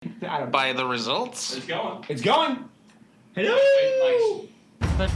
By the results? It's going. It's going. Hello. But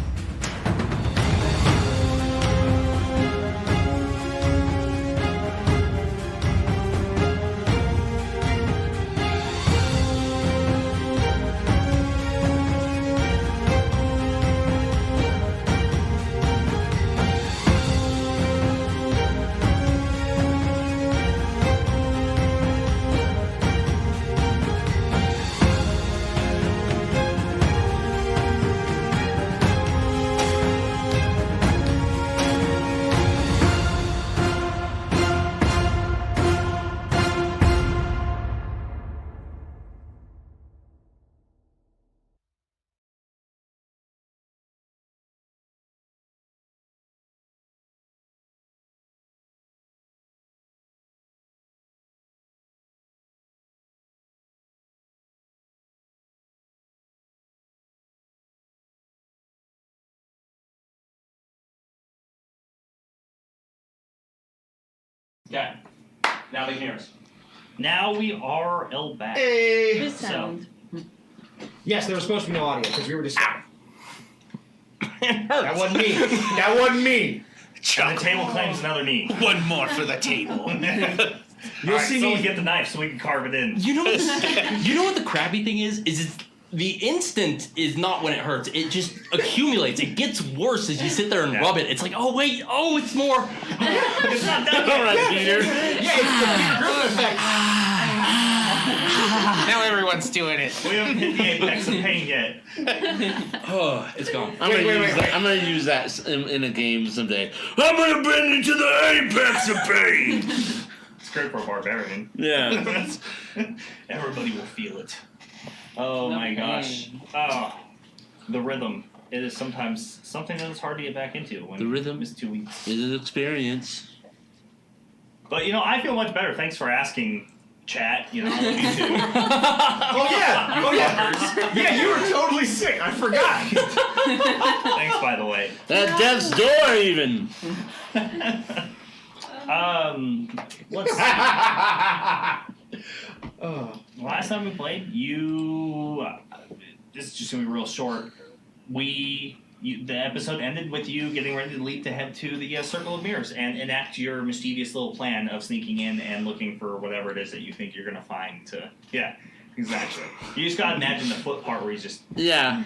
Okay. Now they can hear us. Now we are back. Hey. This sound. Yes, there was supposed to be no audio because we were just. it hurts. That wasn't me. That wasn't me. And the table claims another knee. One more for the table. You'll Alright, see so me. we get the knife so we can carve it in. You know what the crappy thing is? It's the instant is not when it hurts. It just accumulates. It gets worse as you sit there and rub it. It's like, oh wait, oh it's more. It's not done All yet. right, Peter. Yeah, it's the Peter Griffin effect. Now everyone's doing it. We haven't hit the apex of pain yet. Oh, it's gone. I'm gonna use that in a game someday. I'm gonna bring you to the apex of pain. It's great for a barbarian. Yeah. Everybody will feel it. Oh my gosh. Oh, the rhythm. It is sometimes something that is hard to get back into when The rhythm you miss 2 weeks. is an experience. But I feel much better. Thanks for asking, chat. I love you too. Oh yeah. Oh yeah. Yeah, you were totally sick. I forgot. Thanks, by the way. That death's door even. Let's see. Oh. Last time we played, this is just gonna be real short. The episode ended with you getting ready to leap to head to the Circle of Mirrors and enact your mischievous little plan of sneaking in and looking for whatever it is that you think you're gonna find. Exactly. You just gotta imagine the foot part where he's just. Yeah.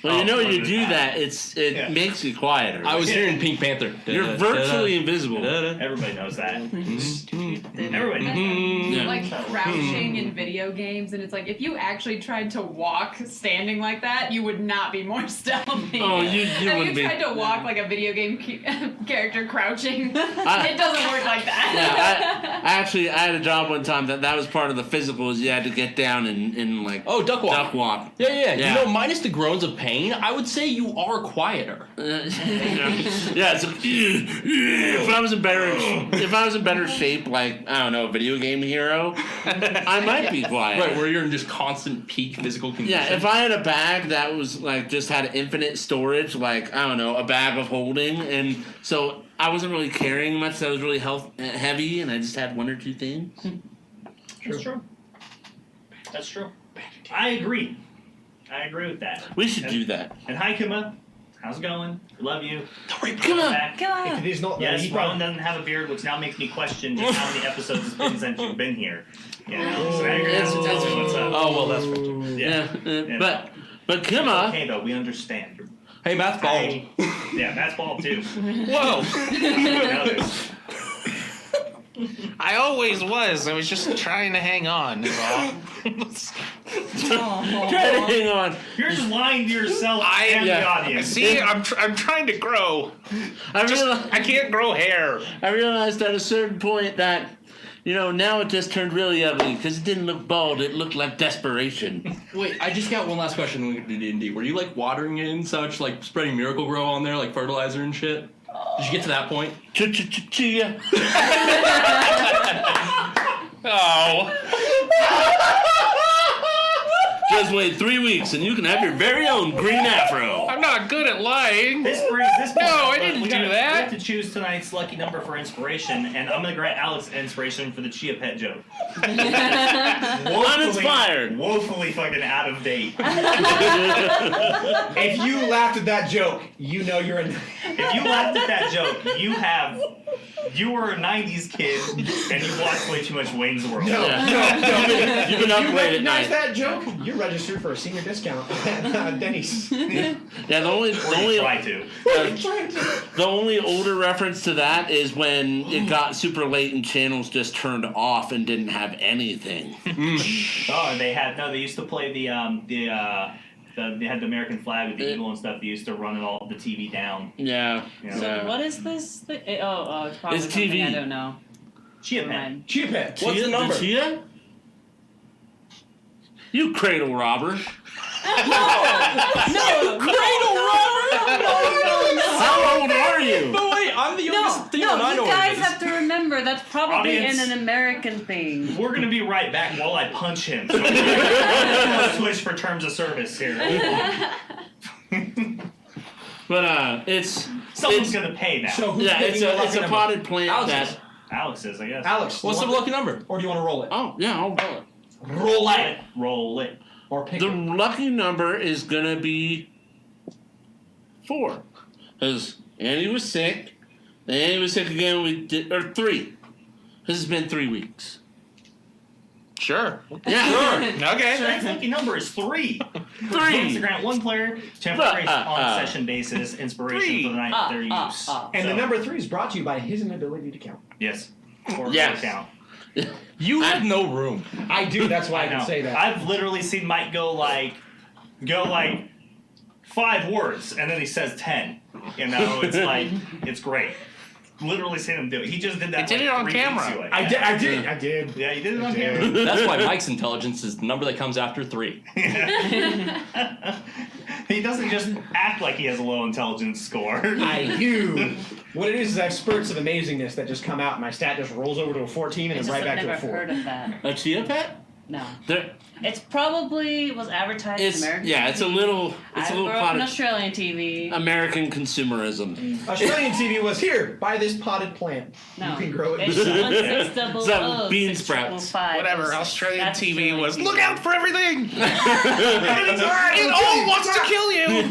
Well, you do that, it makes you quieter. I was hearing Pink Panther. You're virtually invisible. Everybody knows that. Everybody knows that. Yeah. Like crouching in video games, and it's like if you actually tried to walk standing like that, you would not be more stealthy. Oh, you Have wouldn't you be. tried to walk like a video game character crouching? It doesn't work like that. Yeah, I had a job one time that was part of the physicals. You had to get down and like duck walk. Duck walk. Yeah. Minus the groans of pain, I would say you are quieter. Yeah. So, if I was in better shape, like I don't know, a video game hero, I might be quiet. Right, where you're in just constant peak physical condition. Yeah, if I had a bag that was like just had infinite storage, like I don't know, a bag of holding, and so I wasn't really carrying much. So I was really heavy, and I just had one or two things. That's true. That's true. I agree with that. We should do that. And hi, Kuma. How's it going? We love you. Come on. Back. If it is not there, Yes, he Ron probably. doesn't have a beard, which now makes me question just how many episodes it's been since you've been here. So now you're gonna have to tell me what's up. Oh well, that's right. Yeah. But Kima. Okay, though, we understand. Hey, Matt's bald. Yeah, Matt's bald too. Whoa. I always was. I was just trying to hang on. Is all. Try to hang on. You're just lying to yourself and the audience. See, I'm trying to grow. I can't grow hair. I realized at a certain point that, now it just turned really ugly because it didn't look bald. It looked like desperation. Wait, I just got one last question when we get to D&D. Were you like watering it and such, like spreading Miracle Grow on there, like fertilizer and shit? Did you get to that point? Chia. Oh. Just Just wait 3 weeks and you can have your very own green afro. I'm not good at lying. This brings this. No, I but didn't we do gotta- that. We have to choose tonight's lucky number for inspiration, and I'm gonna grant Alex inspiration for the Chia Pet joke. Uninspired. Woefully fucking out of date. If you laughed at that joke, you know you're in. If you laughed at that joke, you were a '90s kid and you watched way too much Wayne's World. No. You've been up You late at recognize night. that joke? You're registered for a senior discount at Denny's. Yeah, the Or you try to. the only older reference to that is when it got super late and channels just turned off and didn't have anything. Oh, they used to play they had the American flag with the eagle and stuff. They used to run all the TV down. Yeah. Yeah. yeah. What is this? It's probably It's something TV. I don't know. Chia Never Pet. mind. Chia Pet. What's Chia, the number? Chia? You cradle robber. How old are you? But wait, I'm the youngest thing No, I know you guys what it have to remember that's probably Audience. in an American thing. We're gonna be right back while I punch him. So let's switch for terms of service here. But it's Someone's gonna pay now. So who's yeah, picking it's the a lucky number? potted plant Alex that. is. Alex is, I guess. Alex, What's the you want- lucky number? Or do you want to roll it? Oh yeah, I'll roll it. Roll it. Roll it. Or pick The it. lucky number is gonna be 4, because Andy was sick. Then Andy was sick again. Or 3. This has been 3 weeks. Sure. Yeah, So Okay. that lucky number is 3. 3. Games to grant one player temporary on Uh, session basis inspiration 3. for the night of their use. And So, the number 3 is brought to you by his inability to count. yes. Or Yes. count. You have no room. I do. That's why I can know. say that. I've literally seen Mike go like 5 words and then he says 10. You know, it's like it's great. Literally seen him do it. He just did that. He did it on 3 camera. weeks ago. I did. Yeah, you did it on I did. camera. That's why Mike's intelligence is the number that comes after 3. He doesn't just act like he has a low intelligence score. I do. What it is I have spurts of amazingness that just come out, and my stat just rolls over to a 14 I and just then right have back to never a 4. heard of that. A chia pet? No. There, It's probably was advertised in it's American. yeah, it's a little I grew up in potted Australian TV. American consumerism. Australian TV was here. Buy this potted plant. No. You can grow it. It's 1600 It's like bean sprouts. 655. Whatever. Australian That's TV Australian was. TV. Look out for everything. It It all wants to kill you.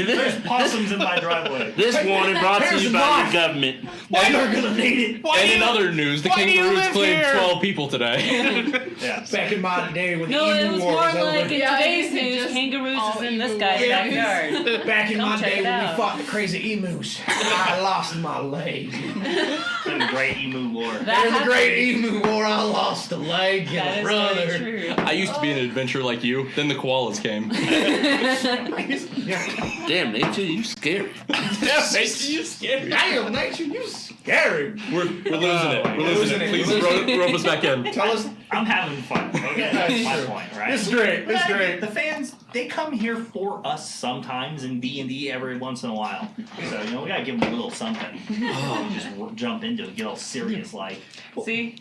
There's possums in my driveway. This warning brought to There's you by not. the government. Why you're gonna need it? Why And do in you- other news, the why do you kangaroos live claimed here? 12 people today. Yeah. Back in my day when No, the it emu was war more was like over. in Yeah, today's you news, just kangaroos all is in this emu guy's warriors. backyard. Back in Come my check day it when we out. fought the crazy emus, I lost my leg. In the great emu lore. That In the great happened. emu war, I lost a leg That and a is brother. very true. I used to be an adventurer like you, then the koalas came. Damn, nature, you scary. You scared me. Damn, nature, you scary. We're losing it. We're losing losing it. it. Please Losing rope us back in. Tell us. I'm having fun. Okay, that's my point, right? This is great. This is great. The fans, they come here for us sometimes in D&D every once in a while. So, you know, we gotta give them a little something. Just jump into it, get all serious like. See,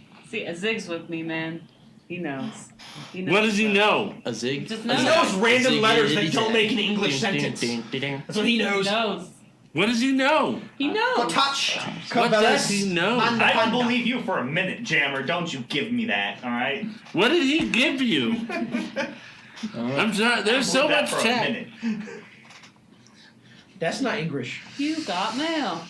Zig's with me, man. He knows. He knows What does he stuff. know? A zig? Just He knows. knows random Zig- letters that don't make an English Ding, sentence. ding, ding, ding. That's what he He knows. knows. What does he know? He knows. Touch. What does he know? I don't believe you for a minute, Jammer. Don't you give me that, alright? What did he give you? I'm sorry. There's so That much for a chat. minute. That's not English. You got mail.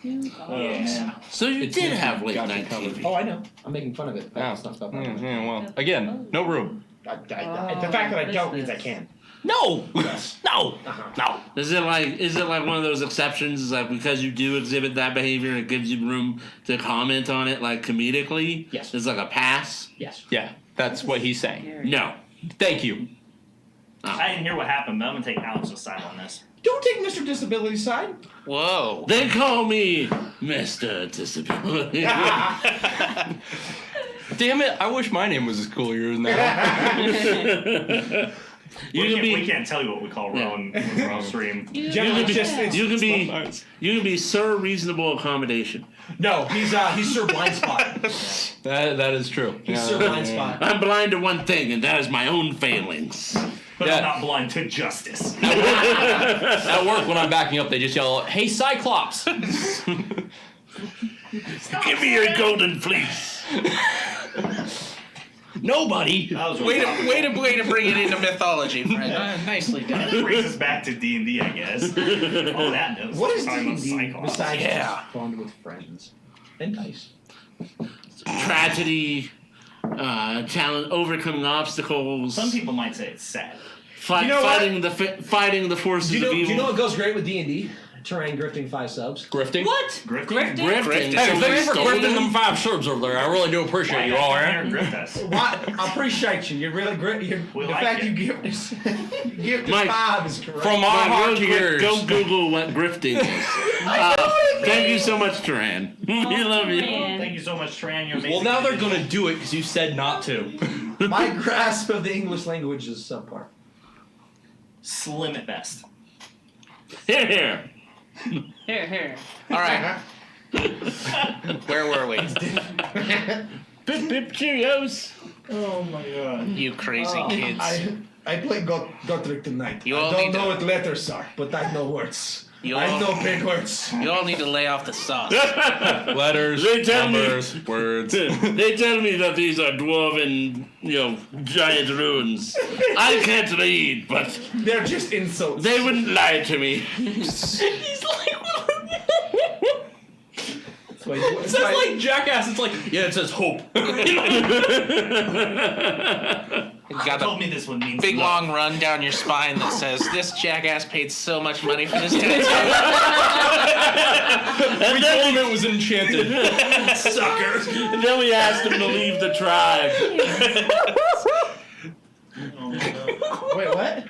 You got mail. So you It's did me. have late Got you night covered. TV. Oh, I know. I'm making fun of it. That's not stuff. Yeah, well, again, no room. The fact that I don't means I can. No! Yes. No! Uh-huh. No! Is it like one of those exceptions? Is like because you do exhibit that behavior, it gives you room to comment on it like comedically? Yes. It's like a pass? Yes. Yeah, that's what he's saying. Scary. No. Thank you. I didn't hear what happened, but I'm gonna take Alex's side on this. Don't take Mr. Disability's side. Whoa. They call me Mr. Disability. Damn it, I wish my name was as cool as yours now. We can't tell you what we call Rowan when we're on stream. You Generally, got just mail. it's you can be Sir Reasonable Accommodation. No, he's Sir Blind Spot. That is true. He's Sir Blind Spot. I'm blind to one thing, and that is my own failings. But Yeah. I'm not blind to justice. At work, when I'm backing up, they just yell, "Hey, Cyclops!" Give me your golden fleece. Nobody. That was Way to bring it into mythology, Fred. Nicely done. That brings us back to D&D, I guess. Oh, that knows. What is Talking about D&D Cyclops. besides Yeah. just fun with friends and dice? Tragedy, challenge, overcoming obstacles. Some people might say it's sad. Fighting the forces Do you know, of do evil. you know what goes great with D&D? Terrain grifting 5 subs. Grifting? What? Grifting? Grifting. Hey, So thank you we for stole grifting them? them 5 subs over there. I really do appreciate you all, Here right? and grift us. What? I appreciate you. You're really great. We The like fact it. you give us, you give Mike, us 5 is correct. From our Go heart to yours. Go Google what grifting is. Thank you so much, Turan. We love you. Man. Thank you so much, Tran. You're amazing. Well, now they're gonna do it because you said not to. My grasp of the English language is subpar. Slim at best. Here, here. Here. All right. Where were we? Pip, pip, Cheerios. Oh my god. You crazy kids. I play Gottrick tonight. You I all don't need know to- what letters are, but I know words. You I all- know big words. You all need to lay off the sauce. Letters, They tell me- numbers, words. They tell me that these are dwarven, giant runes. I can't read, but They're just insults. they wouldn't lie to me. He's like, It's like, it says like Jackass. It's like, yeah, it says hope. You got told a me this one means big love. long run down your spine that says, "This jackass paid so much money for this tattoo." We told him it was enchanted. Sucker. And then we asked him to leave the tribe. Wait, what?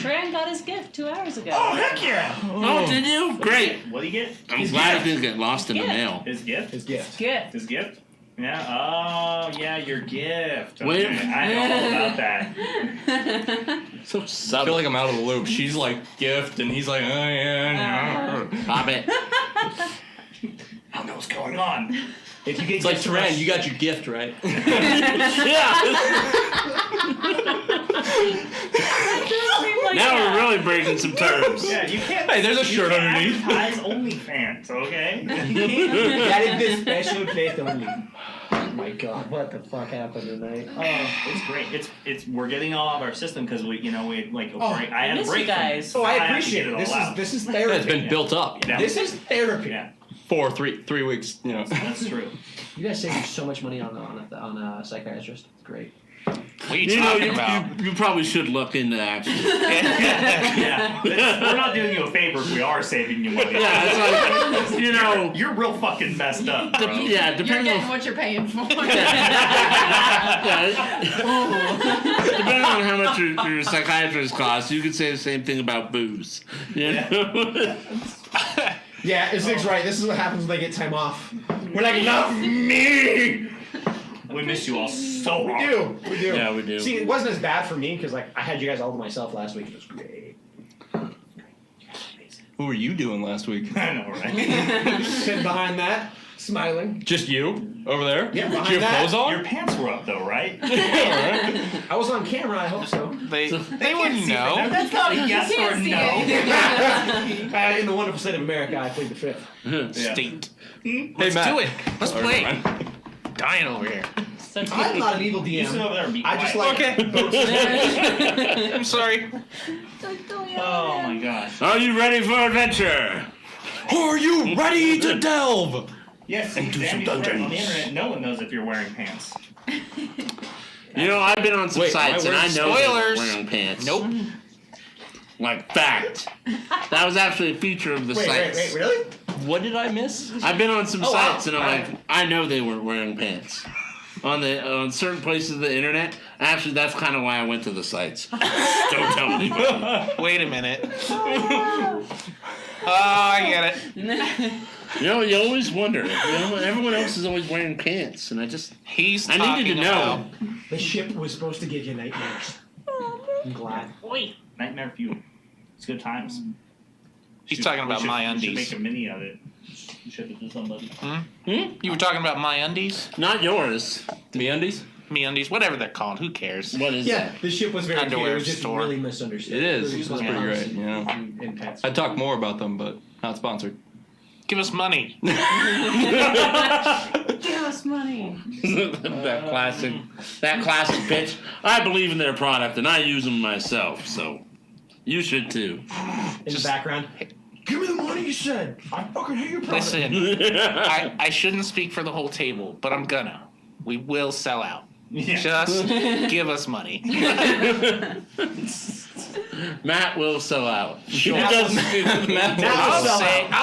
Tran got his gift 2 hours ago. Oh, heck yeah! Oh, did you? Great. What do you get? I'm glad it didn't get lost in the Yeah. mail. His gift? His gift. Gift. His gift? Yeah. Oh, yeah, your gift. Wait. Okay, I know all about that. So I feel subtle. like I'm out of the loop. She's like gift, and he's like, oh yeah. No. Pop it. I don't know what's going on. If you get It's like gifts from Turan, us- you got your gift right. Yeah. Now we're really breaking some terms. Yeah, you can't. Hey, there's a shirt you can't underneath. Advertise OnlyFans, okay? That is the special place only. Oh my god, what the fuck happened tonight? It's great. It's we're getting all out of our system because we like a Oh, break. I had a miss break you guys. Oh, I I had to appreciate get it. all out. This is Yeah, therapy. it's been built up. Yeah. This is therapy. Yeah, 3 weeks, that's true. You guys save me so much money on a psychiatrist. It's great. What are you talking about? You probably should look into action. Yeah, we're not doing you a favor if we are saving you money. Yeah, it's like, You're real fucking messed up, bro. yeah, You're depending getting on what you're paying for. depending on how much your psychiatrist costs, you could say the same thing about booze. You know? Yeah, Zig's right. This is what happens when they get time off. We're like, love me! We miss you all so We hard. do. We do. Yeah, we do. See, it wasn't as bad for me because like I had you guys all to myself last week. It was great. What were you doing last week? I know, right? Sitting behind that, smiling. Just you over there? Yeah, Did you behind have that, clothes on? Your pants were up though, right? I was on camera. I hope so. They wouldn't know. That's not a yes You or can't see no. anything. In the wonderful state of America, I plead the fifth. State. Hey, Let's Matt. do it. Let's Oh, play. never mind. Dying over here. Such I'm not an evil You sit DM. over there and be I just quiet. like Okay. I'm sorry. Oh my gosh. Are you ready for adventure? Are you ready to delve? Yes, And do Danny some Swear, on the dungeons. internet, no one knows if you're wearing pants. You know, I've been on some Wait, sites am and I I know they're Spoilers. wearing pants. Nope. Like fact. That was actually a feature of the wait, sites. really? What did I miss? I've been on some Oh, wow. sites and I'm like, I know they weren't wearing pants. On certain places of the internet. Actually, that's kind of why I went to the sites. Don't tell anybody. Wait a minute. Oh, I get it. You know, you always wonder. You know, everyone else is always wearing pants, and I needed to know. About, The ship was supposed to give you nightmares. I'm glad. Nightmare Fuel. It's good times. He's talking about my We should undies. make a mini of it. Ship it to somebody. You were talking about my undies, Not yours. MeUndies? me undies, whatever they're called. Who cares? What is Yeah, that? the ship was very cute. It Underwear was just store. really misunderstood. It is. It It's was pretty about great, house yeah. and pets. I'd talk more about them, but not sponsored. Give us money. Give us money. that classic pitch. I believe in their product and I use them myself, so you should too. In the background. Give me the money you said. I fucking hate your product. Listen, I shouldn't speak for the whole table, but I'm gonna. We will sell out. Yeah. Just give us money. Matt will sell out. Sure. I'll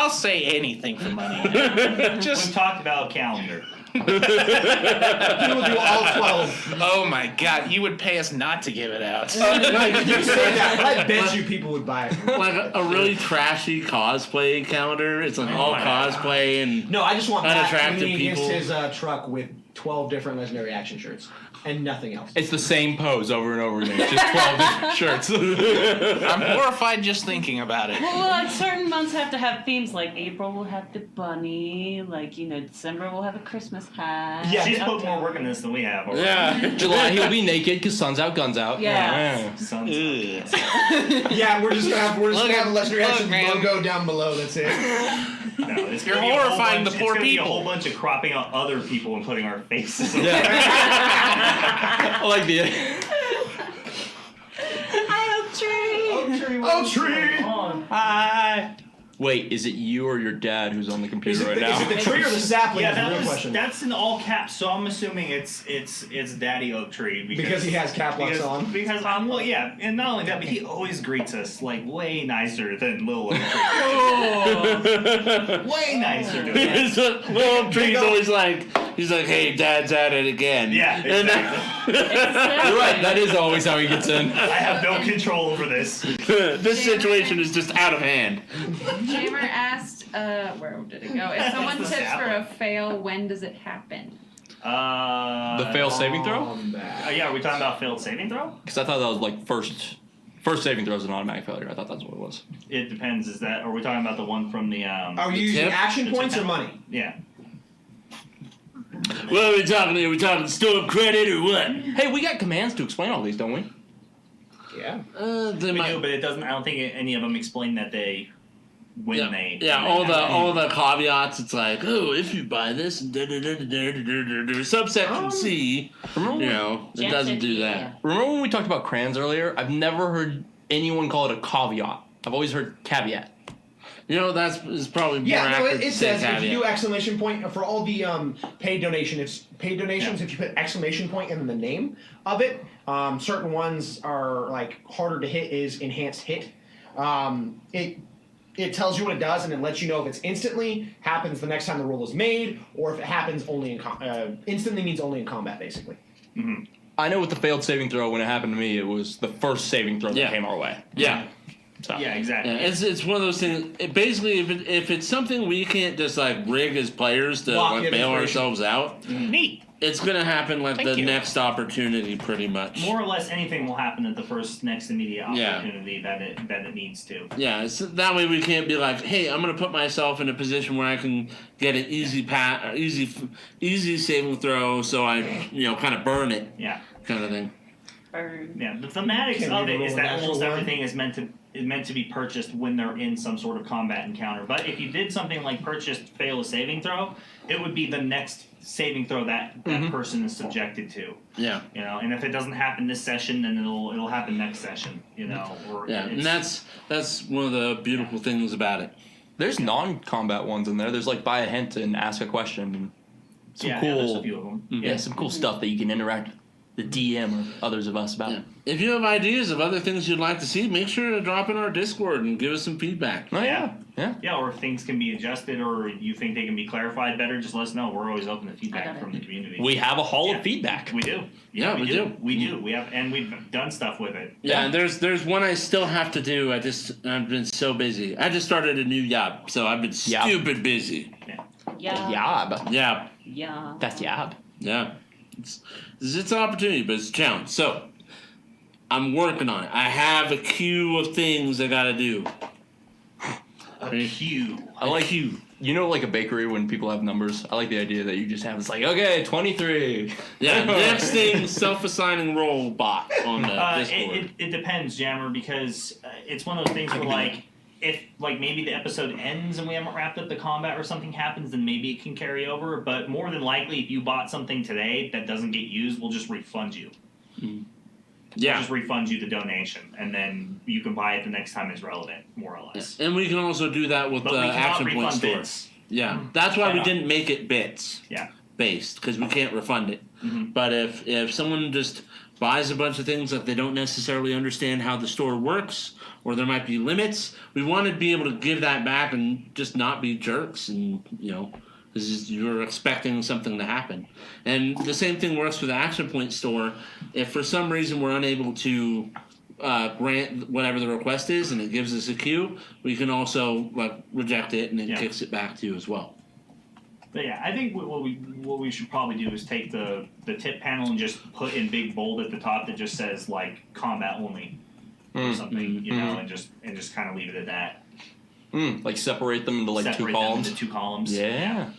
say anything for money. We've Just talked about calendar. He will do all 12. oh my god, you would pay us not to give it out. You say that, but I bet you people would buy it. Like a really trashy cosplay calendar. It's like all cosplay and No, I just want Matt Unattractive leaning against people. his truck with 12 different Legendary Action shirts and nothing else. It's the same pose over and over again. It's just 12 different shirts. I'm horrified just thinking about it. Well, like certain months have to have themes. Like April will have the bunny. Like December will have a Christmas hat. Yeah. She's put more work in this than we have. already. yeah. July, he'll be naked because sun's out, guns out. Yeah. Sons. Ugh. Yeah, we're just gonna have a Legendary Look, Action man. logo down below. That's it. No, it's You're gonna be a whole horrifying bunch- the poor It's gonna be a people. whole bunch of cropping out other people and putting our faces. on I like the. Oh, tree! Hi. Wait, is it you or your dad who's on the computer right now? Is it the tree or the sapling? Yeah, is the real that question. that's in all caps. So I'm assuming it's Daddy Oak Tree Because he has cap locks on. Because well, yeah, and not only that, but he always greets us like way nicer than Little Oak Tree. Way nicer. To us. Little Tree's always like, he's like, hey, Dad's at it again. Yeah, And exactly. You're right. That is always how he gets in. I have no control over this. this situation is just out of hand. Jamer asked, where did it go? If someone The tips for sapling. a fail, when does it happen? The fail saving throw? Yeah, are we talking about failed saving throw? Because I thought that was like first saving throw is an automatic failure. I thought that's what it was. It depends. Is that? Are we talking about the one from the? Are you using tip? action It's a points or tip. money? Yeah. What are we talking here? Are we talking store credit or what? Hey, we got commands to explain all these, don't we? Yeah. They We might- do, but it doesn't. I don't think any of them explain that they when yeah, they. yeah, when they all have the caveats. It's like, oh, if you buy this, subsection C. Remember, You know, it doesn't do that. remember when we talked about crayons earlier? I've never heard anyone call it a caveat. I've always heard caveat. You know, is probably more Yeah, no, accurate it to say says if you do caveat. exclamation point for all the paid donation. It's paid donations. If you put exclamation point in the name of it, certain ones are like harder to hit. Is enhanced hit. It tells you what it does and it lets you know if it's instantly happens the next time the roll is made, or if it happens only in instantly means only in combat, basically. Mm-hmm. I know with the failed saving throw, when it happened to me, it was the first saving throw that Yeah. came our way. Yeah. So. Yeah, exactly. Yeah, it's one of those things. Basically, if it's something we can't just like rig as players to Lock like in bail information. ourselves out, Neat. it's gonna happen like Thank the you. next opportunity, pretty much. More or less, anything will happen at the first next immediate Yeah. opportunity that it needs to. Yeah, it's, that way we can't be like, hey, I'm gonna put myself in a position where I can get an easy easy saving throw, so I kind of burn it, Yeah. kind of thing. Burn. Yeah. The thematics Can of we it roll is an that actual almost one? everything is meant to be purchased when they're in some sort of combat encounter. But if you did something like purchased fail a saving throw, it would be the next saving throw that person is subjected to. Yeah, And if it doesn't happen this session, then it'll happen next session. Or yeah, and it's- that's one of the beautiful things about it. There's non-combat ones in there. There's like buy a hint and ask a question. And some yeah, cool, there's a few of them. yeah, some cool stuff that you can interact with the DM or others of us about. Yeah. If you have ideas of other things you'd like to see, make sure to drop in our Discord and give us some feedback. Oh yeah, yeah. Yeah, or if things can be adjusted or you think they can be clarified better, just let us know. We're always open to I feedback got it. from the community. We have a hall Yeah. of feedback. We do. Yeah, we do. We do. We have, and we've done stuff with it. Yeah, Yeah. and there's one I still have to do. I've been so busy. I just started a new job, so I've been Yab. stupid busy. Yeah. Yob. Yeah, Yeah. That's yob. yeah. It's an opportunity, but it's a challenge. So I'm working on it. I have a queue of things I gotta do. A queue. I like queue. You know, like a bakery when people have numbers. I like the idea that you just have. It's like, okay, 23. Yeah, next thing, self-assigning roll bot on the Discord. It depends, Jammer, because it's one of those things where like if like maybe the episode ends and we haven't wrapped up the combat or something happens, then maybe it can carry over. But more than likely, if you bought something today that doesn't get used, we'll just refund you. Yeah. We'll just refund you the donation, and then you can buy it the next time it's relevant, more or less. And we can also do that with But the we cannot Action Point refund store. bits. Yeah, that's why we Yeah. didn't make it bits. Yeah. Based, because we can't refund it. Mhm. But if someone just buys a bunch of things that they don't necessarily understand how the store works, or there might be limits, we want to be able to give that back and just not be jerks, and because you're expecting something to happen. And the same thing works for the Action Point store. If for some reason we're unable to grant whatever the request is, and it gives us a queue, we can also reject it, and it kicks it back to you as well. But yeah, I think what we should probably do is take the tip panel and just put in big bold at the top that just says like combat only or something, and just kind of leave it at that. Like separate them into like Separate two them columns. into 2 columns. Yeah.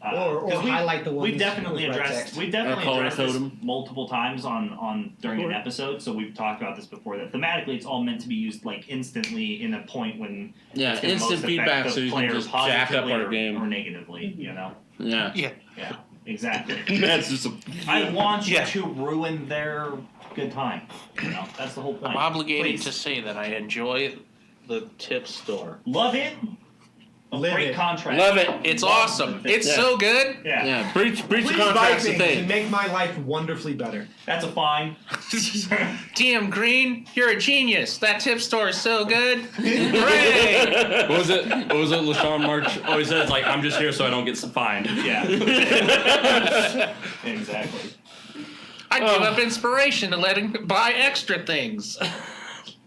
Or 'cause highlight the ones We've definitely with red addressed text. we've definitely color addressed code this 'em. multiple times on during an episode. So we've talked about this before. That thematically, it's all meant to be used like instantly in a point when Yeah, it's gonna instant most feedback, affect so the you can player just jack up positively our or, game. or negatively. Yeah. Yeah. Yeah, exactly. That's just I want you Yeah. to ruin their good time. That's the whole point. I'm obligated Please. to say that I enjoy the tip store. Love it. A Live great it. contract. Love it. It's Love awesome. it. It's Yeah. so good. Yeah. Yeah, breach Please of buy contract's a things to thing. make my life wonderfully better. That's a fine. TM Green, you're a genius. That tip store is so good. Hooray! What was it? LaShawn March always says like, I'm just here so I don't get fined. Yeah. Exactly. I give up inspiration to letting buy extra things.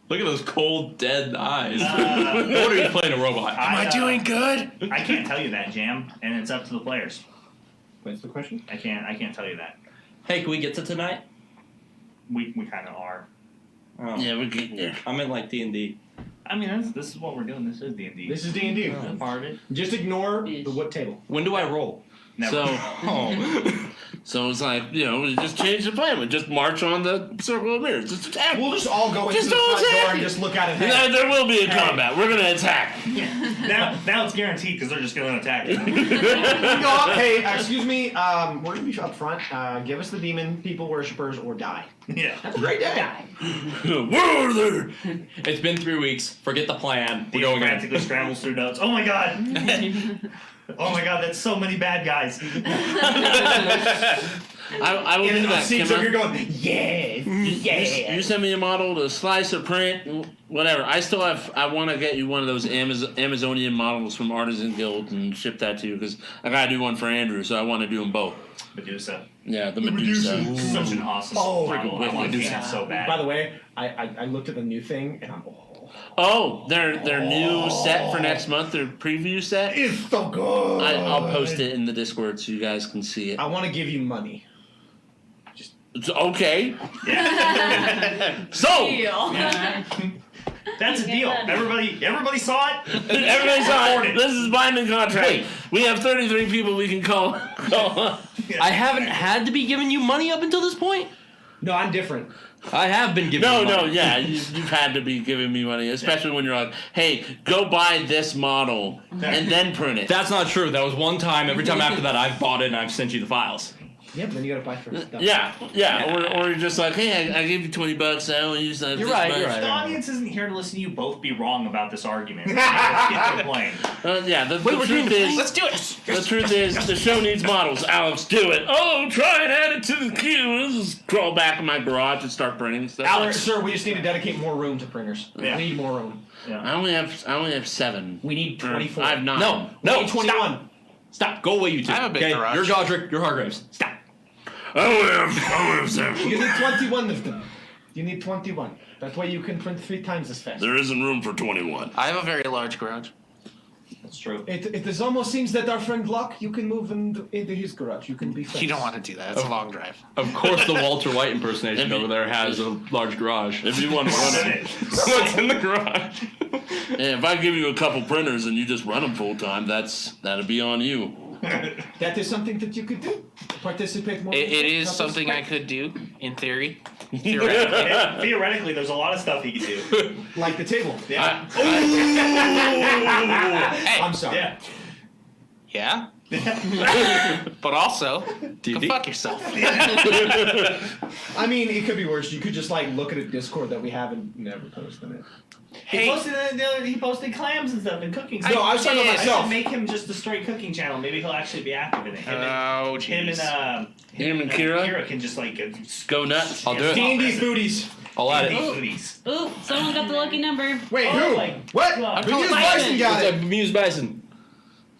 Look at those cold, dead eyes. What are you playing a robot? Am I doing good? I can't tell you that, Jam, and it's up to the players. What's the question? I can't tell you that. Hey, can we get to tonight? We kind of are. Oh. Yeah, we're getting there. I'm in like D&D. I mean, this is what we're doing. This is D&D. This is D&D. That's part of it. Just ignore the wood table. When do I roll? Never. So, Oh. so it's like, we just change the plan. We just march on the circle of mirrors. Just attack. We'll just all go into Just the don't front door attack and it. just look at it. There will be a combat. We're going to attack. now it's guaranteed because they're just going to attack you. Hey, excuse me. We're gonna be up front. Give us the demon people worshippers or die. Yeah. That's a great day. Where are they? It's been 3 weeks. Forget the plan. We're He going in. frantically scrambles through notes. Oh my god! Oh my god, that's so many bad guys. I will And do that. seats Kim. up, you're going, yes, yes. You send me a model to slice or print, whatever. I want to get you one of those Amazonian models from Artisan Guild and ship that to you because I got to do one for Andrew, so I want to do them both. Medusa. Yeah, the Medusa. Such an awesome model. I want Medusa so bad. By the way, I looked at the new thing and I'm Oh, their new set for next month, their preview set. it's so good. I'll post it in the Discord so you guys can see it. I want to give you money. It's okay. Yeah. So Deal. That's a deal. Everybody saw it. everybody saw Afford it. it. This is binding contract. Wait. We have 33 people we can call. I haven't had to be giving you money up until this point? No, I'm different. I have been giving you money. Yeah, you've had to be giving me money, especially when you're like, hey, go buy this model and then print it. That's not true. That was one time. Every time after that, I've bought it and I've sent you the files. Yeah, but then you gotta buy for stuff. Yeah. Or you're just like, hey, I gave you $20. I only use that. You're this right, much. you're right. The audience isn't here to listen to you both be wrong about this argument. Let's get to the point. The we're doing truth the is, Let's do it. the truth is, the show needs models. Alex, do it. Oh, try and add it to the queue. Let's just crawl back in my garage and start printing stuff. Alex, sir, we just need to dedicate more room to printers. Yeah. We need more room. I only have 7. We need Or 24. I have 9. No, We no, need 21. Stop. Go away, you two. I have a big okay? garage. You're Godric, you're Hargraves. Stop. I only have 7. You need 21 of them. You need 21. That way you can print 3 times as fast. There isn't room for 21. I have a very large garage. That's true. It almost seems that our friend Locke, you can move into his garage. You can be friends. You don't want to do that. It's a long drive. Of course, the Walter White impersonation over there has a large garage. If you want to run it. What's in the garage? Yeah, if I give you a couple printers and you just run them full time, that'll be on you. That is something that you could do. Participate more. It is something I could do, in theory. Theoretically. Yeah, theoretically, there's a lot of stuff he could do. Like the table. Yeah. Hey, I'm sorry. Yeah. yeah. But also, go fuck yourself. I mean, it could be worse. You could just like look at a Discord that we have and never post in it. Hey, He posted clams and stuff and cooking stuff. No, I was talking about I myself. should make him just a straight cooking channel. Maybe he'll actually be active in it. Oh, Him jeez. and Kira? can just like Go nuts. I'll do it. D&D foodies. I'll add D&D it. foodies. Ooh, someone got the lucky number. Wait, Oh who? my What? God. We just Bison. Bison got What's it. up, Muse Bison?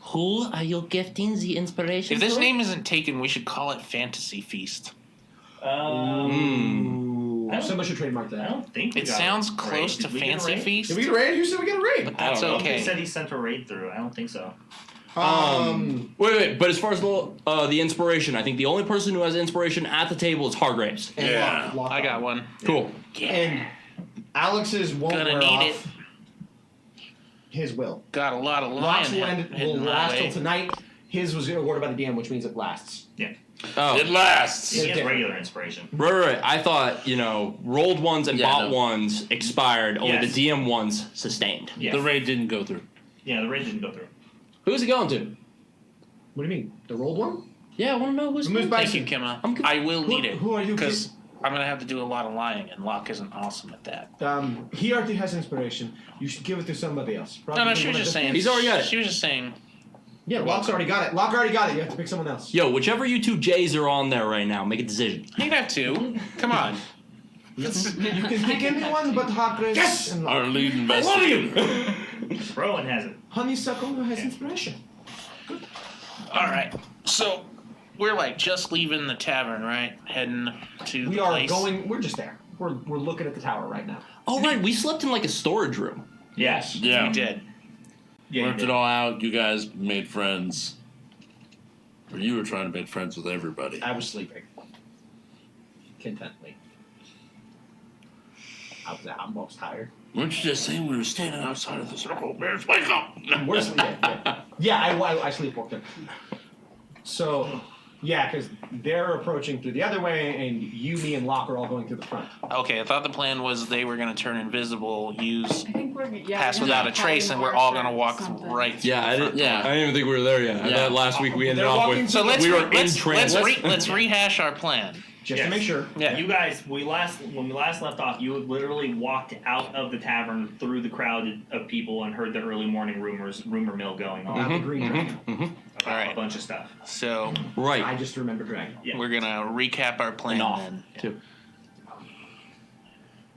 Who are you gifting the inspiration If this to? name isn't taken, we should call it Fantasy Feast. Someone should trademark I that. don't think we It got sounds a close raid. to Did we get a Fancy raid? Feast, Did we get a raid? Who said we got a raid? but I that's don't know. He okay. said he sent a raid through. I don't think so. Wait. But as far as the inspiration, I think the only person who has inspiration at the table is Hargraves. And Yeah. Lock I got on. one. Cool. And Alex's won't Gonna wear need off. it. His will. Got a lot of Lock's will, lion will last till tonight. His was awarded by the DM, which means it lasts. Oh. It lasts. He has different. regular inspiration. Right. I thought, rolled ones and Yeah, bought no. ones expired, only Yes. the DM ones sustained. Yeah. The raid didn't go through. Yeah, the raid didn't go through. Who's it going to? What do you mean? The rolled one? Yeah, I want to know who's Who's going. by- Thank you, Kimma. I'm good. I will need it Who are you? because I'm gonna have to do a lot of lying, and Locke isn't awesome at that. He already has inspiration. You should give it to somebody else. No, Probably she was someone just that- saying. He's already got it. She was just saying. Yeah, Locke's already got it. Locke already got it. You have to pick someone else. Yo, whichever you two J's are on there right now, make a decision. You can have two. Come on. You can pick anyone but Hargraves and Locke. Our lead investigator. Rowan has it. Honeysuckle has inspiration. All right. So we're like just leaving the tavern, right? Heading to We the are place. going. We're just there. We're looking at the tower right now. Oh, right. We slept in like a storage room. Yes. Yeah. We did. Yeah, Worked it all out. You guys made friends. Or you were trying to make friends with everybody. I was sleeping. Contently. I'm most tired. Weren't you just saying we were standing outside of the circle? Bears, wake up! We're sleeping. Yeah, I sleepwalked them. So, yeah, because they're approaching through the other way, and you, me, and Locke are all going through the front. Okay, I thought the plan was they were gonna turn invisible, use I think we're pass without a trace, and we're all gonna walk right. Yeah, I didn't. Yeah. I didn't even think we were there yet. I Yeah. thought last week we ended They're off walking with. So let's we were in let's transit. let's rehash our plan. Just Yes. to make sure. Yeah. You guys, when we last left off, you had literally walked out of the tavern through the crowd of people and heard the early morning rumor mill going on Not the green dragon. about Alright. a bunch of stuff. So Right. I just remember dragon. Yeah. we're gonna recap our plan Enough. then. Too.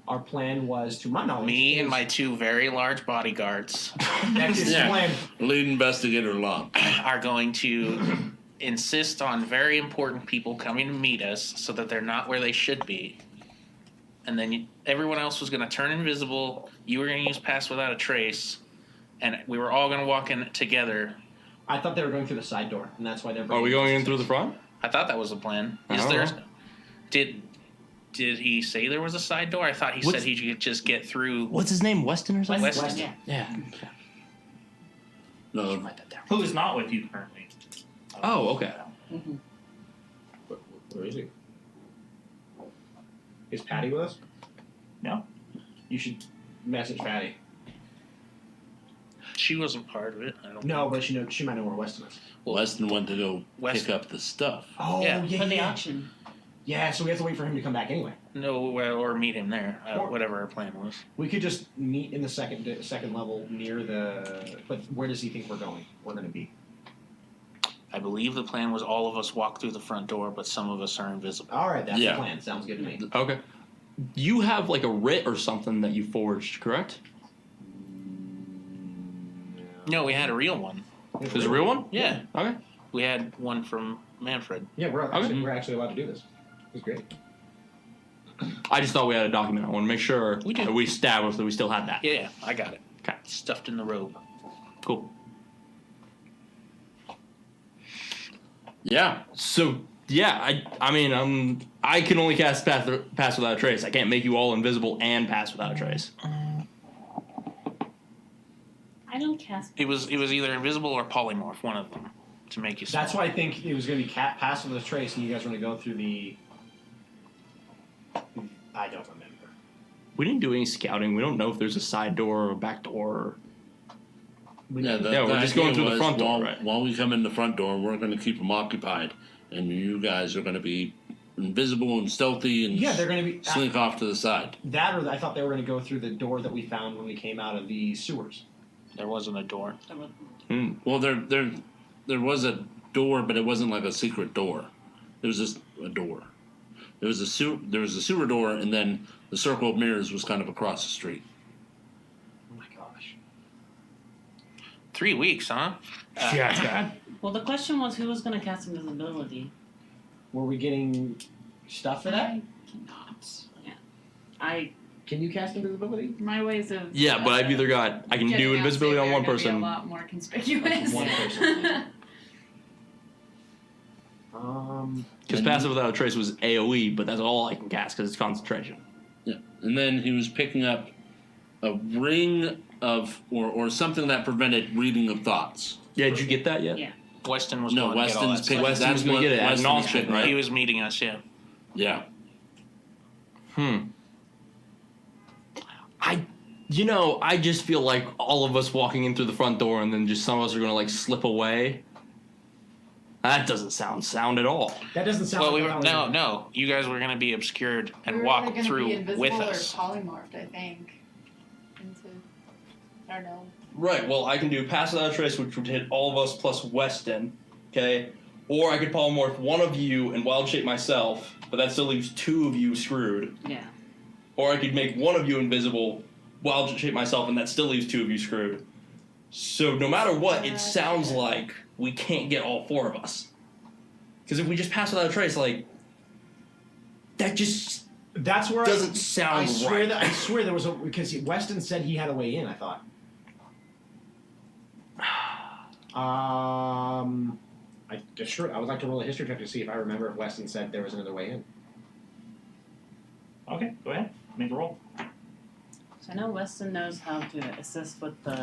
Our plan was, to my knowledge, Me and is- my two very large bodyguards That's his Yeah. plan. Lead investigator Locke. are going to insist on very important people coming to meet us so that they're not where they should be. And then everyone else was going to turn invisible. You were going to use pass without a trace. And we were all going to walk in together. I thought they were going through the side door, and that's why they're. Are we going in through the front? I thought that was the plan. I Is don't there? know. Did he say there was a side door? I thought he What's- said he could just get through. What's his name? Weston or something? Weston. Weston. Yeah. No, Write that down. Who is not with you currently? Oh, okay. Where is he? Is Patty with us? No. You should message Patty. She wasn't part of it. I don't No, think. but she might know where Weston is. Weston went to go Weston. pick up the stuff. Oh, Yeah. yeah, For the yeah. auction. Yeah, so we have to wait for him to come back anyway. No, well, or meet him there. Or- Whatever our plan was. We could just meet in the second level near the. But where does he think we're going? We're going to be. I believe the plan was all of us walk through the front door, but some of us are invisible. All right, that's Yeah. the plan. Sounds good to me. Okay. You have like a writ or something that you forged, correct? No, we had a real one. There's a real one? Yeah, Okay. we had one from Manfred. Yeah, Okay. we're actually allowed to do this. It's great. I just thought we had a document. I want to make sure We do. that we established that we still had that. Yeah, I got it. Okay. Stuffed in the robe. Cool. Yeah. So yeah, I mean, I can only cast pass without a trace. I can't make you all invisible and pass without a trace. I don't cast. It was either invisible or polymorph, one of them, to make you small. That's why I think it was going to be pass with a trace, and you guys were going to go through the. I don't remember. We didn't do any scouting. We don't know if there's a side door or a back door. Yeah, we're just going through the front door, while, right? While we come in the front door, we're going to keep them occupied, and you guys are going to be invisible and stealthy and Yeah, they're going to be slink off to the side. that, or I thought they were going to go through the door that we found when we came out of the sewers. There wasn't a door. Well, there was a door, but it wasn't like a secret door. It was just a door. There was a sewer door, and then the circle of mirrors was kind of across the street. Oh my gosh! 3 weeks, huh? Yeah. Well, the question was who was going to cast invisibility. Were we getting stuff for that? I cannot. I Can you cast invisibility? My ways of Yeah, but I've either got I can getting do out invisibility safe on are one gonna be person. a lot more conspicuous. One person. Because passive without a trace was AOE, but that's all I can cast because it's concentration. Yeah, and then he was picking up a ring of or something that prevented reading of thoughts. Yeah, did you get that yet? Yeah. Weston was No, going to get all that Weston's stuff. pick. Weston That's was gonna what get it at Weston's Naughton, picking, right? He was meeting us, yeah. Yeah. I just feel like all of us walking in through the front door and then just some of us are gonna like slip away. That doesn't sound at all. That doesn't sound. Well, like we were how no. You guys were going to be obscured and We were walk either gonna through be invisible with or us. polymorphed, I think. Into, I don't know. Right, well I can do pass without a trace, which would hit all of us plus Weston, okay? Or I could polymorph one of you and wild shape myself, but that still leaves two of you screwed. Yeah. Or I could make one of you invisible, wild shape myself, and that still leaves two of you screwed. So no matter what, it sounds like we can't get all four of us. Because if we just pass without a trace, like, that just That's where doesn't sound I swear right. that I swear there was a because Weston said he had a way in. I thought. I would like to roll a history check to see if I remember if Weston said there was another way in. Okay, go ahead. Make a roll. So I know Weston knows how to assist with the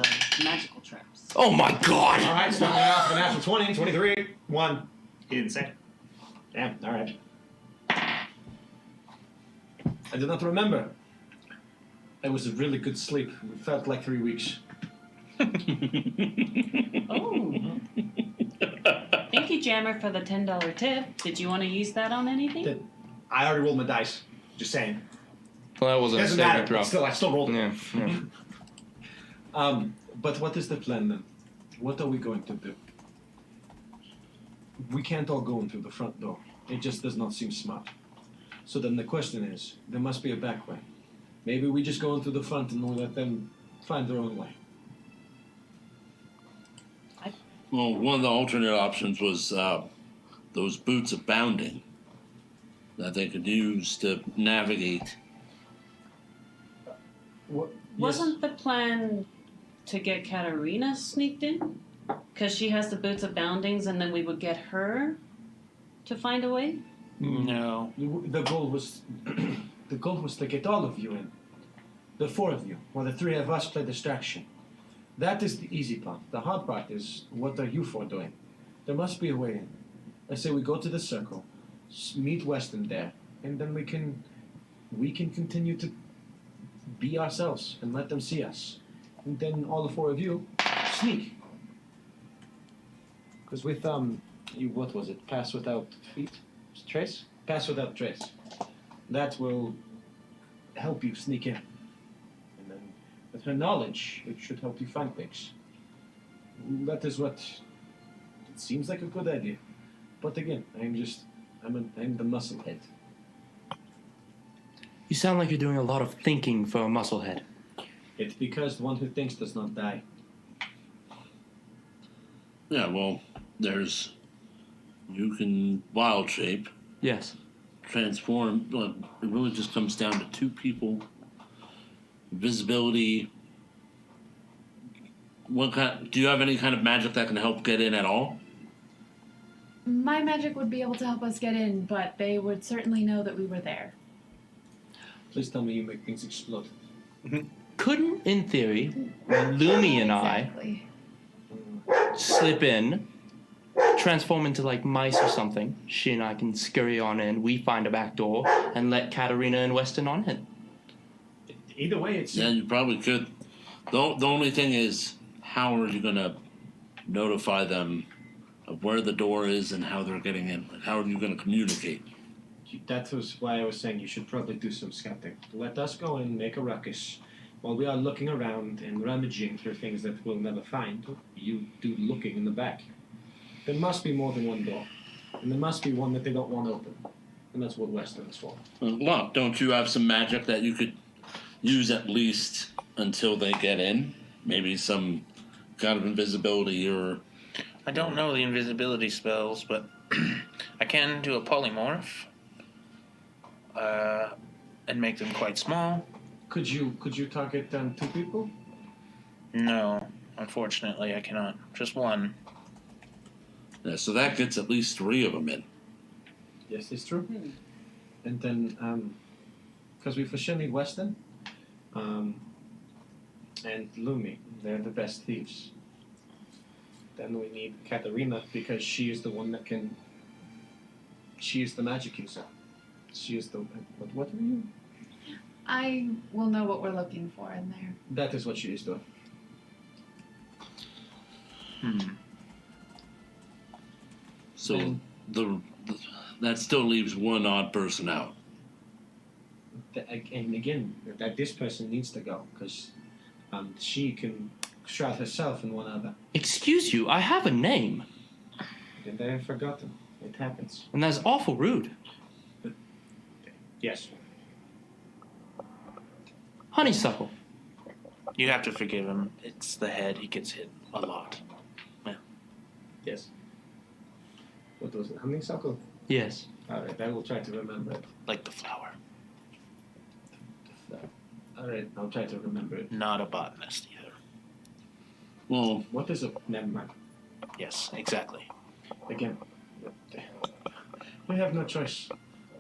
magical traps. Oh my god! All right, starting off with a natural 20, 23, 1. He didn't say. Damn, all right. I do not remember. It was a really good sleep. It felt like 3 weeks. Oh. Thank you, Jammer, for the $10 tip. Did you want to use that on anything? I already rolled my dice. Just saying. Well, that wasn't a Doesn't saving matter. throw. Still, I still rolled it. Yeah. But what is the plan then? What are we going to do? We can't all go in through the front door. It just does not seem smart. So then the question is, there must be a back way. Maybe we just go in through the front and we let them find their own way. Well, one of the alternate options was those boots of bounding that they could use to navigate. What? Wasn't the plan to get Katarina sneaked in? Because she has the boots of boundings, and then we would get her to find a way? No. The goal was the goal was to get all of you in. The four of you, or the three of us play distraction. That is the easy part. The hard part is, what are you four doing? There must be a way in. I say we go to the circle, meet Weston there, and then we can continue to be ourselves and let them see us. And then all the four of you sneak. Because with what was it? Pass without feet? Trace? Pass without trace. That will help you sneak in. And then with her knowledge, it should help you find things. That is what it seems like a good idea. But again, I'm the musclehead. You sound like you're doing a lot of thinking for a musclehead. It's because the one who thinks does not die. Yeah, well, you can wild shape, Yes. transform. Well, it really just comes down to two people. Visibility. Do you have any kind of magic that can help get in at all? My magic would be able to help us get in, but they would certainly know that we were there. Please tell me you make things explode. Couldn't, in theory, Lumi and I Exactly. slip in, transform into like mice or something? She and I can scurry on in, we find a back door, and let Katarina and Weston on in. Either way, it's Yeah, you probably could. The only thing is, how are you gonna notify them of where the door is and how they're getting in? Like, how are you gonna communicate? that was why I was saying you should probably do some scouting. Let us go and make a ruckus. While we are looking around and rummaging through things that we'll never find, you do looking in the back. There must be more than one door. And there must be one that they don't want open. And that's what Weston is for. Well, don't you have some magic that you could use at least until they get in? Maybe some kind of invisibility or... I don't know the invisibility spells, but I can do a polymorph and make them quite small. Could you target 2 people? No, unfortunately, I cannot. Just one. Yeah, so that gets at least 3 of them in. Yes, it's true. And then, because we for sure need Weston, and Lumi, they're the best thieves. Then we need Katarina because she is the one that can. She is the magic user. She is the. What are you? I will know what we're looking for in there. That is what she is doing. So And- that still leaves one odd person out. And again, that this person needs to go because she can shroud herself in one other. Excuse you, I have a name, And they have forgotten. It happens. and that's awful rude. Yes. Honeysuckle. You have to forgive him. It's the head. He gets hit a lot. Yes. What was it? Honeysuckle? Yes. Alright, I will try to remember it. Like the flower. Alright, I'll try to remember it. Not a botanist either. Well, What is a. Never mind. Yes, exactly. Again, we have no choice.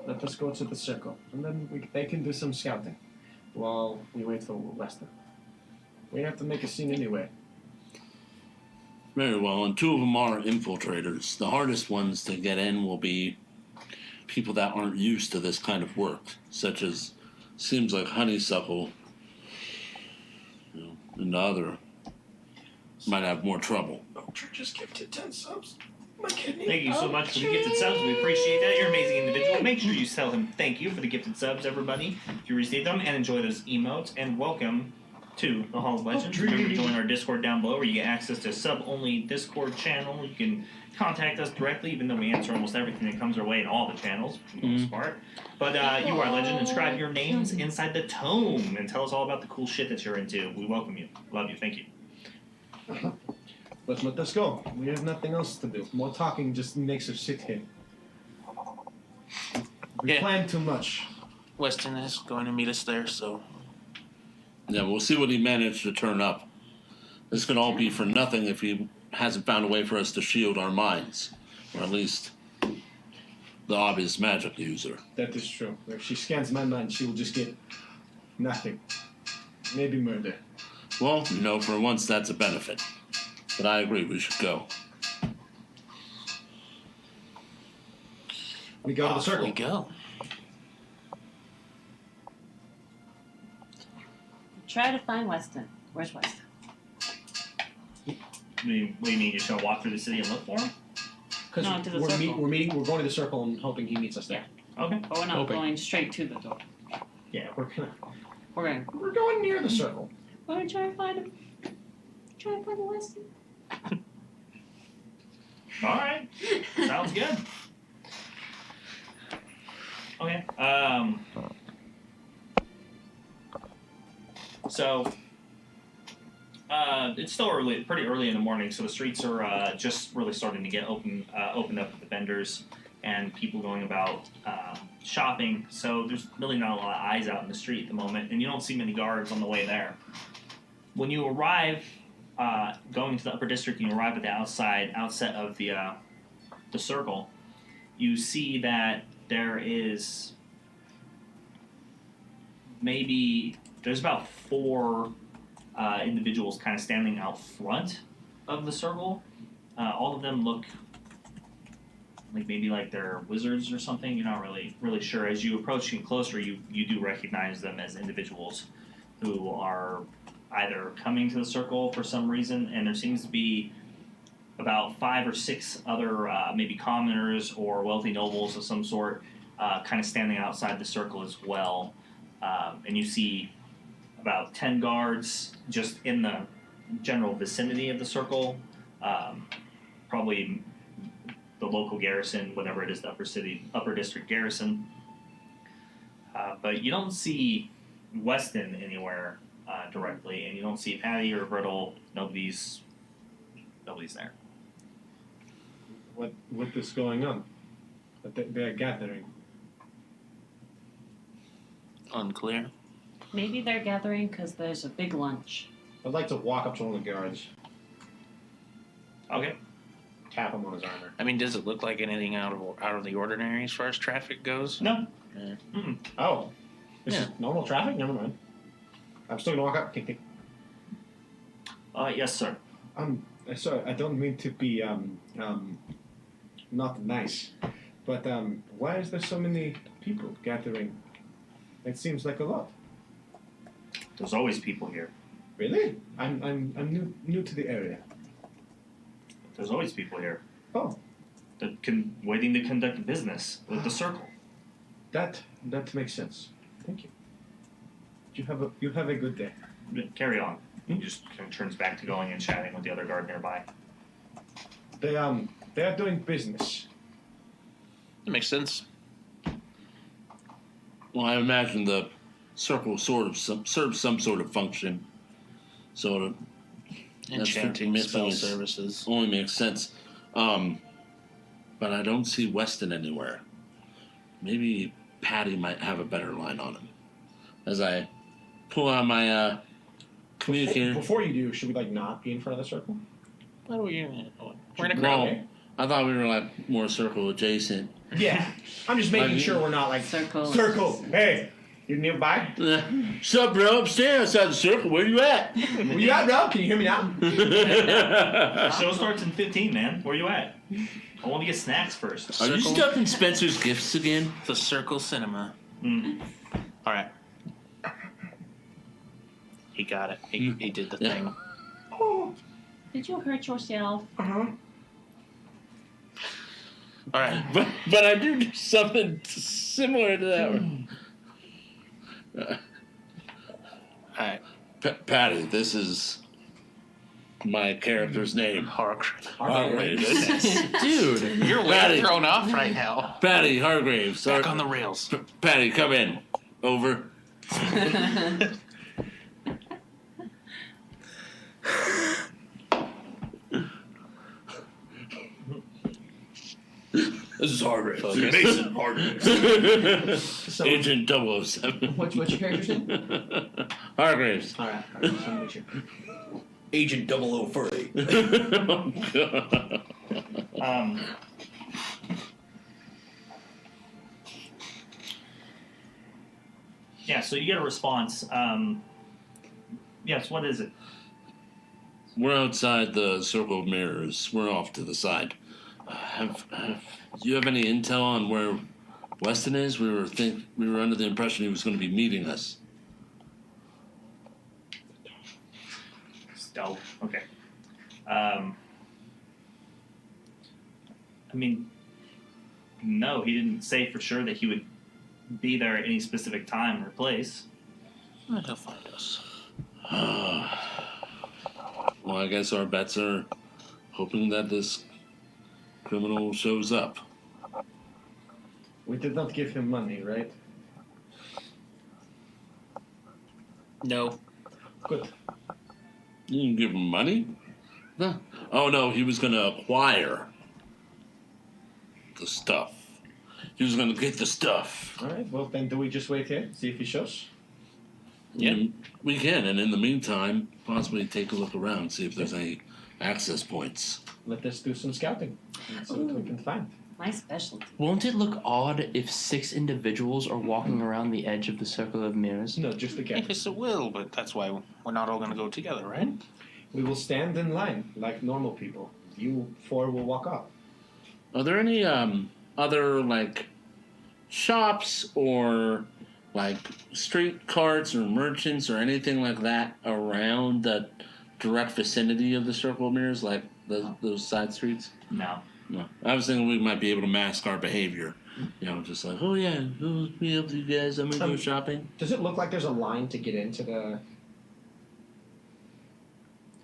Let us go to the circle, and then they can do some scouting while we wait for Weston. We have to make a scene anyway. very well, and 2 of them are infiltrators. The hardest ones to get in will be people that aren't used to this kind of work, such as seems like Honeysuckle, and the other might have more trouble. Just gifted 10 subs. My kidney. Thank you so much for the gifted subs. We appreciate that. You're an amazing individual. Make sure you tell him thank you for the gifted subs, everybody. If you receive them, and enjoy those emotes. And welcome to the Hall of Legends. Remember to join our Discord down below where you get access to sub-only Discord channel. You can contact us directly, even though we answer almost everything that comes our way in all the channels, for the most part. But you are Legend. Inscribe your names inside the tome and tell us all about the cool shit that you're into. We welcome you. Love you. Thank you. But let us go. We have nothing else to do. More talking just makes us sit here. We Yeah. plan too much. Weston is going to meet us there, so Yeah, we'll see what he managed to turn up. This could all be for nothing if he hasn't found a way for us to shield our minds, or at least the obvious magic user. That is true. If she scans my mind, she will just get nothing. Maybe murder. Well, for once that's a benefit. But I agree, we should go. We go to the off circle. we go. Try to find Weston. Where's Weston? What do you mean? You're just going to walk through the city and look for him? Because No, to the we're circle. going to the circle and hoping he meets us there. Okay. But we're not Hoping. going straight to the door. Yeah, we're We're going near the circle. gonna try to find him. Try to find Weston. All right. Sounds good. Okay. So, it's still pretty early in the morning, so the streets are just really starting to get opened up with the vendors and people going about shopping. So there's really not a lot of eyes out in the street at the moment, and you don't see many guards on the way there. When you arrive, going to the upper district, and you arrive at the outset of the the circle, you see that there's about 4 individuals kind of standing out front of the circle. All of them look like they're wizards or something. You're not really sure. As you approach and closer, you do recognize them as individuals who are either coming to the circle for some reason, and there seems to be about 5 or 6 other maybe commoners or wealthy nobles of some sort kind of standing outside the circle as well. And you see about 10 guards just in the general vicinity of the circle, probably the local garrison, whatever it is, the upper district garrison. But you don't see Weston anywhere directly, and you don't see Patty or Brittle. Nobody's there. What is going on? They're gathering. Unclear. Maybe they're gathering because there's a big lunch. I'd like to walk up to one of the guards, Okay. tap him on his armor. I mean, does it look like anything out of the ordinary as far as traffic goes? No. Yeah. Mm-mm. Oh, this Yeah. is normal traffic? Never mind. I'm still gonna walk up. Tick, tick. Yes, sir. Sorry, I don't mean to be not nice, but why is there so many people gathering? It seems like a lot. There's always people here. Really? I'm new to the area. There's always people here. Oh, Waiting to conduct business with the circle. that makes sense. Thank you. You have a good day. Carry on. He just kind of turns back to going and chatting with the other guard nearby. They are doing business. That makes sense. Well, I imagine the circle serves some sort of function. So Enchanting That's spell makes- services. only makes sense. But I don't see Weston anywhere. Maybe Patty might have a better line on him. As I pull out my communicator. Before you do, should we not be in front of the circle? What are we in? We're in a Well, crowd. I thought we were more circle adjacent. Yeah, I'm just making Like- sure we're not like Circle. circle. Hey, you nearby? Sup, bro? Upstairs outside the circle. Where you at? Where you at, bro? Can you hear me now? Show starts in 15, man. Where you at? I want to get snacks first. Are you Circle? stuck in Spencer's Gifts again? The Circle Cinema. Mm. All right. He got it. He did the Yeah. thing. Did you hurt yourself? All right. But I do something similar to that one. All right. Patty, this is my character's name. Hargraves. Dude, you're way Patty. thrown off right now. Patty Hargraves. Back on the rails. Patty, come in. Over. This is Hargraves. Focus. Mason Hargraves. Agent 007. What's your character's name? Hargraves. All right. Just wanna make sure. Agent 003. Oh, God. Yeah, so you get a response. Yes, what is it? We're outside the circle of mirrors. We're off to the side. Do you have any intel on where Weston is? We were under the impression he was going to be meeting us. Stealth. Okay. I mean, no, he didn't say for sure that he would be there at any specific time or place. He'll find us. Well, I guess our bets are hoping that this criminal shows up. We did not give him money, right? No. Good. You didn't give him money? No. Oh, no, he was going to acquire the stuff. He was going to get the stuff. All right. Well, then do we just wait here, see if he shows? Yeah. We can, and in the meantime, possibly take a look around, see if there's any access points. Let us do some scouting and see what we can find. My specialty. Won't it look odd if 6 individuals are walking around the edge of the circle of mirrors? No, just the captain. Yes, it will, but that's why we're not all going to go together, right? We will stand in line like normal people. You 4 will walk up. Are there any other like shops or like street carts or merchants or anything like that around the direct vicinity of the circle of mirrors, like those side streets? No. No, I was thinking we might be able to mask our behavior. You know, just like, oh yeah, we'll be able to you guys. I'm gonna go shopping. Does it look like there's a line to get into the...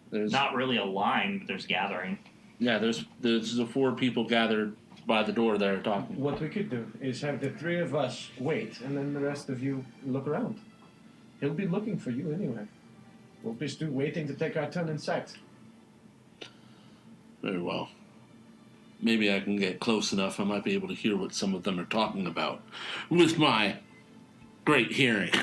There's Not really a line, but there's gathering. yeah, there's the 4 people gathered by the door there talking. What we could do is have the 3 of us wait, and then the rest of you look around. He'll be looking for you anyway. We'll just do waiting to take our turn in sight. Very well. Maybe I can get close enough. I might be able to hear what some of them are talking about with my great hearing.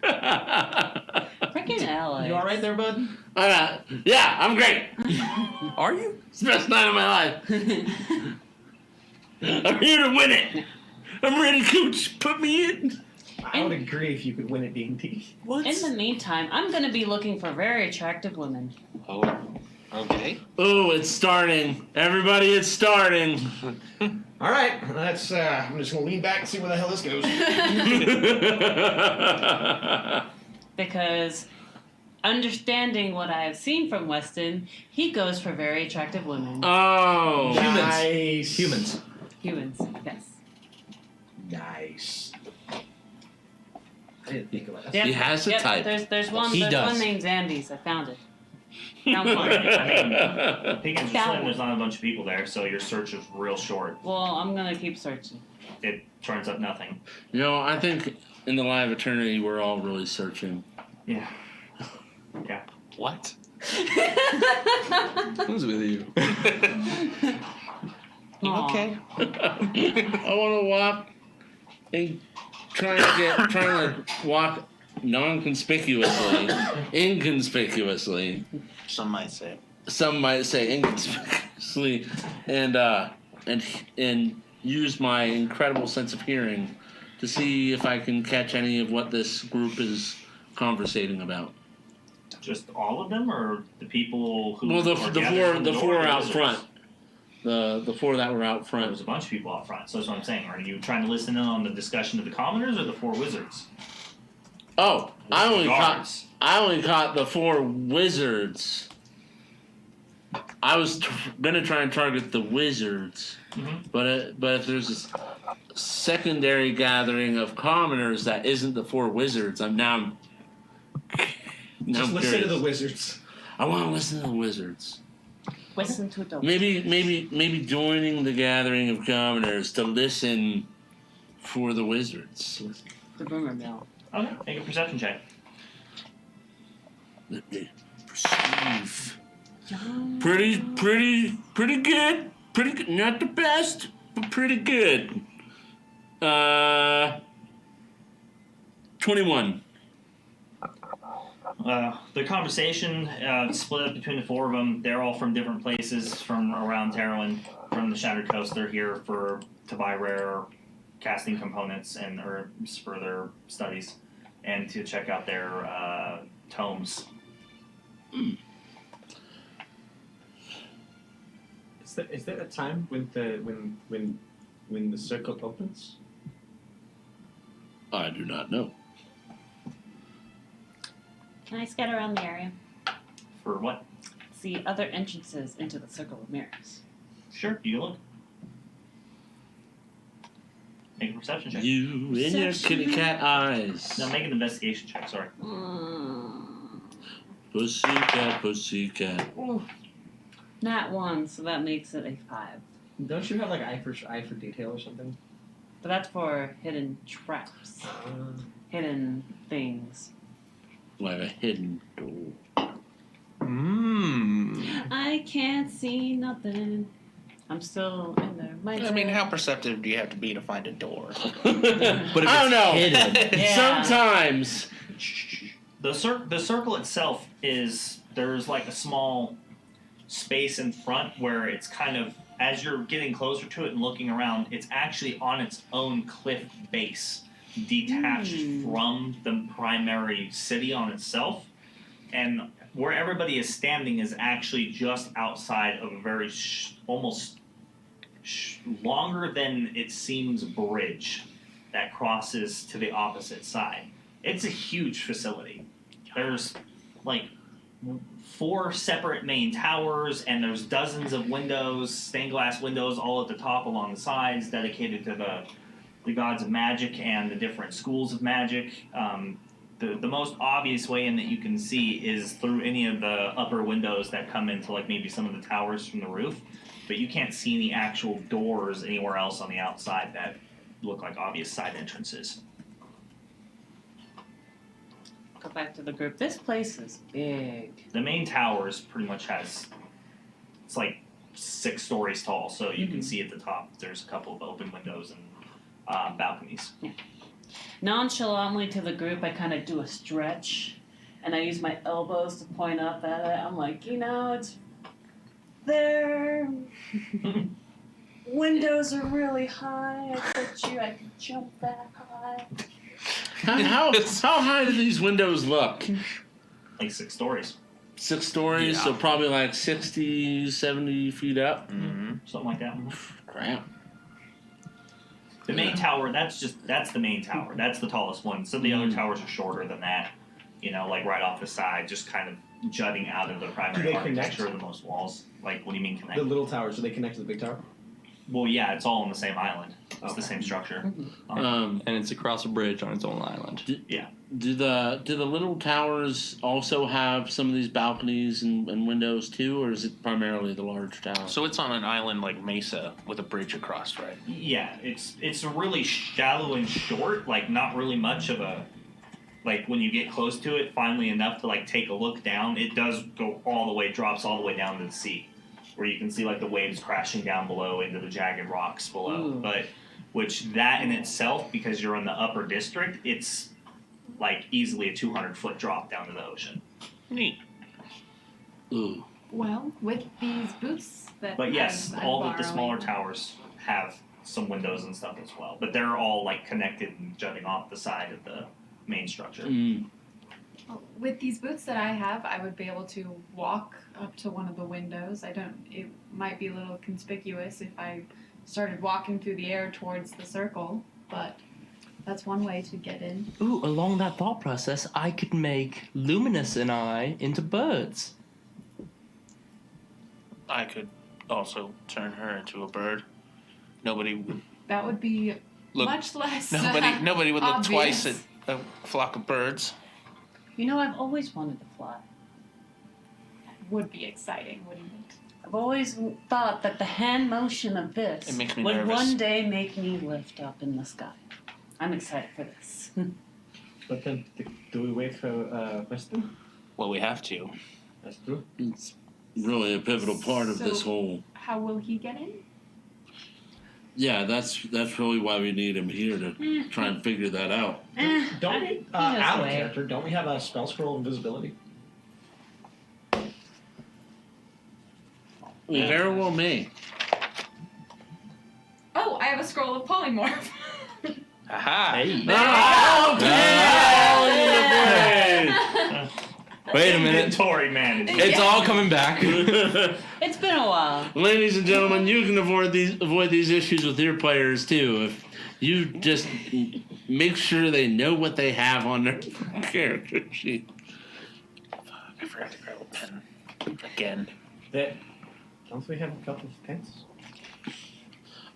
Freaking Alex. You alright there, bud? Yeah, I'm great. Are you? It's the best night of my life. I'm here to win it. I'm ready, coach. Put me in. I would agree if you could win at D&D. What? In the meantime, I'm going to be looking for very attractive women. Oh, okay. Oh, it's starting. Everybody, it's starting. Alright, let's, I'm just gonna lean back and see where the hell this goes. Because understanding what I have seen from Weston, he goes for very attractive women. Oh. Nice. Humans. Humans, yes. Nice. I didn't think about that. Yep, He has a yep, type. There's one. He There's does. one named Zambies. I found it. Found one. Pickens are slim, there's not a bunch of people there, so your search is real short. Well, I'm gonna keep searching. It turns up nothing. You know, I think in the light of eternity, we're all really searching. Yeah. What? Who's with you? Okay. I want to walk and try to walk non-conspicuously, inconspicuously. Some might say. Some might say inconspicuously, and use my incredible sense of hearing to see if I can catch any of what this group is conversating about. Just all of them, or the people who? Well, the are gathered from four door, out visitors? front. The 4 that were out There front. was a bunch of people out front, so that's what I'm saying. Are you trying to listen in on the discussion of the commoners or the 4 wizards? Oh, I The only guards. caught the 4 wizards. I was gonna try and target the wizards, but if there's a secondary gathering of commoners that isn't the 4 wizards, I'm Just listen curious. to the wizards. I want to listen to the wizards. Listen to adults. Maybe joining the gathering of commoners to listen for the wizards. The rumor mill. Okay, make a perception check. Let me perceive. Pretty good. Pretty good. Not the best, but pretty good. 21. The conversation split up between the 4 of them. They're all from different places from around Terwin, from the Shattered Coast. They're here to buy rare casting components and herbs for their studies, and to check out their tomes. Is there a time when the circle opens? I do not know. Can I scout around the area? For what? See other entrances into the circle of mirrors. Sure, you can look. Make a perception check. You and your kitty cat eyes. No, make an investigation check. Sorry. Pussycat. Ooh. Not 1, so that makes it a 5. Don't you have like eye for detail or something? But that's for hidden traps, hidden things. Like a hidden door. I can't see nothing. I'm still in there. I mean, how perceptive do you have to be to find a door? But if I don't know. hidden. Yeah. Sometimes. The circle itself is there's like a small space in front where it's kind of, as you're getting closer to it and looking around, it's actually on its own cliff base, detached from the primary city on itself. And where everybody is standing is actually just outside of a very longer than it seems bridge that crosses to the opposite side. It's a huge facility. There's like 4 separate main towers, and there's dozens of windows, stained glass windows, all at the top along the sides, dedicated to the gods of magic and the different schools of magic. The most obvious way in that you can see is through any of the upper windows that come into like maybe some of the towers from the roof, but you can't see any actual doors anywhere else on the outside that look like obvious side entrances. Go back to the group. This place is big. The main towers pretty much it's like 6 stories tall, so you can see at the top there's a couple of open windows and balconies. Nonchalantly to the group, I kind of do a stretch, and I use my elbows to point up at it. I'm like, it's there. Windows are really high. I bet you I could jump that high. How high do these windows look? Like 6 stories. 6 stories, Yeah. so probably like 60, 70 feet up. Mm-hmm. Something like that. Crap. The main tower, that's the main tower. That's the tallest one. Some of the other towers are shorter than that. Like right off the side, just kind of jutting out of the primary they architecture connect? of the most walls. Like, what do you mean connect? The little towers, do they connect to the big tower? Well, yeah, it's all on the same island. It's Okay. the same structure. And it's across a bridge on its own island. Do the little towers also have some of these balconies and windows too, or is it primarily the large tower? So it's on an island like Mesa with a bridge across, right? Yeah, it's really shallow and short. Like, not really much of a. Like, when you get close to it, finally enough to like take a look down, it does go all the way, drops all the way down to the sea, where you can see like the waves crashing down below into the jagged rocks below. Ooh. But which that in itself, because you're in the upper district, it's like easily a 200-foot drop down to the ocean. Neat. Ooh. Well, with these boots that But yes, I'm all of the borrowing- smaller towers have some windows and stuff as well. But they're all like connected and jutting off the side of the main structure. Well, with these boots that I have, I would be able to walk up to one of the windows. It might be a little conspicuous if I started walking through the air towards the circle, but that's one way to get in. Ooh, along that thought process, I could make Luminous and I into birds. I could also turn her into a bird. Nobody would That would be look. much less. Nobody would look obvious. twice at a flock of birds. I've always wanted to fly. Would be exciting, wouldn't it? I've always thought that the hand motion of this It makes me would nervous. one day make me lift up in the sky. I'm excited for this. But then, do we wait for Weston? Well, we have to. That's true. It's really a pivotal part of So- this whole. How will he get in? Yeah, that's really why we need him here to try and figure that out. Don't he knows out the of way. character, don't we have a spell scroll invisibility? We very well may. Oh, I have a scroll of polymorph. Aha! Hey. Wait a minute. Inventory management. It's all coming back. It's been a while. Ladies and gentlemen, you can avoid these issues with your players too if you just make sure they know what they have on their character sheet. I forgot to grab a pen again. Don't we have a couple of pens?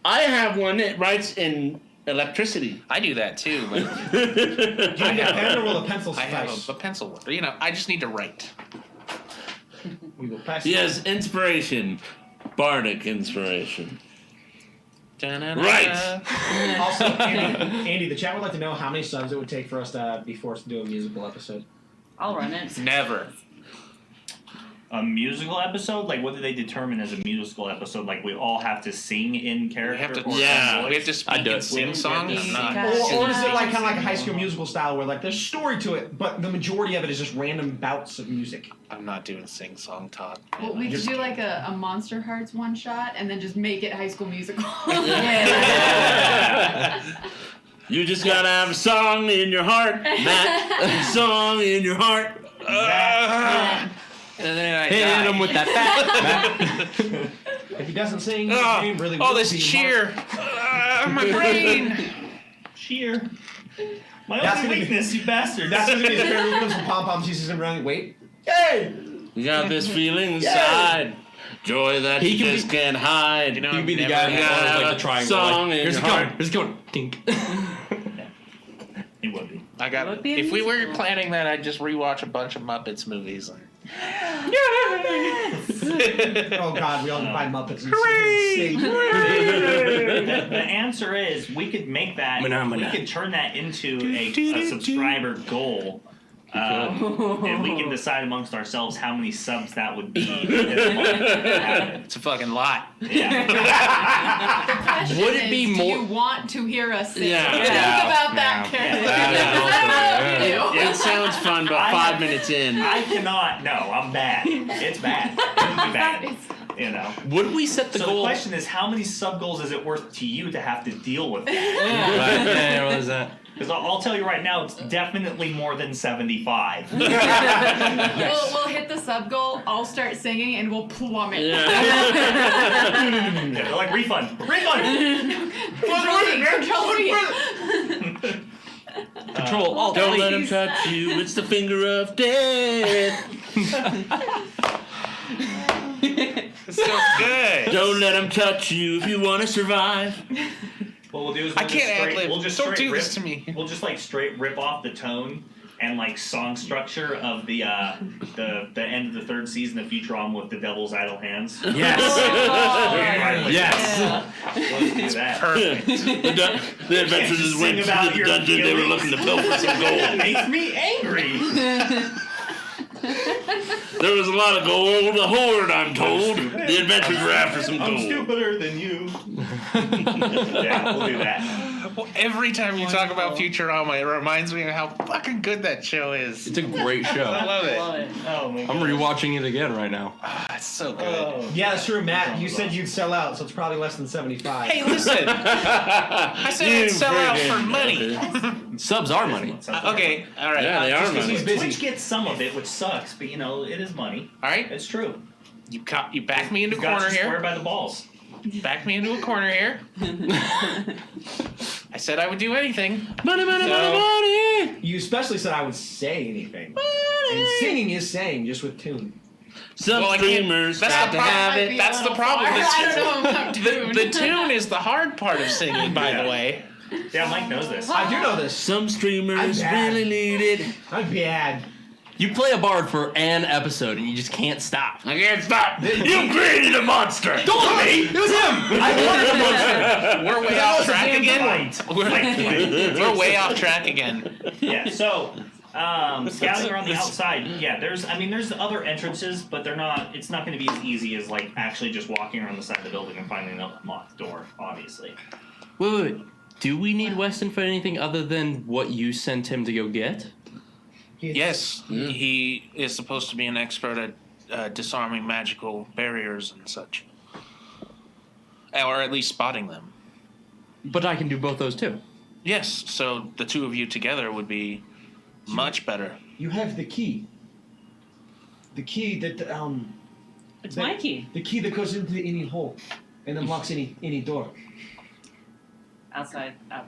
I have one that writes in electricity. I do that too, but Do you need a pen or will a pencil I have suffice? a pencil. I just need to write. We will pass. Yes, inspiration. Bardic inspiration. Right. Also, Andy, the chat would like to know how many subs it would take for us to be forced to do a musical episode. I'll run it. Never. a musical episode? Like, what do they determine as a musical episode? Like, we all have to sing in character? We have to, or Yeah. we have to speak in sing song. We have to not- Or is it like kind of like a High School Musical style where like there's story to it, but the majority of it is just random bouts of music? I'm not doing sing song talk. Well, we could do like a Monster Hearts one shot and then just make it High School Musical. You just gotta have a song in your heart, Matt. A song in your heart. And then I Hit die. him with that bat. If he doesn't sing, Oh, the game really all will this be cheer. My brain. Cheer. My That's only gonna be- weakness, you bastard. That's gonna be his favorite rhythms from Pom Pom. He sees him running. Wait. Hey! You got this feeling inside. Joy that He you can just be- can't hide. You know, You can be the I've guy never- that Yeah, follows like a the triangle. song Like, in here's your it going. heart. Here's it going. Dink. It would be. I got. Would be If we were musical. planning that, I'd just rewatch a bunch of Muppets movies. Oh God, we all buy Muppets and sing. The answer is we could make that. Phenomena. We could turn that into a subscriber goal. And we can decide amongst ourselves how many subs that would be. It's a fucking lot. Yeah. The question Would it is, be do more- you want to hear us sing? Yeah. Think Yeah. about that Yeah. carefully. Yeah. That's what we do. It sounds fun, but I 5 have- minutes in. I cannot. No, I'm bad. It's bad. It's bad. You know. Would we set the So goal? the question is, how many sub goals is it worth to you to have to deal with that? Yeah, what is that? Because I'll tell you right now, it's definitely more than 75. We'll hit the sub goal, I'll start singing, and we'll plummet. Yeah, they're like, refund! Refund! Control C. Control Alt Don't let Delete. him touch you. It's the finger of death. It's so good. Don't let him touch you if you want to survive. What we'll do is I can't ad-lib. we'll just Don't straight do rip, this to me. We'll just like straight rip off the tone and like song structure of the end of the third season of Futurama with the Devil's Idle Hands. Yes. Yes. Let's do that. Perfect. The adventurers just went sing to about the your dungeon. They were feelings. looking to pilfer some It gold. makes me angry. There was a lot of gold, a hoard, I'm told. The adventurers were after some I'm gold. stupider than you. Yeah, we'll do that. Well, every time you talk about Futurama, it reminds me of how fucking good that show is. It's a great I show. love it. Love it. Oh my I'm rewatching it again right now. Ah, it's so good. Oh. Yeah, that's true, Matt. You said you'd sell out, so it's probably less than 75. Hey, listen. I said I'd sell out for money. Subs are money. Okay, all right. Yeah, they are Just 'cause money. he's busy. Twitch gets some of it, which sucks, but you know, it is money. All right. It's true. You back me into a You got corner you squared here. by the balls. Back me into a corner here. I said I would do anything. Money, money, So- money, money. You especially said I would say anything. And singing is saying, just with tune. Some Well, I can't- streamers that's got the to problem. have Might it. be a That's the little problem. far. The I don't know about tune. The tune is the hard part of singing, by the way. Yeah, Mike knows this. I do know this. Some streamers I'm bad. really need it. I'm bad. You play a bard for an episode and you just can't stop. I can't stop. You created a monster. Don't me! It was him! I wanted the monster! We're way off track again. Fight. We're way off track again. Yeah, so scouting around the outside, yeah, there's other entrances, but it's not gonna be as easy as like actually just walking around the side of the building and finding a locked door, obviously. Wait. Do we need Weston for anything other than what you sent him to go get? Yes, he is supposed to be an expert at disarming magical barriers and such. Or at least spotting them. But I can do both those too. Yes, so the two of you together would be much better. You have the key. The key that, It's my key. the key that goes into any hole and unlocks any door. Outside. Out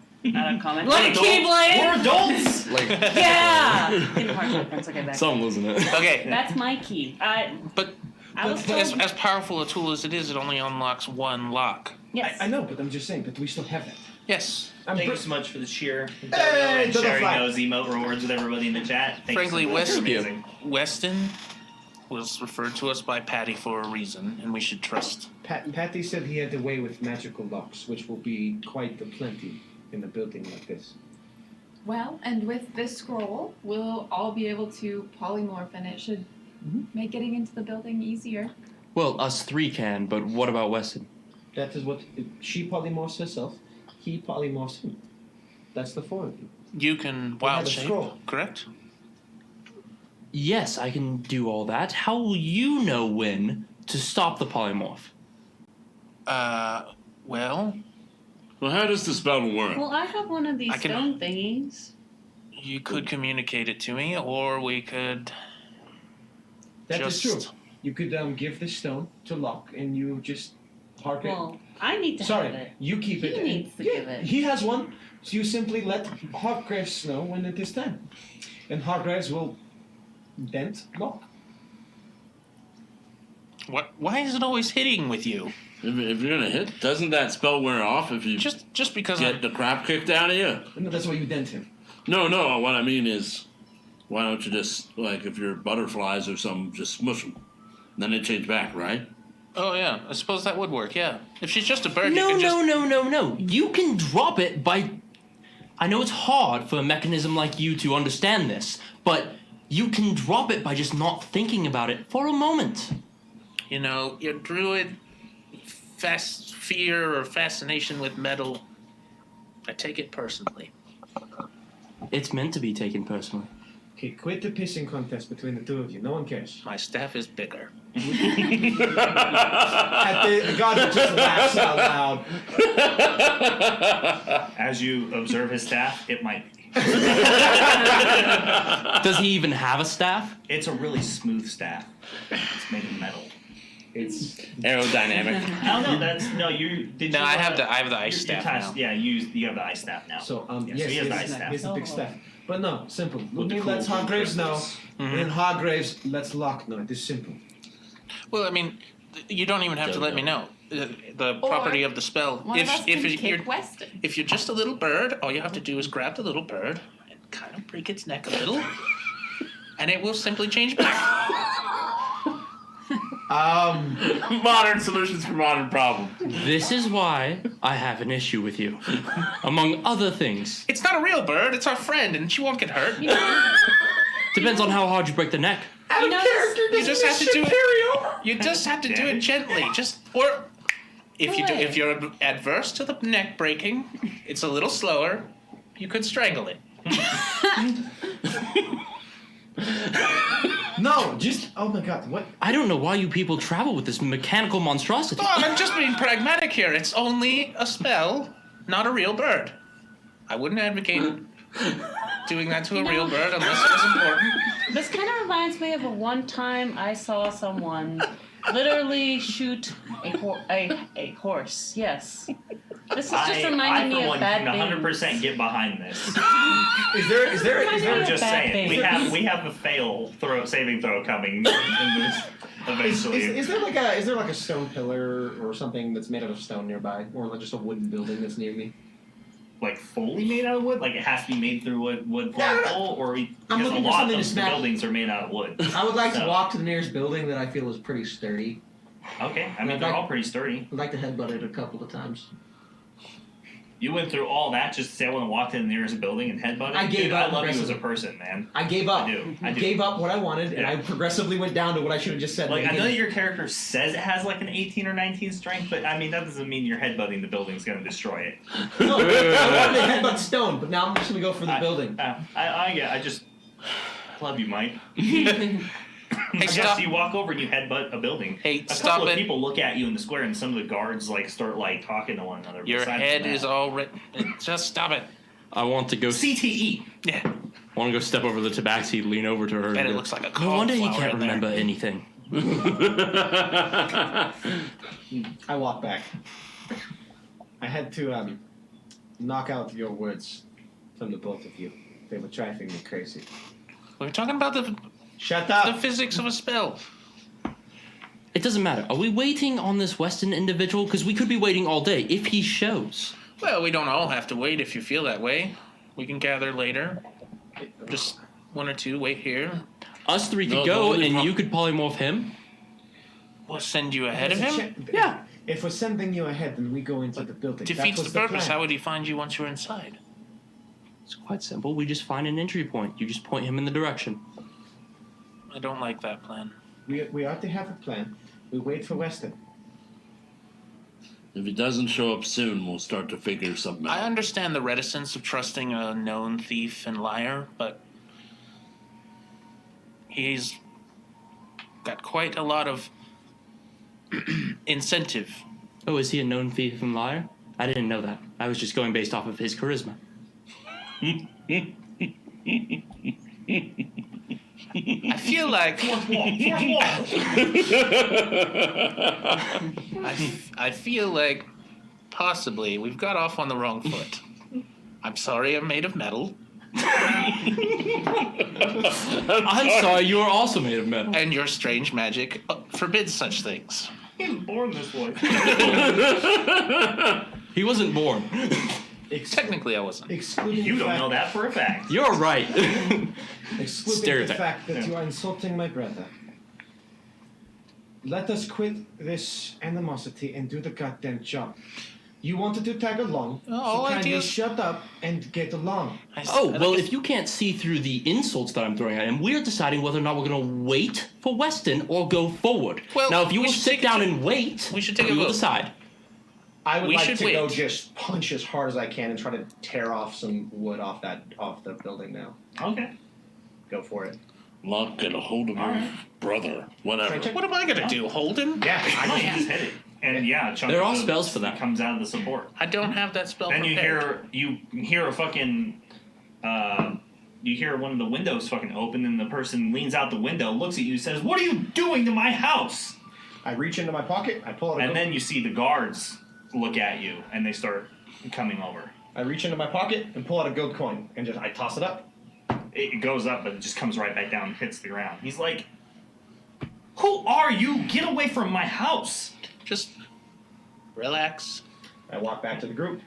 of comment. Like Keyblade! We're adults! Like, Yeah! Give a hard reference. Okay, back. some wasn't it? Okay, That's my key. but I was as, told. as powerful a tool as it is, it only unlocks one lock. Yes. I know, but I'm just saying that we still have that. Yes. I'm Thank you pre- so much for the cheer. Hey, And to the sharing flag. those emote rewards with everybody in the chat. Thank Frankly, you so much. It's Weston, amazing. Weston was referred to us by Patty for a reason, and we should trust. Patty said he had the way with magical locks, which will be quite a plenty in a building like this. Well, and with this scroll, we'll all be able to polymorph, and it should make getting into the building easier. Well, us three can, but what about Weston? That is what she polymorphs herself. He polymorphs him. That's the four of you. You can have wild a shape, scroll. correct? Yes, I can do all that. How will you know when to stop the polymorph? Well, Well, how does the spell work? Well, I have one of these I can- stone thingies. you could communicate it to me, or we could That is just... true. You could give the stone to Locke, and you just hark it. Well, I need to have it. Sorry, you keep He it. and- needs to give it. He has one, so you simply let Hargraves know when it is time, and Hargraves will dent Locke. What? Why is it always hitting with you? If you're gonna hit, doesn't that spell wear off if you Just because get the crap kicked out of you? No, that's why you dent him. No, what I mean is, why don't you just, like, if you're butterflies or something, just smush them. Then they change back, right? Oh yeah, I suppose that would work. Yeah, if she's just a bird, No, you can just... no. You can drop it by... I know it's hard for a mechanism like you to understand this, but you can drop it by just not thinking about it for a moment. You know, your druid fear or fascination with metal, I take it personally. It's meant to be taken personally. Okay, quit the pissing contest between the two of you. No one cares. My staff is bigger. God just laughs out loud. As you observe his staff, it might be. Does he even have a staff? It's a really smooth staff. It's made of metal. It's Aerodynamic. Oh no, that's no. You did. No, you, I have the ice your staff task- now. Yeah, you have the ice staff now. so Yeah, yes, so he has the ice yes, staff. he has the big staff. But no, simple. With the Ludwig lets cool Hargraves know, crystals. Mhm. and Hargraves lets Locke know. It is simple. Well, I mean, you don't even have to let me know the property of the spell. One of us can you're kick Weston. if you're just a little bird, all you have to do is grab the little bird and kind of break its neck a little, and it will simply change back. Modern solutions for modern problems. This is why I have an issue with you. Among other things. It's not a real bird; it's our friend, and she won't get hurt. Depends on how hard you break the neck. You know, You just have to do it. You just have to do it gently. Or if you're adverse to the neck breaking, it's a little slower. You could strangle it. No, just oh my God, what? I don't know why you people travel with this mechanical monstrosity. Oh, I'm just being pragmatic here. It's only a spell, not a real bird. I wouldn't advocate doing that to a real bird unless it was important. this kind of reminds me of a one time I saw someone literally shoot a horse. Yes. This is just I reminding for me of one bad can things. 100% get behind this. Is there I'm just Bad saying, things. we have a saving throw coming in this eventually. is there like a stone pillar or something that's made out of stone nearby, or like just a wooden building that's near me? Like fully made out of wood? Like it has to be made through wood No, no, no. flagpole, or I'm because a looking for lot something of to the smack- buildings are made out of wood. I would like to So- walk to the nearest building that I feel is pretty sturdy. Okay, I mean they're all pretty sturdy. I'd like to headbutt it a couple of times. You went through all that just to say I want to walk to the nearest building and headbutt it? I gave Dude, up I love you as a aggressively. person, man. I gave up. I do. Gave up what I wanted, and Yeah. I progressively went down to what I should have just said. Like, in I the know that beginning. your character says it has like an 18 or 19 strength, but I mean, that doesn't mean you're headbutting the building's going to destroy it. No, I wanted to headbutt stone, but now I'm just gonna go for the building. I just love you, Mike. Hey, I guess stop! you walk over and you headbutt a building. Hey, A stop couple of it! people look at you in the square, and some of the guards like start like talking to one another. Your Besides head from is that- all written. Just stop it. I want to go. CTE. Yeah. Want to go step over the tabaxi, lean over to her. Bet and it go, looks like a No wonder he cauliflower can't in there." remember anything. I walk back. I had to knock out your words from the both of you. They were driving me crazy. We're talking about the Shut up! physics of a spell. It doesn't matter. Are we waiting on this Western individual? Because we could be waiting all day if he shows. Well, we don't all have to wait if you feel that way. We can gather later. Just one or two wait here. Us three could No, go, the only and pro- you could polymorph him. We'll send you ahead of him. Yeah. If we're sending you ahead, then we go into the building. Defeats that was the purpose. plan. How would he find you once you're inside? It's quite simple. We just find an entry point. You just point him in the direction. I don't like that plan. We ought to have a plan. We wait for Weston. If he doesn't show up soon, we'll start to figure something out. I understand the reticence of trusting a known thief and liar, but he's got quite a lot of incentive. Oh, is he a known thief and liar? I didn't know that. I was just going based off of his charisma. I feel like I feel like possibly we've got off on the wrong foot. I'm sorry I'm made of metal. I'm sorry, you are also made of metal. And your strange magic forbids such things. He was born this way. He wasn't born. Technically, I wasn't. Excluding You the don't fact, know that for a fact. You're right. Excluding Stereotype. the fact that you are insulting my brother. Let us quit this animosity and do the goddamn job. You wanted to tag along, all so kindly ideas- shut up and get along. Oh, well, if you can't see through the insults that I'm throwing at him, we're deciding whether or not we're going to wait for Weston or go forward. Well, now, if you we will should sit take a down vote. and wait, We should take a we will vote. decide. I would We like should to go wait. just punch as hard as I can and try to tear off some wood off the building now. Okay. Go for it. Locke, get a hold of your brother. Whatever. What am I gonna do? Hold him? Yeah, I know you just hit it. And yeah, a chunk There of are the- spells for that. Comes out of the support. I don't have that spell Then prepared. you hear a fucking you hear one of the windows fucking open and the person leans out the window, looks at you, says, "What are you doing to my house?" I reach into my pocket, I pull out a And gold, then you see the guards look at you and they start coming over. I reach into my pocket and pull out a gold coin and I toss it up. It goes up, but it just comes right back down and hits the ground. He's like, "Who are you? Get away from my house!" Just relax. I walk back to the group.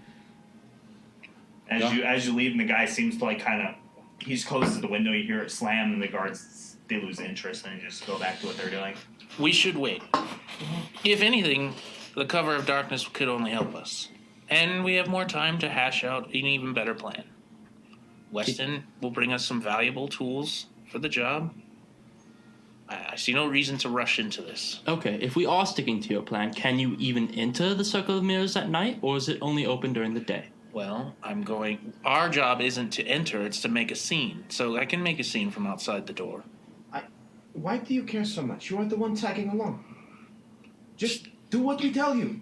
As you leave, and the guy seems to like kind of, he just closes the window. You hear it slam, and the guards they lose interest and just go back to what they're doing. We should wait. If anything, the cover of darkness could only help us. And we have more time to hash out an even better plan. Weston will bring us some valuable tools for the job. I see no reason to rush into this. Okay, if we are sticking to your plan, can you even enter the Circle of Mirrors at night, or is it only open during the day? Well, our job isn't to enter, it's to make a scene. So I can make a scene from outside the door. Why do you care so much? You are the one tagging along. Just do what we tell you.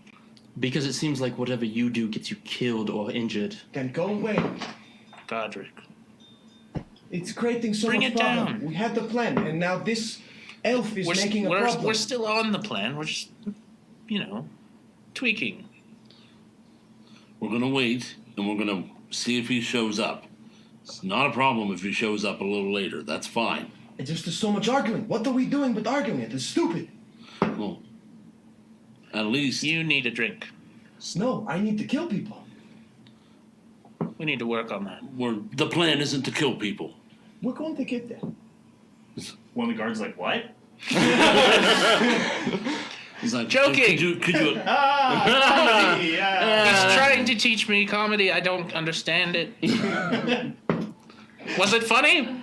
Because it seems like whatever you do gets you killed or injured. Then go away. Godric. It's creating so Bring much it problem. down. We had the plan, and now this elf is making a problem. We're still on the plan. We're just, tweaking. We're going to wait, and we're going to see if he shows up. It's not a problem if he shows up a little later. That's fine. It's just there's so much arguing. What are we doing but arguing? It is stupid. Well, at least... You need a drink. No, I need to kill people. We need to work on that. The plan isn't to kill people. We're going to get there. One of the guards is like, "What?" He's like, Joking. Could you He's trying to teach me comedy. I don't understand it. Was it funny?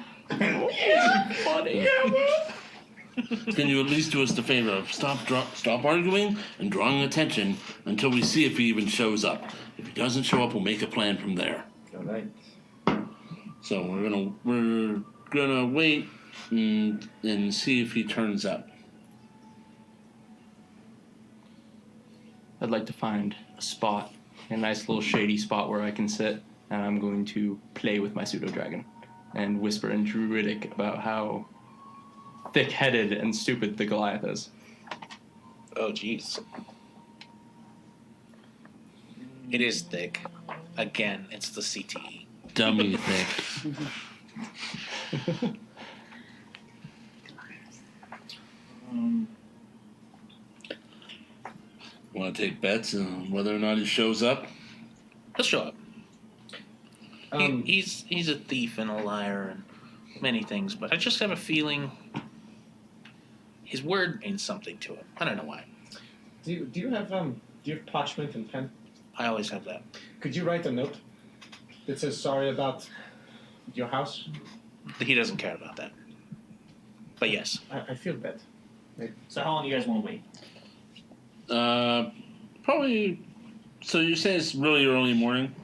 Can you at least do us the favor of stop arguing and drawing attention until we see if he even shows up? If he doesn't show up, we'll make a plan from there. All right. So we're gonna wait and see if he turns up. I'd like to find a spot, a nice little shady spot where I can sit, and I'm going to play with my pseudo-dragon and whisper in Druidic about how thick-headed and stupid the Goliath is. Oh, jeez. It is thick. Again, it's the CTE. Dummy thick. Want to take bets on whether or not he shows up? He'll show up. He's a thief and a liar and many things, but I just have a feeling his word means something to him. I don't know why. Do you have parchment and pen? I always have that. Could you write a note that says sorry about your house? He doesn't care about that. But yes, I feel bad. So how long do you guys want to wait? Probably. So you say it's really early morning,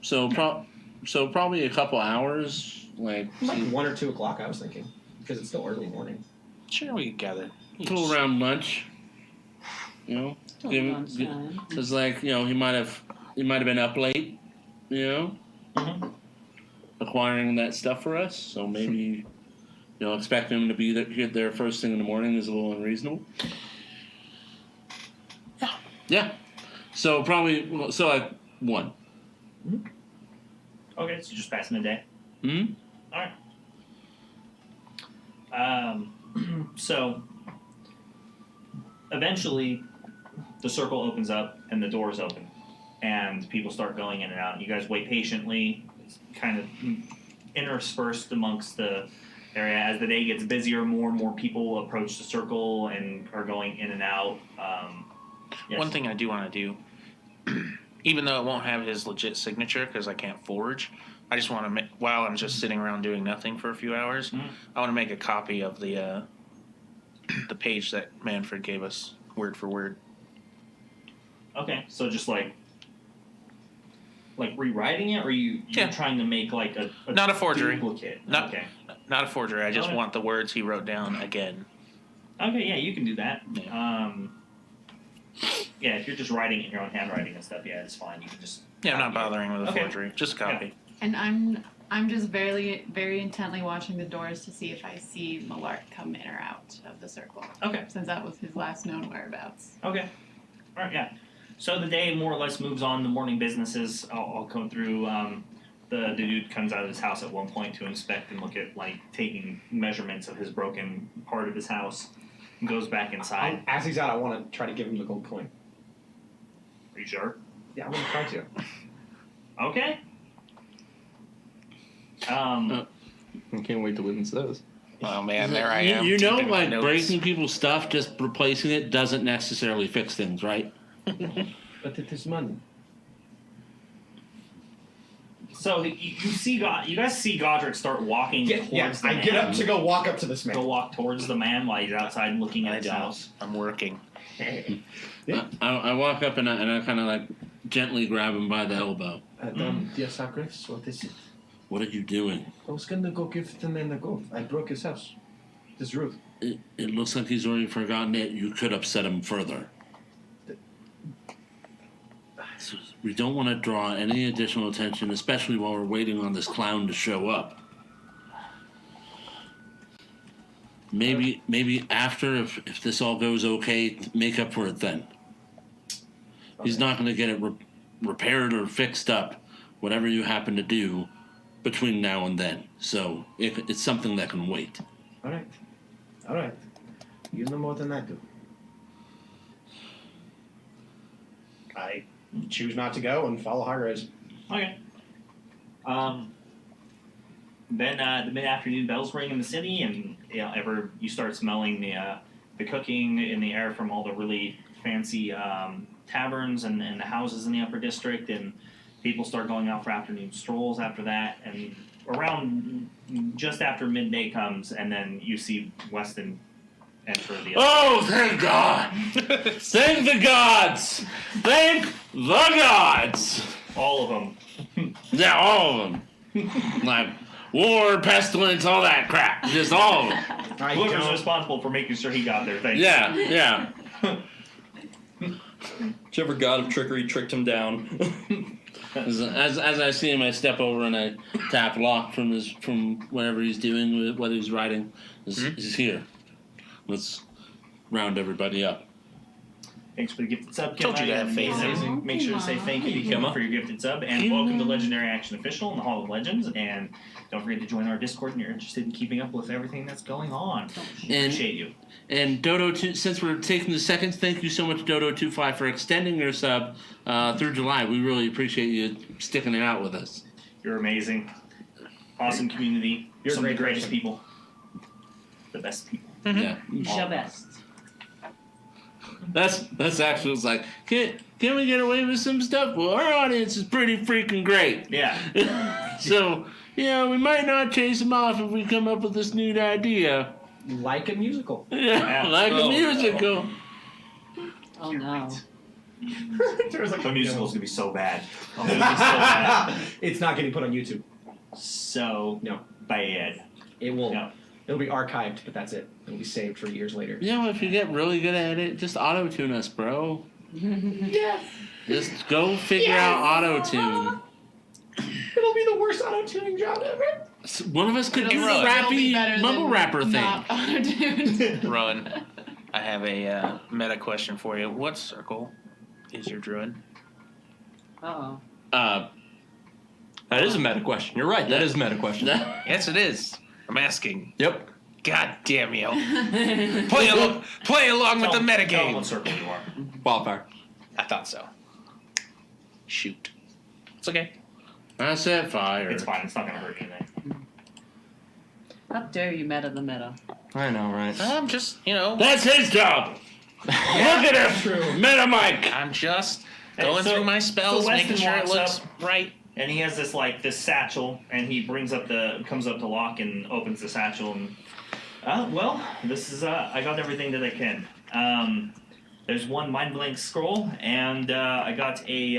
so probably a couple hours. Like 1 or 2 o'clock, I was thinking, because it's still early morning. sure we could gather. till around lunch. You know, Lunchtime. because like he might have been up late. Acquiring that stuff for us. So maybe expecting him to be there first thing in the morning is a little unreasonable. Yeah. So probably at 1. Okay, so just passing the day. Hmm. All right. So eventually, the circle opens up and the doors open, and people start going in and out. You guys wait patiently. It's kind of interspersed amongst the area as the day gets busier. More and more people approach the circle and are going in and out. Yes. One thing I do want to do, even though it won't have his legit signature because I can't forge, I just want to while I'm just sitting around doing nothing for a few hours, I want to make a copy of the page that Manfred gave us word for word. Okay, so just like rewriting it, or you're trying to make like a Not a forgery. duplicate? Not a forgery. I just Okay. want the words he wrote down again. Okay, yeah, you can do that. Yeah. Yeah, if you're just writing in your own handwriting and stuff, yeah, it's fine. You can just Yeah, I'm not bothering with a Okay. forgery. Just a copy. And I'm just very intently watching the doors to see if I see Malark come in or out of the circle. Okay. Since that was his last known whereabouts. Okay. All right, yeah. So the day more or less moves on. The morning businesses, I'll go through. The dude comes out of his house at one point to inspect and look at taking measurements of his broken part of his house, and goes back inside. As he's out, I want to try to give him the gold coin. Are you sure? Yeah, I want to try to. Okay. I can't wait to witness those. Oh man, there I am. You know, keeping my like notes. breaking people's stuff, just replacing it doesn't necessarily fix things, right? But it is money. So you guys see Godric start walking towards the I man. get up to go walk up to this man. Go walk towards the man while he's outside looking at I his don't. house. I'm working. I walk up and I kind of like gently grab him by the elbow. Dear Sacris, what is it? What are you doing? I was gonna go give the man the gold. I broke his house. It is rude. It looks like he's already forgotten it. You could upset him further. So we don't want to draw any additional attention, especially while we're waiting on this clown to show up. Maybe after, if this all goes okay, make up for it then. He's not going to get it repaired or fixed up, whatever you happen to do, between now and then. So it's something that can wait. All right. You know more than I do. I choose not to go and follow Hargraves. Okay. Then the mid-afternoon bells ring in the city, and you start smelling the cooking in the air from all the really fancy taverns and the houses in the Upper District, and people start going out for afternoon strolls after that, and around just after midday comes, and then you see Weston enter the. Oh, thank God! Thank the gods! Thank the gods! All of them. Yeah, all of them. Like war, pestilence, all that crap. Just all of them. Whoever's responsible for making sure he got there. Thank you. Yeah. Whichever god of trickery tricked him down. As I see him, I step over and I tap lock from whatever he's doing, what he's writing. He's here. Let's round everybody up. Thanks for the gifted sub. Told you to have faith. Amazing. Make sure to say thank you to Kim for your gifted sub, and welcome to Legendary Action Official in the Hall of Legends. And don't forget to join our Discord if you're interested in keeping up with everything that's going on. Appreciate you. And Dodo, since we're taking the seconds, thank you so much, Dodo25, for extending your sub through July. We really appreciate you sticking it out with us. You're amazing. Awesome community. You're some a of the great greatest person. people. The best people. Yeah. The best. That's actually it's like, can we get away with some stuff? Well, our audience is pretty freaking great. Yeah. So, we might not chase them off if we come up with this new idea. Like a musical. Yeah, like a musical. Oh no. The musical's gonna be so bad. Oh, it's gonna be so bad. It's not getting put on YouTube. So No. bad. It will. No. It'll be archived, but that's it. It'll be saved for years later. You know, if you get really good at it, just auto-tune us, bro. Yes. Just go figure out auto-tune. It'll be the worst auto-tuning job ever. One of us could do It'll the still rappy mumble rapper thing. Rowan, I have a meta question for you. What circle is your druid? Oh. That is a meta question. You're right. That is a meta question. Yes, it is. I'm asking. Yep. God damn you. Play along with the Tell them metagame. what circle you are. Wildfire. I thought so. Shoot. It's okay. I said fire. It's fine. It's not gonna hurt anything. How dare you meta the meta? I know, right? I'm just, That's his job. Look at him. True. Meta Mike. I'm just Hey, going so- through my spells, so making Weston sure it walks looks up. right. And he has this this satchel, and he comes up to lock and opens the satchel, and well, this is I got everything that I can. There's one mind blank scroll, and I got a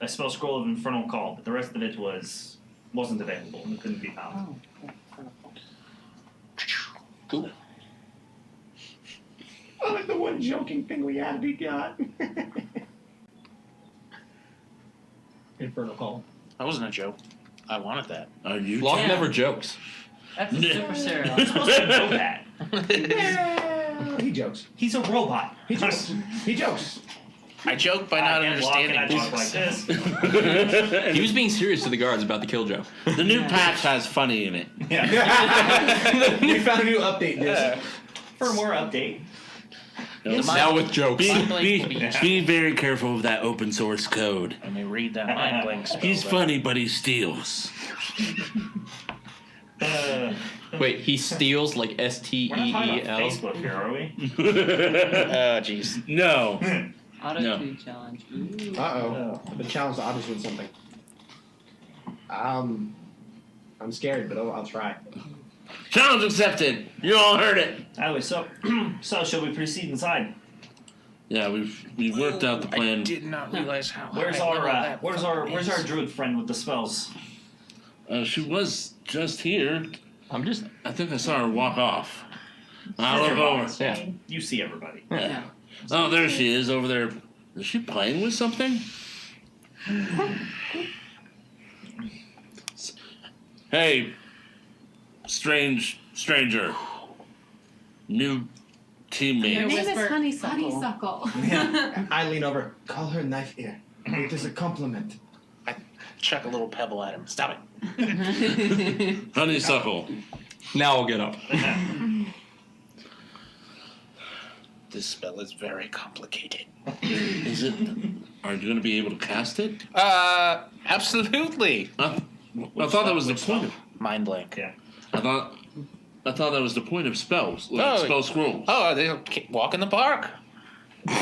spell scroll of Infernal Call, but the rest of it wasn't available and couldn't be found. Cool. Oh, like the one joking thing we had to got. Infernal Call. That wasn't a joke. I wanted that. Are you? Locke Yeah. never jokes. That's a super cereal. You're supposed to know that. Well, he jokes. He's a robot. He jokes. He jokes. I joke by not understanding I talk like books. this. He was being serious to the guards about the kill joke. The new patch has funny in it. Yeah. We found a new update disc. For more update. Now with jokes. Be very careful of that open source code. Let me read that mind blank spell. He's funny, but he steals. Wait, he steals like We're not talking about STEEL. Facebook here, are we? Oh, jeez. No. Auto-tune challenge. Ooh. Uh-oh. The challenge to auto-tune something. I'm scared, but I'll try. Challenge accepted. You all heard it. Anyway, so shall we proceed inside? Yeah, we've worked out the I plan. did not realize how. Where's high level our that where's our druid friend with the spells? She was just here. I'm just. I think I saw her walk off. I'll look over. Yeah. You see everybody. Yeah. Oh, there she is over there. Is she playing with something? Hey, stranger. New teammate. Your name is Whisper, Honeysuckle. Honeysuckle. I lean over. Call her knife ear. It is a compliment. Chuck a little pebble at him. Stop it. Honeysuckle. Now I'll get up. This spell is very complicated. Is it? Are you going to be able to cast it? Absolutely. I thought that was the point. Of, Mind blank. Yeah. I thought that was the point of spells, like Oh. spell scrolls. Oh, they walk in the park. So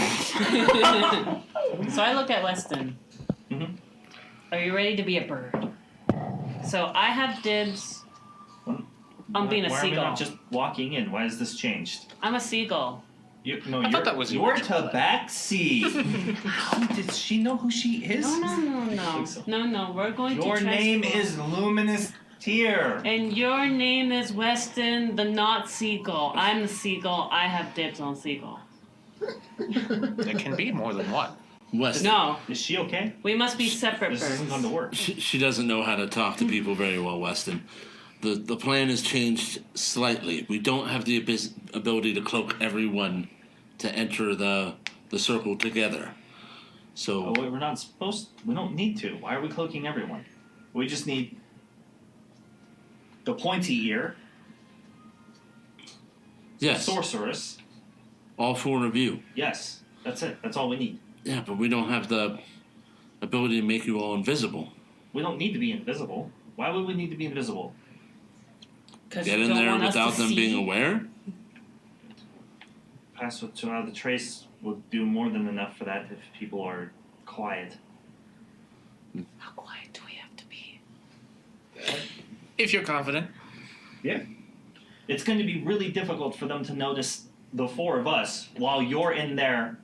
I look at Weston. Mhm. Are you ready to be a bird? So I have dibs on being a Why are we seagull. not just walking in? Why has this changed? I'm a seagull. I thought that was your your original tabaxi. How did she know who she is? No. so. No. We're going to Your name transform. is Luminous Tear. And your name is Weston, the not seagull. I'm the seagull. I have dibs on seagull. There can be more than one. Weston. No, Is she okay? we must be separate This birds. isn't going to work. She doesn't know how to talk to people very well, Weston. The plan has changed slightly. We don't have the ability to cloak everyone to enter the circle together. So Oh, we're not supposed. We don't need to. Why are we cloaking everyone? We just need the pointy ear, yes, sorceress. all four of you. Yes, that's it. That's all we need. Yeah, but we don't have the ability to make you all invisible. We don't need to be invisible. Why would we need to be invisible? Because Get you in don't there want us without to them see. being aware. Pass it to the trace will do more than enough for that if people are quiet. How quiet do we have to be? If you're confident. If It's going to be really difficult for them to notice the four of us while you're in there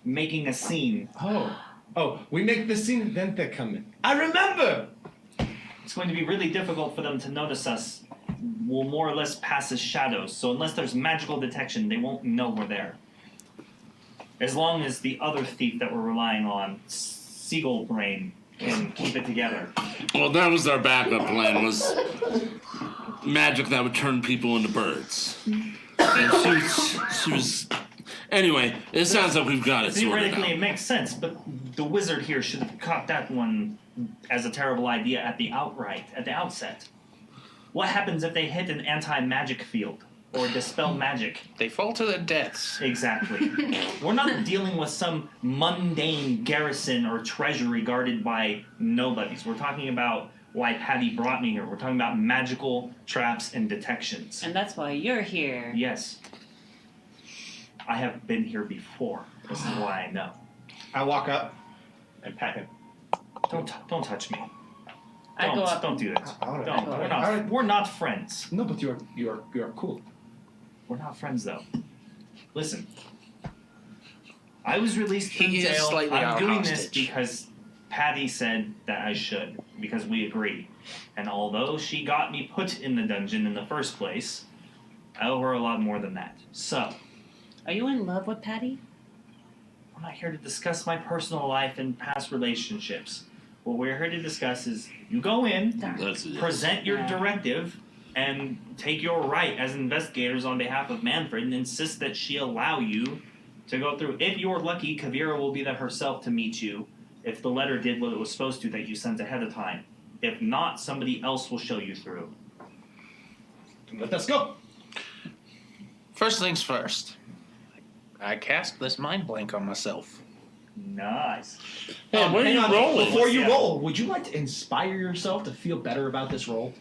making a scene. Oh, we make the scene, then they come in. I remember! It's going to be really difficult for them to notice us. We'll more or less pass as shadows, so unless there's magical detection, they won't know we're there. As long as the other thief that we're relying on, Seagull Brain, can keep it together. Well, that was our backup plan, was magic that would turn people into birds. And she was... Anyway, it sounds like we've got it sorted Theoretically, out. it makes sense, but the wizard here should have caught that one as a terrible idea at the outset. What happens if they hit an anti-magic field or dispel magic? They fall to their deaths. Exactly. We're not dealing with some mundane garrison or treasury guarded by nobodies. We're talking about why Patty brought me here. We're talking about magical traps and detections. And that's why you're here. Yes. I have been here before. This is why I know. I walk up and pat him. Don't touch me. I go up. Don't do that. All right. Don't. All We're right. not. All right. We're not friends. No, but you are cool. We're not friends though. Listen. I was released from He is jail. slightly I'm our doing this hostage. because Patty said that I should, because we agreed. And although she got me put in the dungeon in the first place, I owe her a lot more than that. So, Are you in love with Patty? I'm not here to discuss my personal life and past relationships. What we're here to discuss is you go in, That's it. present your Yeah. directive, and take your right as investigators on behalf of Manfred and insist that she allow you to go through. If you're lucky, Kavira will be there herself to meet you if the letter did what it was supposed to that you sent ahead of time. If not, somebody else will show you through. Let us go. First things first. I cast this mind blank on myself. Nice. Hey, where are hang you on, rolling? Before you Yeah. roll, would you like to inspire yourself to feel better about this roll?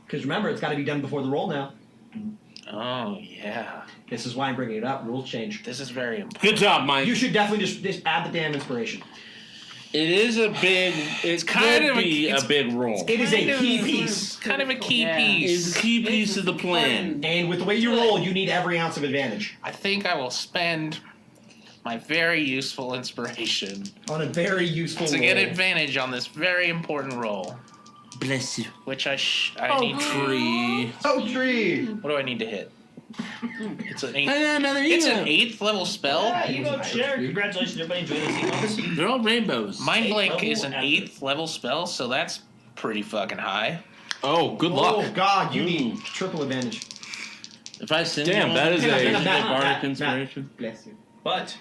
Because remember, it's got to be done before the roll now. Oh, yeah. This is why I'm bringing it up. Rules change. This is very important. Good job, Mike. You should definitely just add the damn inspiration. It is a big. It's kind of a- be a it's- big role. It is a Kind key of- piece. Kind of a key Yeah. piece. It's a key piece of the plan. And with the way you roll, you need every ounce of advantage. I think I will spend my very useful inspiration On a very useful to roll. get advantage on this very important roll, Bless you. which I need. Tree. Oh, tree! What do I need to hit? It's an eighth. Another It's an emo. 8th level spell. Yeah, you go share. Congratulations, everybody. Enjoy this email. They're all rainbows. Mind Eighth blank level is an active. 8th level spell, so that's pretty fucking high. Oh, good luck. Oh, God, you need triple advantage. If I send Damn, you that is Hang on, a- hang on, Matt, bardic Matt, inspiration. Bless you. But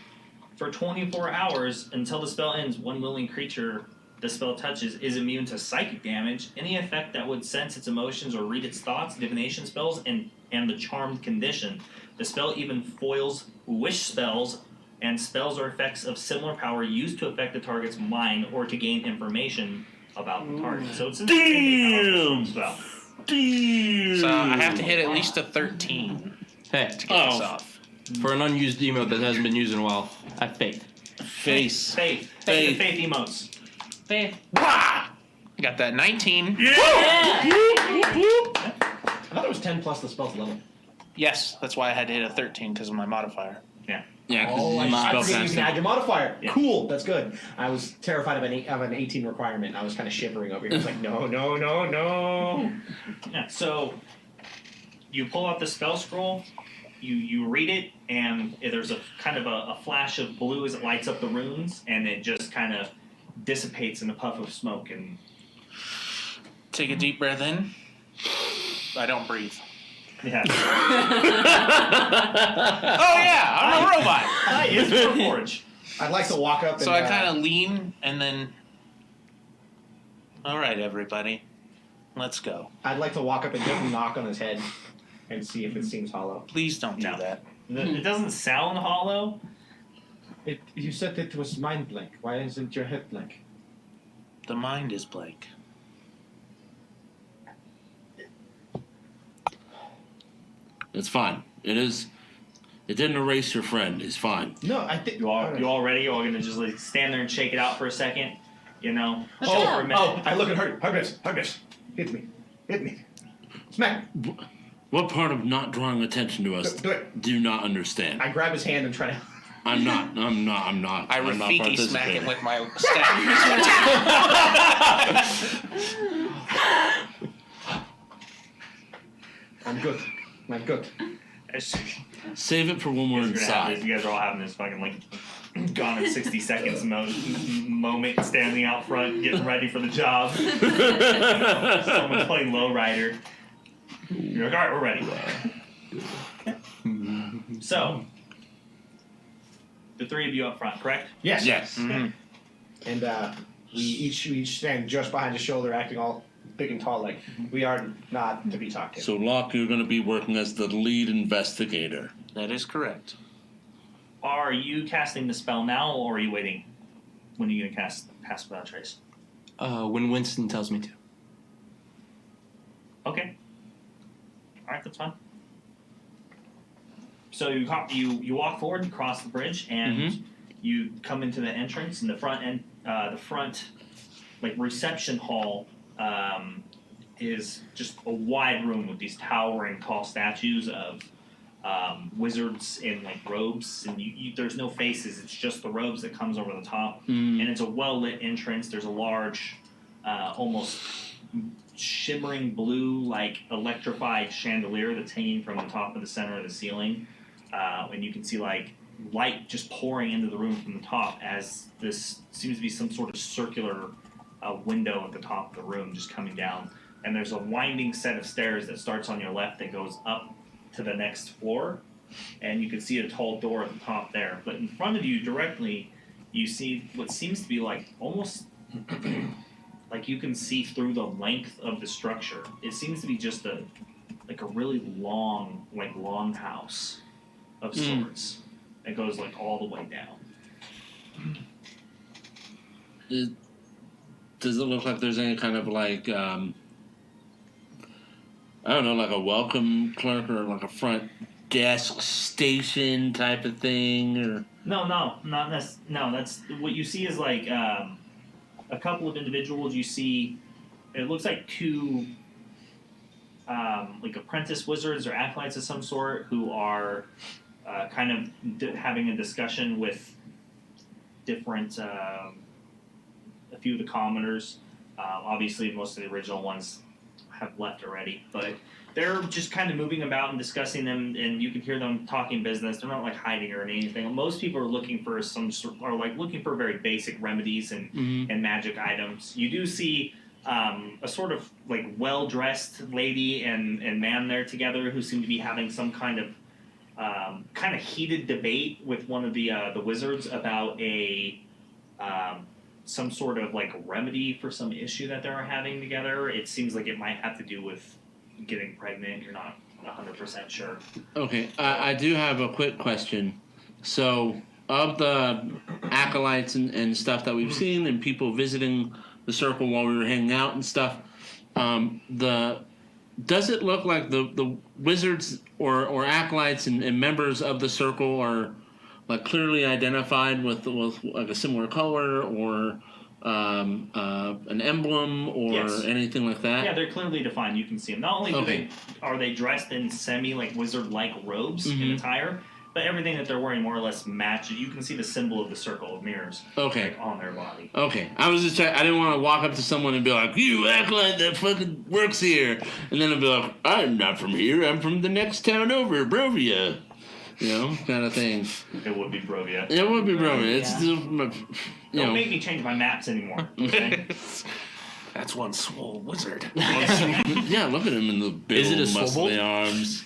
for 24 hours until the spell ends, one willing creature the spell touches is immune to psychic damage, any effect that would sense its emotions or read its thoughts, divination spells, and the charmed condition. The spell even foils wish spells and spells or effects of similar power used to affect the target's mind or to gain information about the target. So it's an extremely powerful spell. Damn. So I have to hit at least a 13 Hey, to get this Oh. off. for an unused emote that hasn't been used in a while, I have faith. Face. Faith. Faith. Faith emotes. Faith. Wah! Got that 19. Yeah. I thought it was 10 plus the spell's level. Yes, that's why I had to hit a 13 because of my modifier. Yeah, Oh, I spell forget you can casting. add your modifier. Yeah. Cool, that's good. I was terrified of an 18 requirement. I was kind of shivering over here. I was like, no. Yeah, so you pull out the spell scroll, you read it, and there's a kind of a flash of blue as it lights up the runes, and it just kind of dissipates in a puff of smoke. And Take a deep breath in. I don't breathe. yeah, Oh yeah, I'm a robot. hi, it's Warforge. I'd like to walk up and... So I kind of lean and then. All right, everybody, let's go. I'd like to walk up and just knock on his head and see if it seems hollow. Please don't do No. that. It doesn't sound hollow. You said it was mind blank. Why isn't your head blank? The mind is blank. It's fine. It is. It didn't erase your friend. It's fine. No, I think... You all ready? You all gonna just like stand there and shake it out for a second? You know? Let's Shake it go. for a minute. I look at her. Hug this. Hit me. Smack. What part of not drawing attention to us Do it. do you not understand? I grab his hand and try to. I'm not. I I'm not Rafiki smack him participating. with my staff. I'm good. I'm good. Save it for when we're inside. You guys are all having this fucking like gone in 60 seconds moment, standing out front, getting ready for the job. Someone's playing lowrider. You're like, all right, we're ready. So, the three of you up front, correct? Yes. Yes. Mm-hmm. And we each stand just behind his shoulder, acting all big and tall, like we are not to be talked to. So, Locke, you're going to be working as the lead investigator. That is correct. Are you casting the spell now, or are you waiting? When are you going to cast Pass Without Trace? When Winston tells me to. Okay. All right, that's fine. So you walk forward and cross the bridge, and you come into the entrance, and the front like reception hall is just a wide room with these towering tall statues of wizards in like robes, and there's no faces. It's just the robes that comes over the top, and it's a well lit entrance. There's a large, almost shimmering blue, like electrified chandelier that's hanging from the top of the center of the ceiling, and you can see like light just pouring into the room from the top as this seems to be some sort of circular window at the top of the room just coming down. And there's a winding set of stairs that starts on your left that goes up to the next floor, and you can see a tall door at the top there. But in front of you directly, you see what seems to be like almost like you can see through the length of the structure. It seems to be just a really long, like longhouse of sorts that goes like all the way down. Does it look like there's any kind of like, I don't know, like a welcome clerk or like a front desk station type of thing? Or No, that's what you see is like a couple of individuals. You see, it looks like two like apprentice wizards or acolytes of some sort who are kind of having a discussion with different a few of the commoners. Obviously, most of the original ones have left already, but they're just kind of moving about and discussing them, and you can hear them talking business. They're not like hiding or anything. Most people are looking for looking for very basic remedies and magic items. You do see a sort of like well-dressed lady and man there together who seem to be having some kind of heated debate with one of the wizards about some sort of like remedy for some issue that they're having together. It seems like it might have to do with getting pregnant. You're not 100% sure. okay, I do have a quick question. So, of the acolytes and stuff that we've seen and people visiting the circle while we were hanging out and stuff, does it look like the wizards or acolytes and members of the circle are like clearly identified with like a similar color or an emblem or Yes. anything like that? Yeah, they're clearly defined. You can see them. Not only are they dressed in semi like wizard-like robes in attire, but everything that they're wearing more or less matches. You can see the symbol of the circle of mirrors Okay. on their body. Okay, I was just I didn't want to walk up to someone and be like, "You act like that fucking works here," and then I'd be like, "I'm not from here. I'm from the next town over, Brovia," kind of thing. It would be Brovia. It would be Brovia. It's still, Don't make me change my maps anymore. Okay? That's one swole wizard. Yeah, look at him in the big Is it a muscly swobold? arms.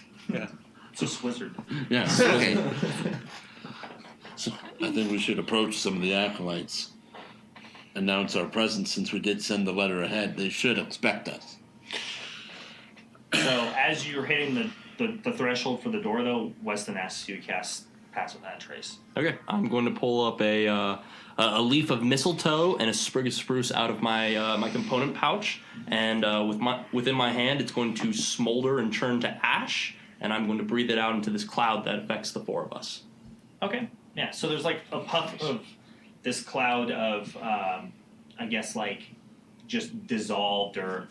It's a wizard. Yeah. Okay. So I think we should approach some of the acolytes, announce our presence since we did send the letter ahead. They should expect us. So as you're hitting the threshold for the door, though, Weston asks you to cast Pass Without Trace. Okay, I'm going to pull up a leaf of mistletoe and a sprig of spruce out of my my component pouch, and within my hand, it's going to smolder and turn to ash, and I'm going to breathe it out into this cloud that affects the four of us. Okay. Yeah. So there's like a puff of this cloud of, I guess like just dissolved or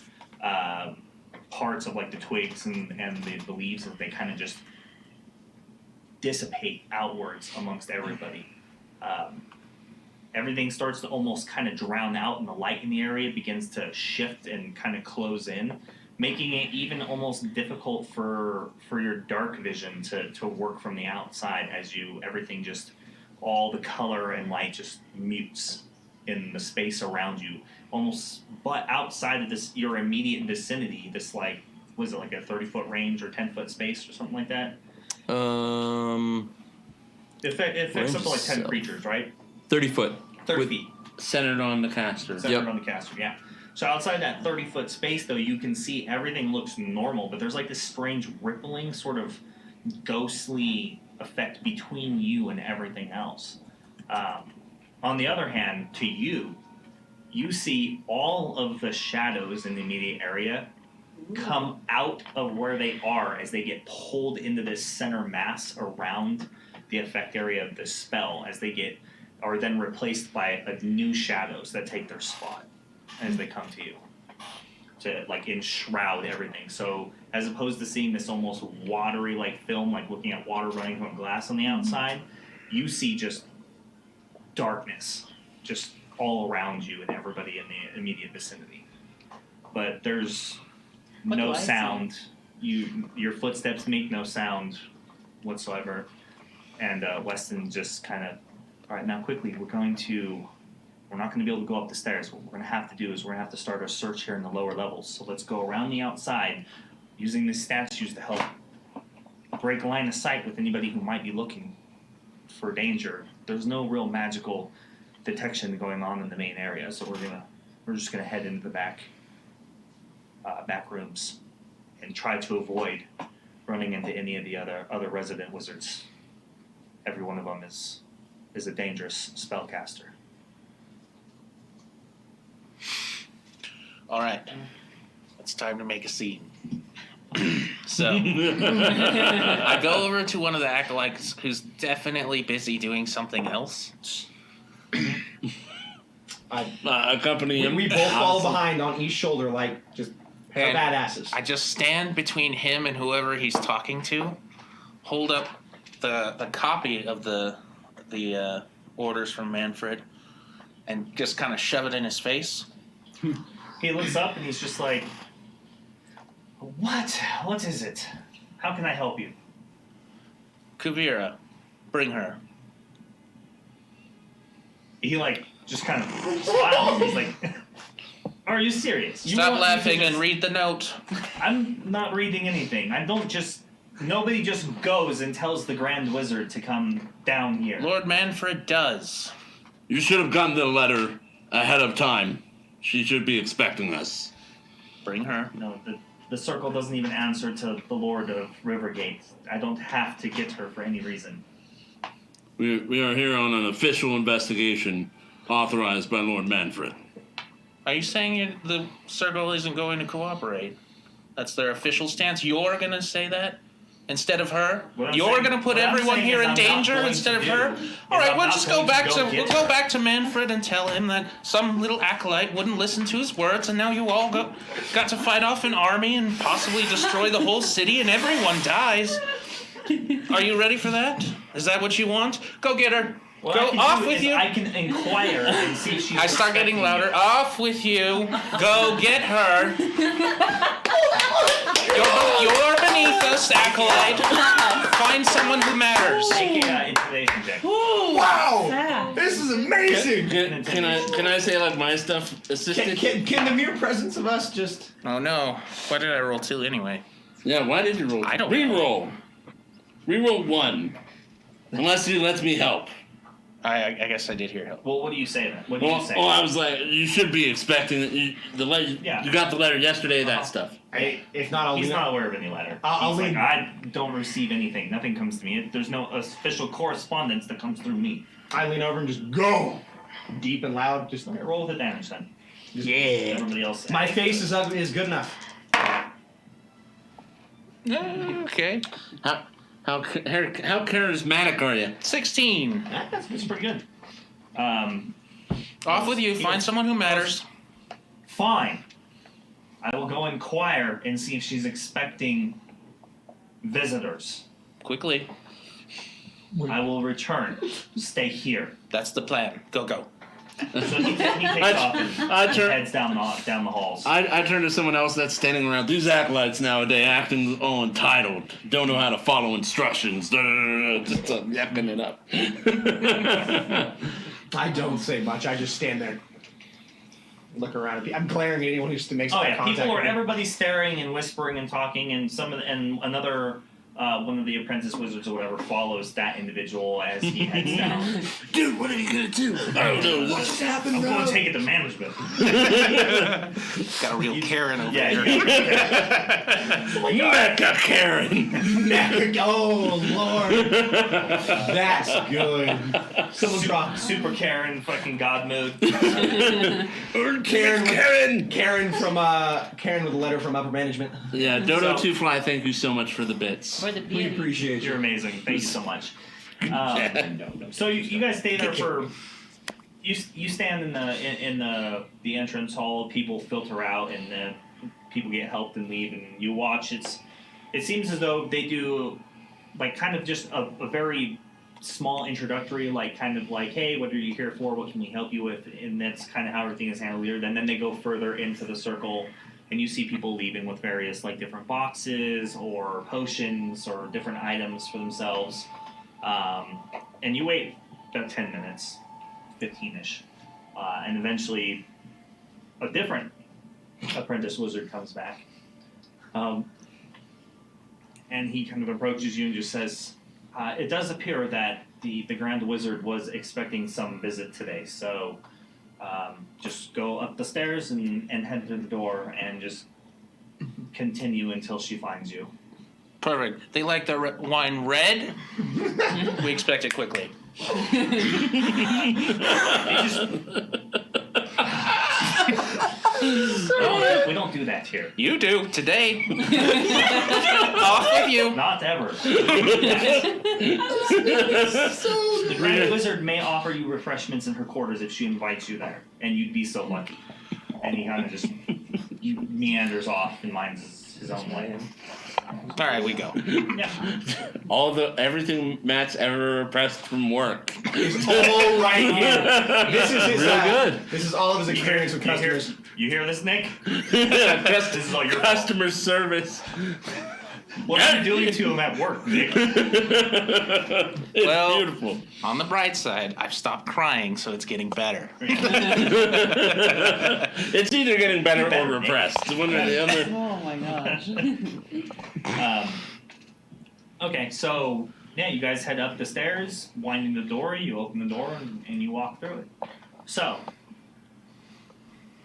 parts of like the twigs and the leaves that they kind of just dissipate outwards amongst everybody. Everything starts to almost kind of drown out, and the light in the area begins to shift and kind of close in, making it even almost difficult for your dark vision to work from the outside as everything just, all the color and light just mutes in the space around you. Almost, but outside of this, your immediate vicinity, this like, was it like a 30-foot range or 10-foot space or something like that? It affects up to like 10 creatures, right? 30 foot. 30 feet. Centered on the caster. Centered on the caster, yeah. So outside that 30-foot space, though, you can see everything looks normal, but there's like this strange rippling, sort of ghostly effect between you and everything else. On the other hand, to you see all of the shadows in the immediate area come out of where they are as they get pulled into this center mass around the effect area of the spell, as they are then replaced by new shadows that take their spot as they come to you to like enshroud everything. So as opposed to seeing this almost watery like film, like looking at water running from glass on the outside, you see just darkness just all around you and everybody in the immediate vicinity. But there's What no do I see? sound. Your footsteps make no sound whatsoever. And Weston just kind of, all right, now quickly, we're not going to be able to go up the stairs. What we're going to have to do is we're going to have to start our search here in the lower levels. So let's go around the outside using the statues to help break a line of sight with anybody who might be looking for danger. There's no real magical detection going on in the main area, so we're just gonna head into the back rooms and try to avoid running into any of the other resident wizards. Every one of them is a dangerous spellcaster. All right, it's time to make a scene. So I go over to one of the acolytes who's definitely busy doing something else. Accompany him. We both fall behind on each shoulder like just And badasses. I just stand between him and whoever he's talking to, hold up the copy of the orders from Manfred, and just kind of shove it in his face. He looks up and he's just like, What is it? How can I help you? Kuvira, bring her. He like just kind of smiles. He's like, are you serious? You Stop want me to laughing and just- read the note. I'm not reading anything. Nobody just goes and tells the Grand Wizard to come down here. Lord Manfred does. You should have gotten the letter ahead of time. She should be expecting us. Bring her. No, the circle doesn't even answer to the Lord of Rivergate. I don't have to get her for any reason. We are here on an official investigation authorized by Lord Manfred. Are you saying the circle isn't going to cooperate? That's their official stance. You're going to say that instead of her? What I'm You're saying- going to put what I'm everyone saying here is in I'm not danger going instead to of do her? is All right, I'm we'll not just going go to back go to get we'll go her. back to Manfred and tell him that some little acolyte wouldn't listen to his words, and now you all got to fight off an army and possibly destroy the whole city, and everyone dies. Are you ready for that? Is that what you want? Go get her. What Go I can off do with is you. I can inquire and see if she's I start getting expecting louder. you. Off with you. Go get her. You're beneath us, acolyte. Find someone who matters. Make a intimidation check. Wow! Yeah. This is amazing! Can I say like my stuff assisted? Can the mere presence of us just... Oh no. Why did I roll 2 anyway? Yeah, why did you roll? I don't know. Reroll. Reroll 1. Unless he lets me help. I guess I did hear help. Well, what do you say then? What do you say? Well, I was like, you should be expecting the letter. Yeah. You got the letter yesterday. That stuff. If not, I'll He's lean not aware of any letter. I'll He's like, lean- I don't receive anything. Nothing comes to me. There's no official correspondence that comes through me. I lean over and just go! Deep and loud, just... Okay, roll with the damage then. Yeah! Everybody else. My face is ugly is good enough. Okay. How charismatic are you? 16. That's pretty good. Off with you. Find someone who matters. Fine. I will go inquire and see if she's expecting visitors. Quickly. I will return. Stay here. That's the plan. Go. So he takes off and heads down the halls. I turn to someone else that's standing around. These acolytes nowadays acting all entitled. Don't know how to follow instructions. Just yapping it up. I don't say much. I just stand there, look around. I'm glaring at anyone who makes Oh eye yeah, contact. people are with me. everybody's staring and whispering and talking, and and another one of the apprentice wizards or whatever follows that individual as he heads down. Dude, what are you gonna do? I don't know. What's I'm going to take it to management. Got a real Karen over Yeah, here. Mecca Karen. Oh Lord, that's good. Someone drop Super Karen, fucking God mode. Karen from Karen with a letter from upper management. Yeah, Dodo Two Fly. Thank you so much for the bits. For the We beauty. appreciate You're you. amazing. Thank you so much. So you guys stay there for. You stand in the entrance hall. People filter out, and people get helped and leave, and you watch. It seems as though they do, like, kind of just a very small introductory, like, kind of like, hey, what are you here for? What can we help you with? And that's kind of how everything is handled here. And then they go further into the circle, and you see people leaving with various, like, different boxes or potions or different items for themselves. And you wait about 10 minutes, 15-ish, and eventually a different apprentice wizard comes back. And he kind of approaches you and just says, it does appear that the Grand Wizard was expecting some visit today, so just go up the stairs and head to the door and just continue until she finds you. Perfect. They like their wine red. We expect it quickly. We don't do that here. You do today. Off with you. Not ever. The Grand Wizard may offer you refreshments in her quarters if she invites you there, and you'd be so lucky. And he kind of just meanders off and minds his own way. All right, we go. Yeah. Everything Matt's ever repressed from work. It's all right here. This is his, Real good. This is all of his experience with customers. You hear this, Nick? This is all your customer service. What are you doing to him at work, Nick? It's Well- beautiful. On the bright side, I've stopped crying, so it's getting better. It's either getting better or repressed. One or the other. Oh my gosh. Okay, so yeah, you guys head up the stairs, winding the door. You open the door and you walk through it. So,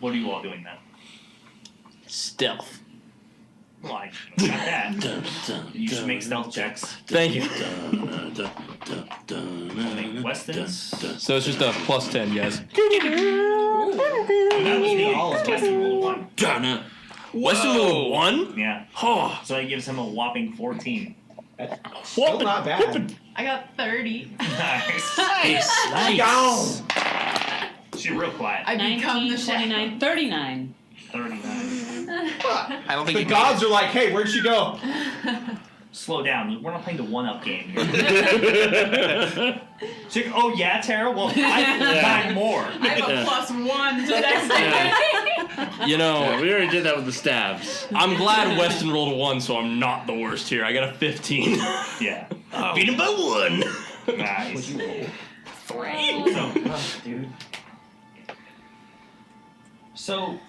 what are you all doing then? Stealth. Well, I got that. You should make stealth checks. Thank you. Make Weston's. So it's just a plus 10, guys. That was me. Weston rolled 1. Weston rolled 1? Yeah. Oh, So that gives him a whopping 14. Still not bad. I got 30. Nice. nice. She's real quiet. I become 19, the shadow. 29, 39. 39. I don't think The you gods are like, hey, where'd she go? Slow down. We're not playing the one-up game here. She's like, oh yeah, Tara? Well, I got more. I have a +1 to dexterity. You know, Yeah, we already did that with the stabs. I'm glad Weston rolled a 1, so I'm not the worst here. I got a 15. Yeah. Beat him by 1. Nice. Dude. So,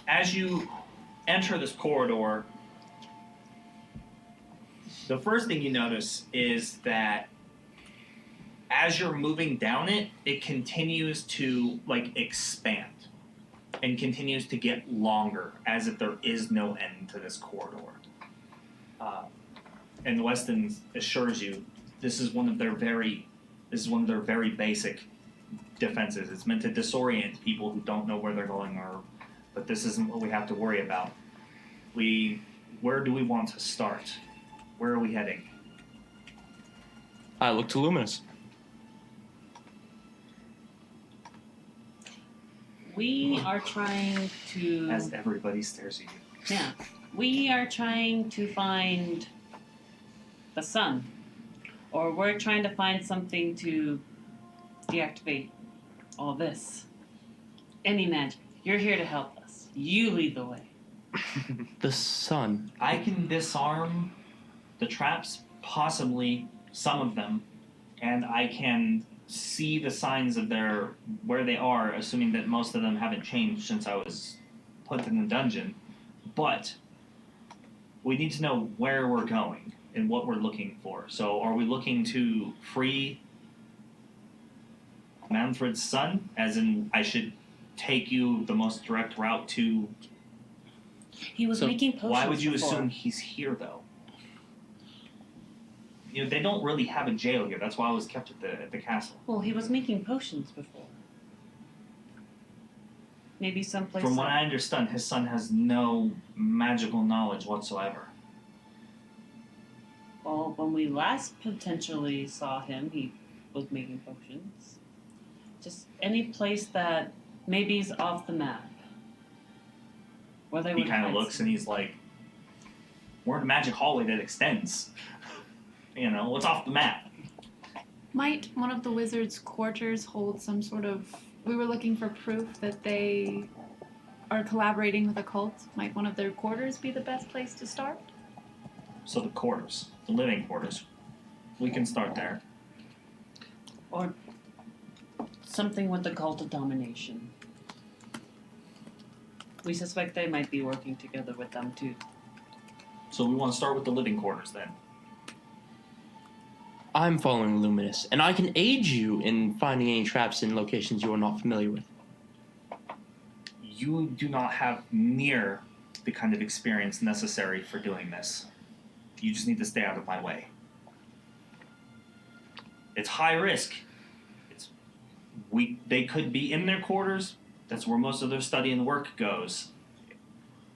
as you enter this corridor, the first thing you notice is that as you're moving down it, it continues to, like, expand and continues to get longer, as if there is no end to this corridor. And Weston assures you this is one of their very basic defenses. It's meant to disorient people who don't know where they're going, but this isn't what we have to worry about. Where do we want to start? Where are we heading? I look to Luminous. We are trying to. As everybody stares at you. Yeah. We are trying to find the sun. Or we're trying to find something to deactivate all this. Any magic. You're here to help us. You lead the way. The sun. I can disarm the traps, possibly some of them, and I can see the signs of where they are, assuming that most of them haven't changed since I was put in the dungeon. But we need to know where we're going and what we're looking for. So are we looking to free Manfred's son? As in, I should take you the most direct route to... He was making potions. Why would you before. assume he's here, though? You know, they don't really have a jail here. That's why I was kept at the castle. Well, he was making potions before. Maybe someplace. From what I understand, his son has no magical knowledge whatsoever. Well, when we last potentially saw him, he was making potions. Just any place that maybe is off the map. Where they He would kind of hide looks some- and he's like, we're in a magic hallway that extends. You know, what's off the map? Might one of the wizards' quarters hold some sort of... We were looking for proof that they are collaborating with a cult. Might one of their quarters be the best place to start? So the quarters, the living quarters. We can start there. Or something with the cult of domination. We suspect they might be working together with them too. So we want to start with the living quarters then. I'm following Luminous, and I can aid you in finding any traps in locations you are not familiar with. You do not have near the kind of experience necessary for doing this. You just need to stay out of my way. It's high risk. They could be in their quarters. That's where most of their study and work goes.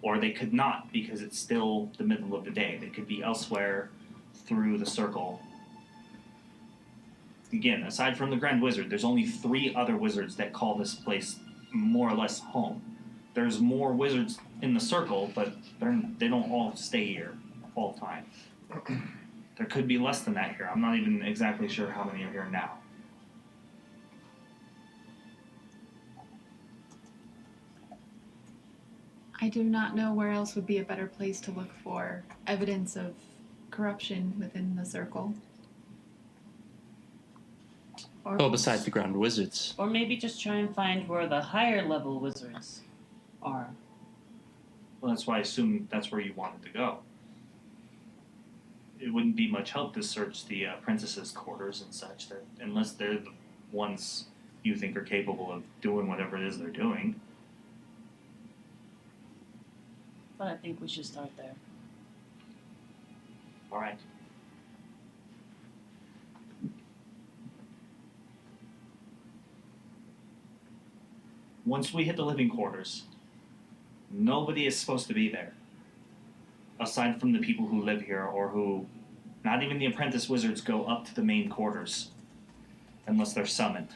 Or they could not, because it's still the middle of the day. They could be elsewhere through the circle. Again, aside from the Grand Wizard, there's only 3 other wizards that call this place more or less home. There's more wizards in the circle, but they don't all stay here all the time. There could be less than that here. I'm not even exactly sure how many are here now. I do not know where else would be a better place to look for evidence of corruption within the circle. Or, Well, besides the Grand Wizards. or maybe just try and find where the higher level wizards are. Well, that's why I assume that's where you wanted to go. It wouldn't be much help to search the princesses' quarters and such, that unless they're the ones you think are capable of doing whatever it is they're doing. But I think we should start there. All right. Once we hit the living quarters, nobody is supposed to be there. Aside from the people who live here, or who, not even the apprentice wizards go up to the main quarters unless they're summoned.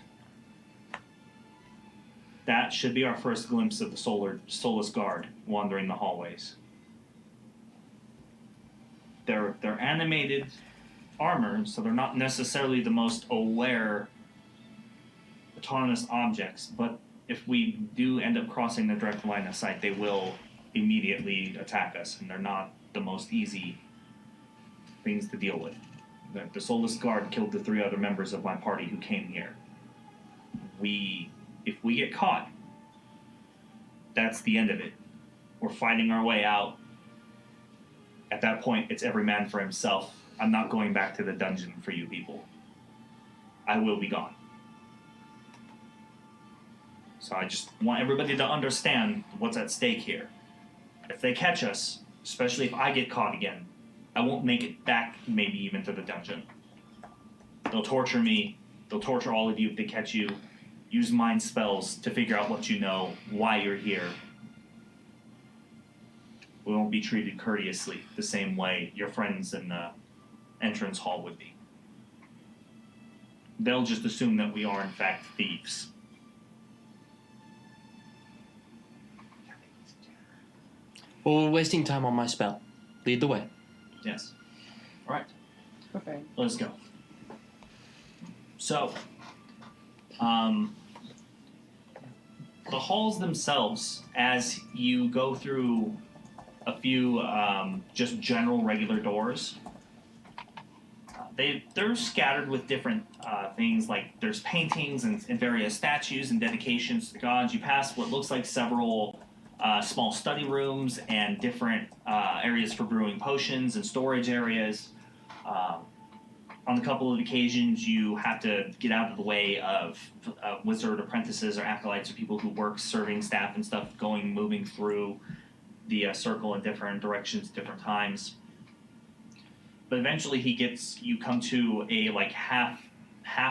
That should be our first glimpse of the Soulless Guard wandering the hallways. They're animated armor, so they're not necessarily the most aware autonomous objects, but if we do end up crossing the direct line of sight, they will immediately attack us, and they're not the most easy things to deal with. The Soulless Guard killed the 3 other members of my party who came here. If we get caught, that's the end of it. We're fighting our way out. At that point, it's every man for himself. I'm not going back to the dungeon for you people. I will be gone. So I just want everybody to understand what's at stake here. If they catch us, especially if I get caught again, I won't make it back maybe even to the dungeon. They'll torture me. They'll torture all of you if they catch you. Use mind spells to figure out what you know, why you're here. We won't be treated courteously the same way your friends in the entrance hall would be. They'll just assume that we are in fact thieves. Well, we're wasting time on my spell. Lead the way. Yes. All right. Okay. Let's go. So, the halls themselves, as you go through a few just general regular doors, they're scattered with different things, like there's paintings and various statues and dedications to the gods. You pass what looks like several small study rooms and different areas for brewing potions and storage areas. On a couple of occasions, you have to get out of the way of wizard apprentices or acolytes or people who work serving staff and stuff, moving through the circle in different directions, different times. But eventually, you come to a like half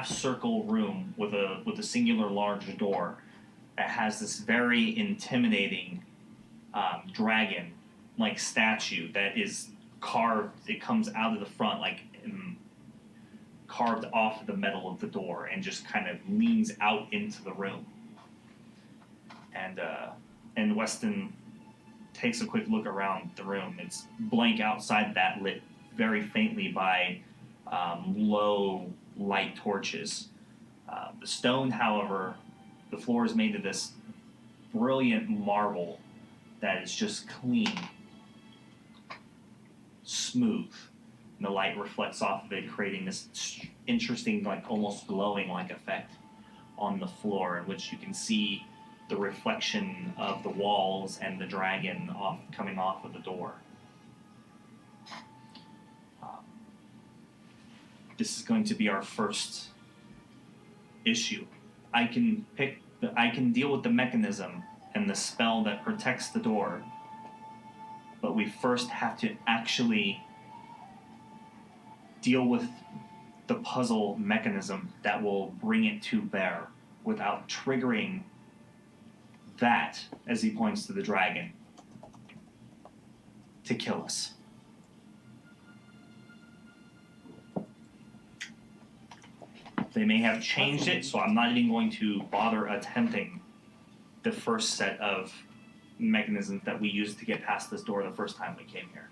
circle room with a singular large door that has this very intimidating dragon like statue that is carved. It comes out of the front carved off the metal of the door and just kind of leans out into the room. And Weston takes a quick look around the room. It's blank outside that, lit very faintly by low light torches. The stone, however, the floor is made of this brilliant marble that is just clean, smooth. And the light reflects off of it, creating this interesting, like almost glowing like effect on the floor, in which you can see the reflection of the walls and the dragon coming off of the door. This is going to be our first issue. I can deal with the mechanism and the spell that protects the door, but we first have to actually deal with the puzzle mechanism that will bring it to bear without triggering that, as he points to the dragon, to kill us. They may have changed it, so I'm not even going to bother attempting the first set of mechanisms that we used to get past this door the first time we came here.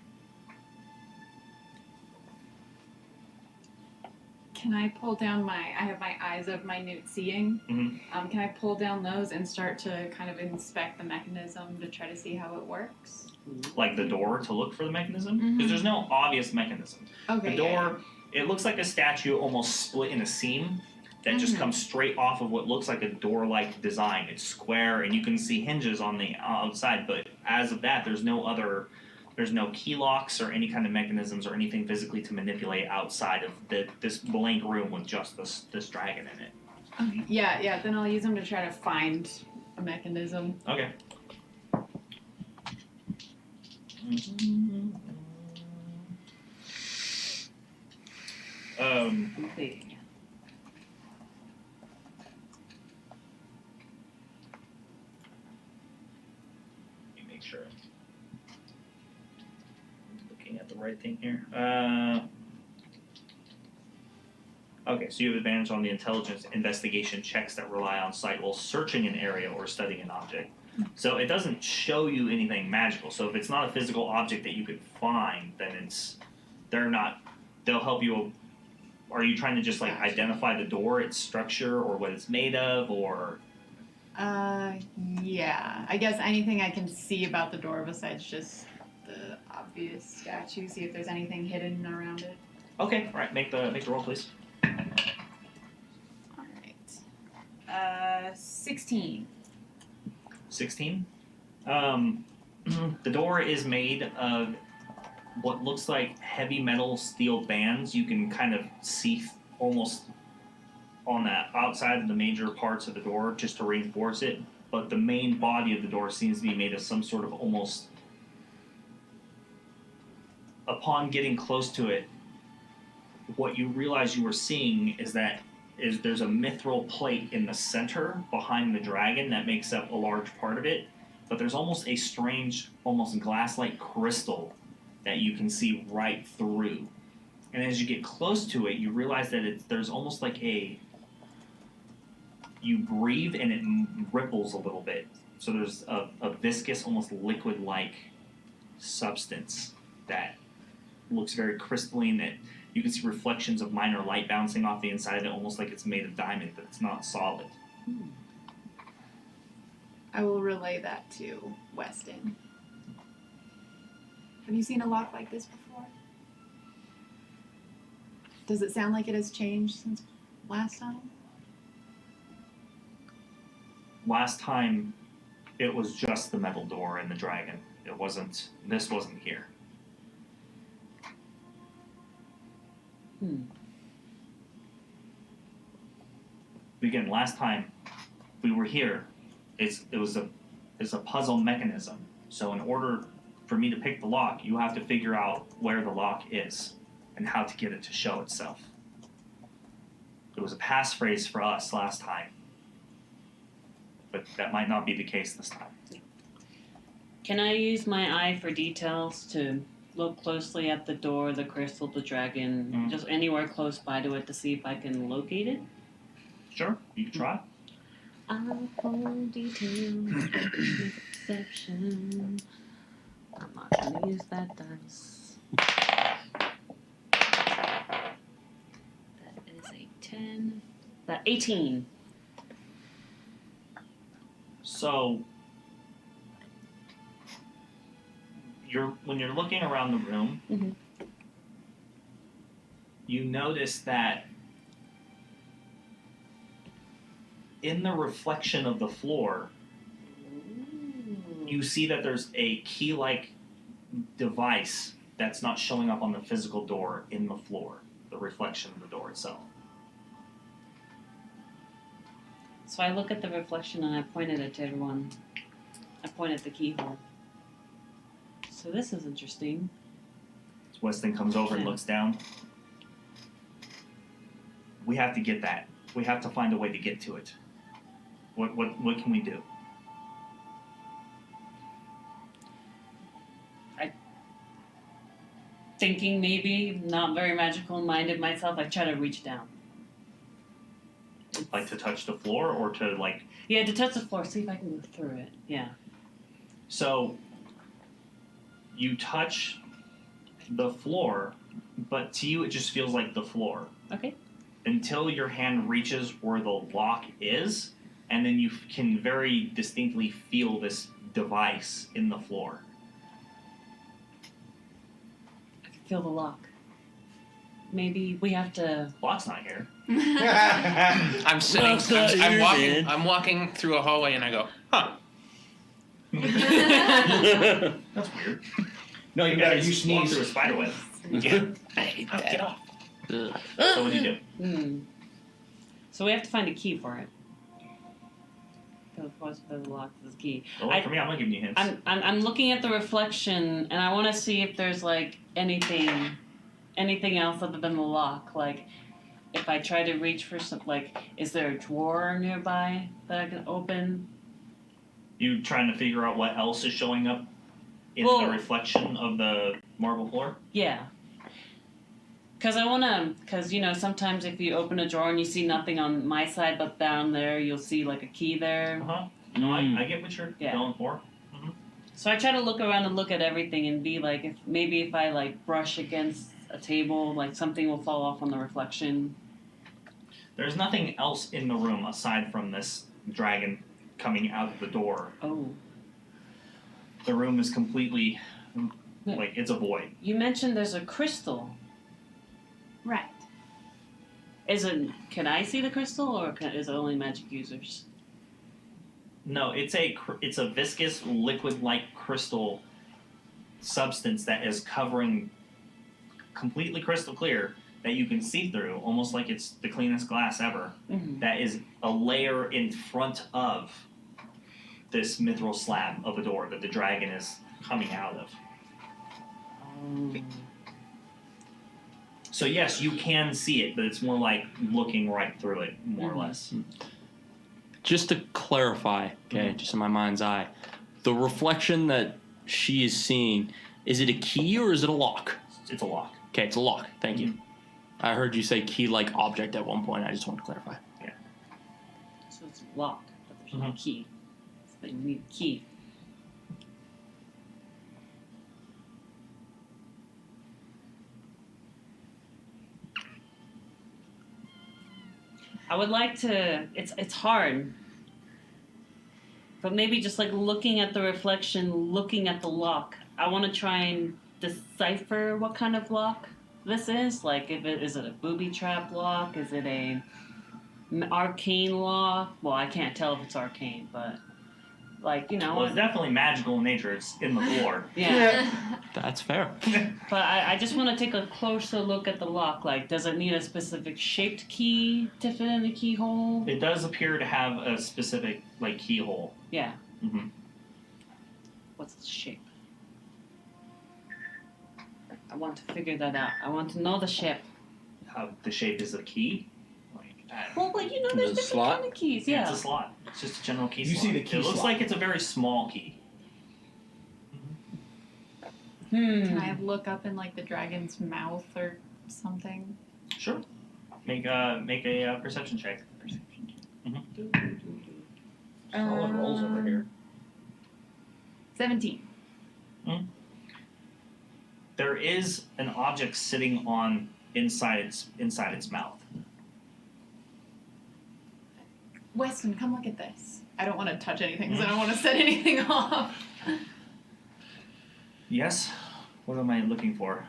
Can I pull down I have my eyes of minute seeing. Mhm. Can I pull down those and start to kind of inspect the mechanism to try to see how it works? Like the door to look for the mechanism? Mhm. Because there's no obvious mechanism. Okay. The door, it looks like a statue almost split in a seam that just comes straight off of what looks like a door-like design. It's square, and you can see hinges on the outside, but as of that, there's no key locks or any kind of mechanisms or anything physically to manipulate outside of this blank room with just this dragon in it. Okay. Yeah. Then I'll use them to try to find a mechanism. Okay. Complete. Let me make sure I'm looking at the right thing here. Okay, so you have advantage on the intelligence investigation checks that rely on sight while searching an area or studying an object. So it doesn't show you anything magical. So if it's not a physical object that you could find, then they'll help you. Are you trying to just like identify the door, its structure, or what it's made of, or? Yeah. I guess anything I can see about the door besides just the obvious statue. See if there's anything hidden around it. Okay, all right. Make the roll, please. All right. 16. 16. The door is made of what looks like heavy metal steel bands. You can kind of see almost on the outside of the major parts of the door just to reinforce it, but the main body of the door seems to be made of some sort of almost. Upon getting close to it, what you realize you were seeing is there's a mithril plate in the center behind the dragon that makes up a large part of it, but there's almost a strange, almost glass-like crystal that you can see right through. And as you get close to it, you realize that there's almost like you breathe and it ripples a little bit. So there's a viscous, almost liquid-like substance that looks very crystalline. That you can see reflections of minor light bouncing off the inside of it, almost like it's made of diamond, but it's not solid. I will relay that to Weston. Have you seen a lock like this before? Does it sound like it has changed since last time? Last time, it was just the metal door and the dragon. It wasn't. This wasn't here. Again, last time we were here, it was a puzzle mechanism. So in order for me to pick the lock, you have to figure out where the lock is and how to get it to show itself. It was a passphrase for us last time, but that might not be the case this time. Can I use my eye for details to look closely at the door, the crystal, the dragon, just anywhere close by to it to see if I can locate it? Sure, you can try. Eyeball detail, perception. I'm not gonna use that dice. That is a 10. That 18. So when you're looking around the room, you notice that in the reflection of the floor, you see that there's a key-like device that's not showing up on the physical door in the floor, the reflection of the door itself. So I look at the reflection and I point at it to everyone. I point at the keyhole. So this is interesting. So Weston comes over and Yeah. looks down. We have to get that. We have to find a way to get to it. What can we do? Thinking maybe, not very magical minded myself, I try to reach down. Like to touch the floor or to like... Yeah, to touch the floor, see if I can go through it. Yeah. So you touch the floor, but to you it just feels like the floor. Okay. Until your hand reaches where the lock is, and then you can very distinctly feel this device in the floor. I can feel the lock. Maybe we have to... Lock's not here. I'm sitting. Lock's not I'm here, walking. man. I'm walking through a hallway, and I go, huh. That's weird. No, you gotta use walk sneeze. through a spider web. Yeah. I hate that. Get off. So what do you do? So we have to find a key for it. Because the lock is the key. Don't look for me. I'm not giving you hints. I'm looking at the reflection, and I want to see if there's like anything else other than the lock. Like, if I try to reach for some, like, is there a drawer nearby that I can open? You trying to figure out what else is showing up in Well- the reflection of the marble floor? Yeah. Because, sometimes if you open a drawer and you see nothing on my side, but down there you'll see, like, a key there. Uh-huh. No, I get what you're Yeah. going for. So I try to look around and look at everything and be like, if I, like, brush against a table, like, something will fall off on the reflection. There's nothing else in the room aside from this dragon coming out of the door. Oh. The room is completely, Yeah. like, it's a void. You mentioned there's a crystal. Right. Can I see the crystal, or is it only magic users? No, it's a viscous, liquid-like crystal substance that is covering completely crystal clear that you can see through, almost like it's the cleanest glass ever. Mm-hmm. That is a layer in front of this mithril slab of a door that the dragon is coming out of. So yes, you can see it, but it's more like looking right through it, more or less. Just to clarify, okay, just in my mind's eye, the reflection that she is seeing, is it a key or is it a lock? It's a lock. Okay, it's a lock. Thank you. I heard you say key-like object at one point. I just want to clarify. So it's locked, but there's no key. So you need a key. I would like to. It's hard. But maybe just like looking at the reflection, looking at the lock. I want to try and decipher what kind of lock this is. Like, is it a booby trap lock? Is it a arcane lock? Well, I can't tell if it's arcane, but like Well, it's definitely magical in nature. It's in the floor. yeah. That's fair. But I just want to take a closer look at the lock. Like, does it need a specific shaped key to fit in the keyhole? It does appear to have a specific like keyhole. Yeah. Mm-hmm. What's the shape? I want to figure that out. I want to know the shape. How the shape is a key. Well, there's The different slot? kind of keys. It's Yeah. a slot. It's just a general key You slot. see the key It looks slot. like it's a very small key. Can I look up in like the dragon's mouth or something? Sure. Make a perception check. Solid rolls over here. 17. There is an object sitting on inside its mouth. Weston, come look at this. I don't want to touch anything because I don't want to set anything off. Yes. What am I looking for?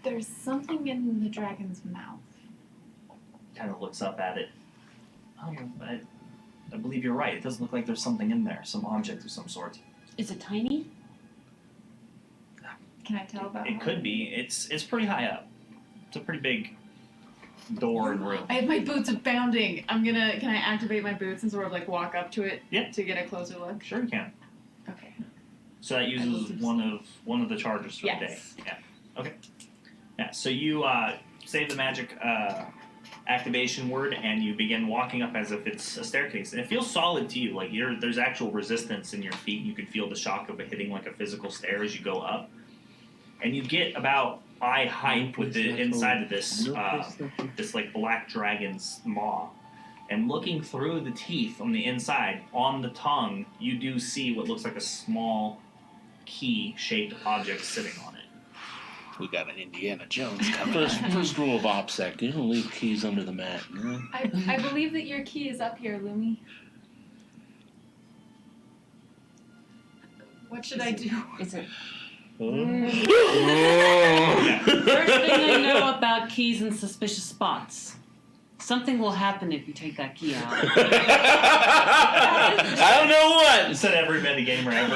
There's something in the dragon's mouth. Kind of looks up at it. Oh, I believe you're right. It doesn't look like there's something in there, some object of some sort. Is it tiny? Can I tell about It could be. It's pretty high up. It's a pretty big door and room. I have my boots of bounding. Can I activate my boots and sort of like walk up to it Yeah. to get a closer look? Sure you can. Okay. So that I will uses do one of the charges for the day. Yes. Yeah. Okay. Yeah. So you say the magic activation word, and you begin walking up as if it's a staircase, and it feels solid to you. Like there's actual resistance in your feet. You can feel the shock of it hitting like a physical stair as you go up, and you get about eye height with the inside of this this like black dragon's maw. And looking through the teeth on the inside, on the tongue, you do see what looks like a small key-shaped object sitting on it. We got an Indiana Jones coming. First rule of OPSEC: you don't leave keys under the mat. I believe that your key is up here, Lumi. What should I do? Is it? Yeah. First thing I know about keys in suspicious spots. Something will happen if you take that key out. I don't know what. You said every metagamer ever.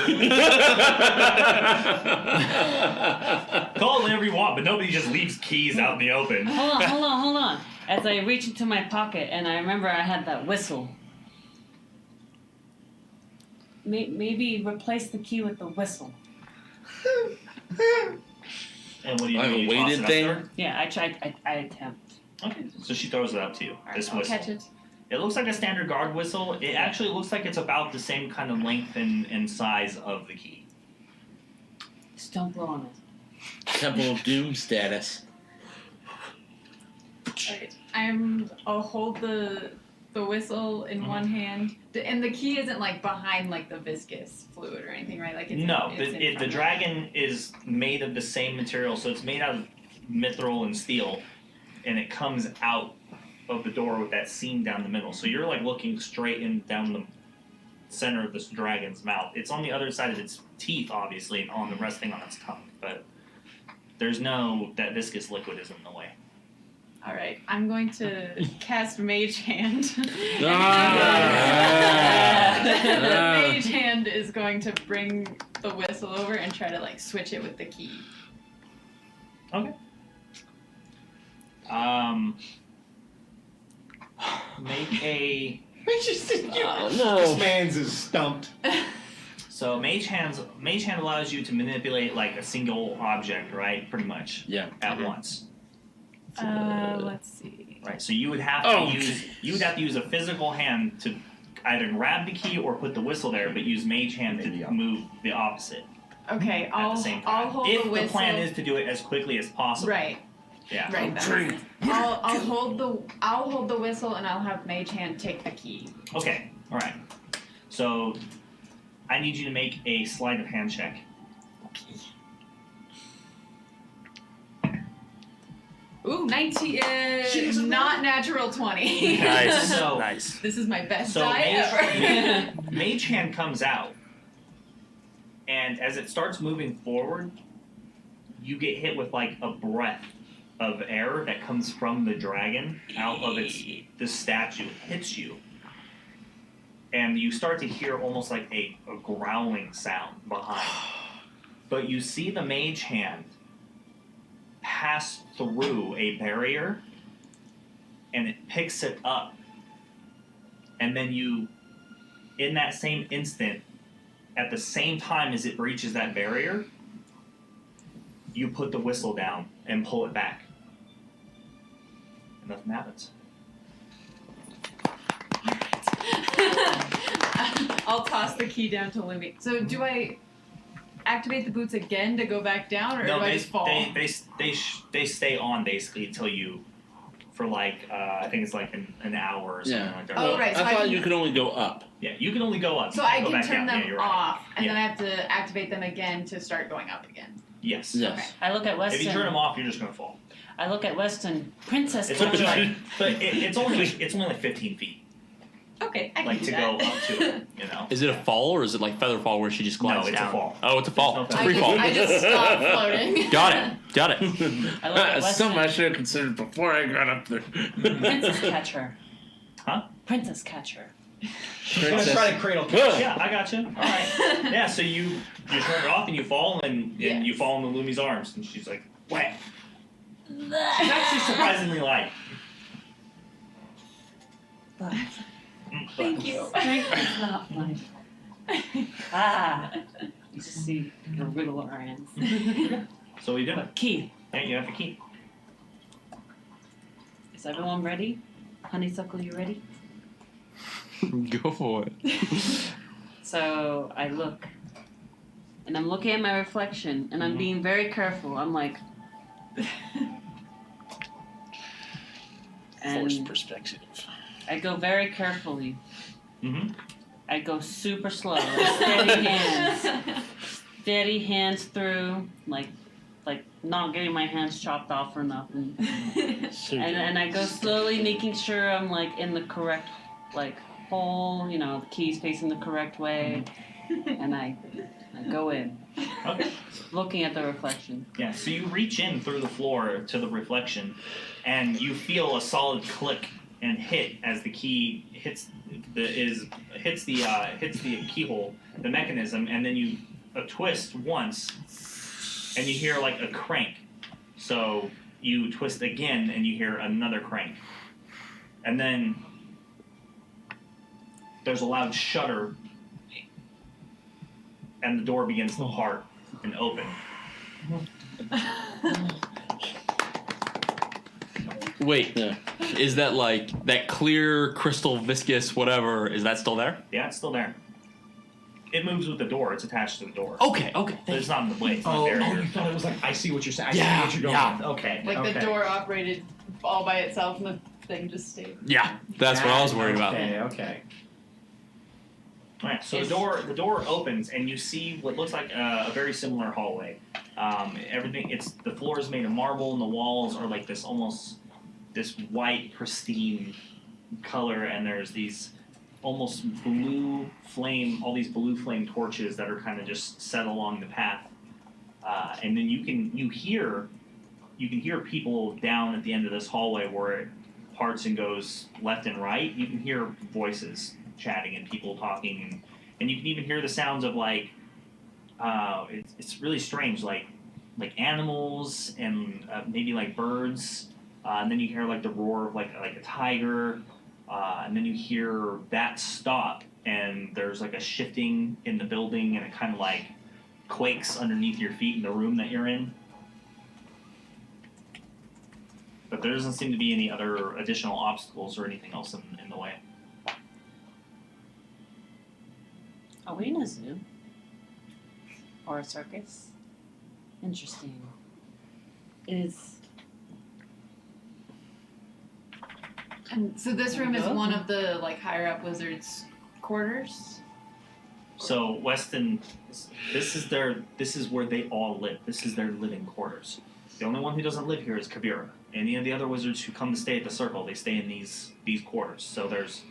Call it whatever you want, but nobody just leaves keys out in the open. Hold on. As I reach into my pocket, and I remember I had that whistle. Maybe replace the key with the whistle. And what do you Like do? a You toss weighted it up thing? to her? Yeah, I attempt. Okay, so she throws it up to you. This I'll whistle. catch it. It looks like a standard guard whistle. It actually looks like it's about the same kind of length and size of the key. Just don't blow on it. Temple of Doom status. Alright. I'll hold the whistle in one hand, and the key isn't like behind like the viscous fluid or anything, right? Like it's No, it's in the front. dragon is made of the same material, so it's made out of mithril and steel, and it comes out of the door with that seam down the middle. So you're like looking straight in down the center of this dragon's mouth. It's on the other side of its teeth, obviously, and on the resting on its tongue, but there's that viscous liquid is in the way. All right, I'm going to cast Mage Hand. The Mage Hand is going to bring the whistle over and try to like switch it with the key. Okay. Make a. This man's is stumped. So Mage Hand allows you to manipulate like a single object, right? Pretty much. Yeah. At once. Let's see. Right. So you would have to use a physical hand to either grab the key or put the whistle there, but use Mage Hand to move the opposite Okay, at the same time. I'll hold if the whistle. the plan is to do it as quickly as possible. Right. Yeah. Right. I'll hold the whistle and I'll have Mage Hand take the key. Okay. All right. So I need you to make a sleight of hand check. Ooh, 19 is not natural 20. Nice. So- Nice. This is my best So die ever. Mage Hand comes out, and as it starts moving forward, you get hit with like a breath of air that comes from the dragon out of the statue. It hits you, and you start to hear almost like a growling sound behind. But you see the Mage Hand pass through a barrier, and it picks it up, and then you, in that same instant, at the same time as it breaches that barrier, you put the whistle down and pull it back. And nothing happens. I'll toss the key down to Lumi. So do I activate the boots again to go back down, or do I just fall? They stay on basically until you, for like I think it's like an hour or something Yeah. like that. Oh, right. So I thought can- you could only go up. Yeah, you can only go up. So You I can't go can back turn down. them Yeah, you're right. off, and Yeah. then I have to activate them again to start going up again. Yes. Yes. Okay. I look at Weston. If you turn them off, you're just gonna fall. I look at Weston. Princess It's only catcher. like, but it's only like 15 feet, Okay, I can like do to that. go up to it. You know. Is it a fall or is it like feather fall where she just glides No, it's a down? fall. Oh, it's a fall. There's It's no a I free just, fall. I just stopped floating. Got it. Got it. I look at Weston. Something I should have considered before I got up there. Princess catcher. Huh? Princess catcher. I'm gonna try to cradle catch. Yeah, I got you. All right. Yeah, so you turn it off and you fall and you Yes. fall in the Lumi's arms and she's like, wham. She's actually surprisingly light. But Thank you. strength is not life. You just see her wiggle her hands. So we do it. Key. Hey, you have the key. Is everyone ready? Honeysuckle, you ready? Go for it. So I look, and I'm looking at my reflection, and I'm being very careful. I'm like, Forced and perspective. I go very carefully. Mm-hmm. I go super slow, like steady hands through, like not getting my hands chopped off or nothing. And I go slowly, making sure I'm like in the correct like hole, you know, the keys facing the correct way, and I go in, Okay. looking at the reflection. Yeah, so you reach in through the floor to the reflection and you feel a solid click and hit as the key hits the keyhole, the mechanism, and then you a twist once and you hear like a crank. So you twist again and you hear another crank. And then there's a loud shudder and the door begins to part and open. Wait, Yeah. is that like that clear crystal viscous whatever? Is that still there? Yeah, it's still there. It moves with the door. It's attached to the door. Okay. Okay. But it's not in the way. It's not Oh, barrier. you thought it was like, I see what you're saying. I Yeah, see what you're going yeah. with. Okay. Like okay. the door operated all by itself, and the thing just stayed. Yeah, that's what I was worried about. Okay, okay. Alright, so Yes. the door opens and you see what looks like a very similar hallway. The floor is made of marble and the walls are like this white pristine color, and there's these almost all these blue flame torches that are kind of just set along the path. And then you can hear people down at the end of this hallway where it parts and goes left and right. You can hear voices chatting and people talking, and you can even hear the sounds of like it's really strange, like animals and maybe like birds, and then you hear like the roar of like a tiger, and then you hear that stop and there's like a shifting in the building and it kind of like quakes underneath your feet in the room that you're in. But there doesn't seem to be any other additional obstacles or anything else in the way. Are we in a zoo? Or a circus? Interesting. And so this room is one of the like higher up wizards' quarters. So Weston, this is where they all live. This is their living quarters. The only one who doesn't live here is Kavira. Any of the other wizards who come to stay at the circle, they stay in these quarters. So there's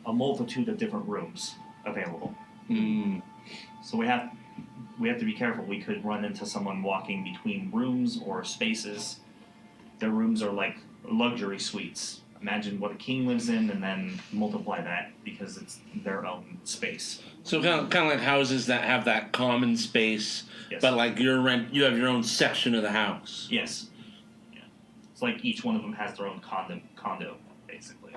a multitude of different rooms available. Mm. So we have to be careful. We could run into someone walking between rooms or spaces. Their rooms are like luxury suites. Imagine what a king lives in, and then multiply that because it's their own space. So kind of like houses that have that common space, Yes. but like you have your own section of the house. Yes. Yeah. It's like each one of them has their own condo basically.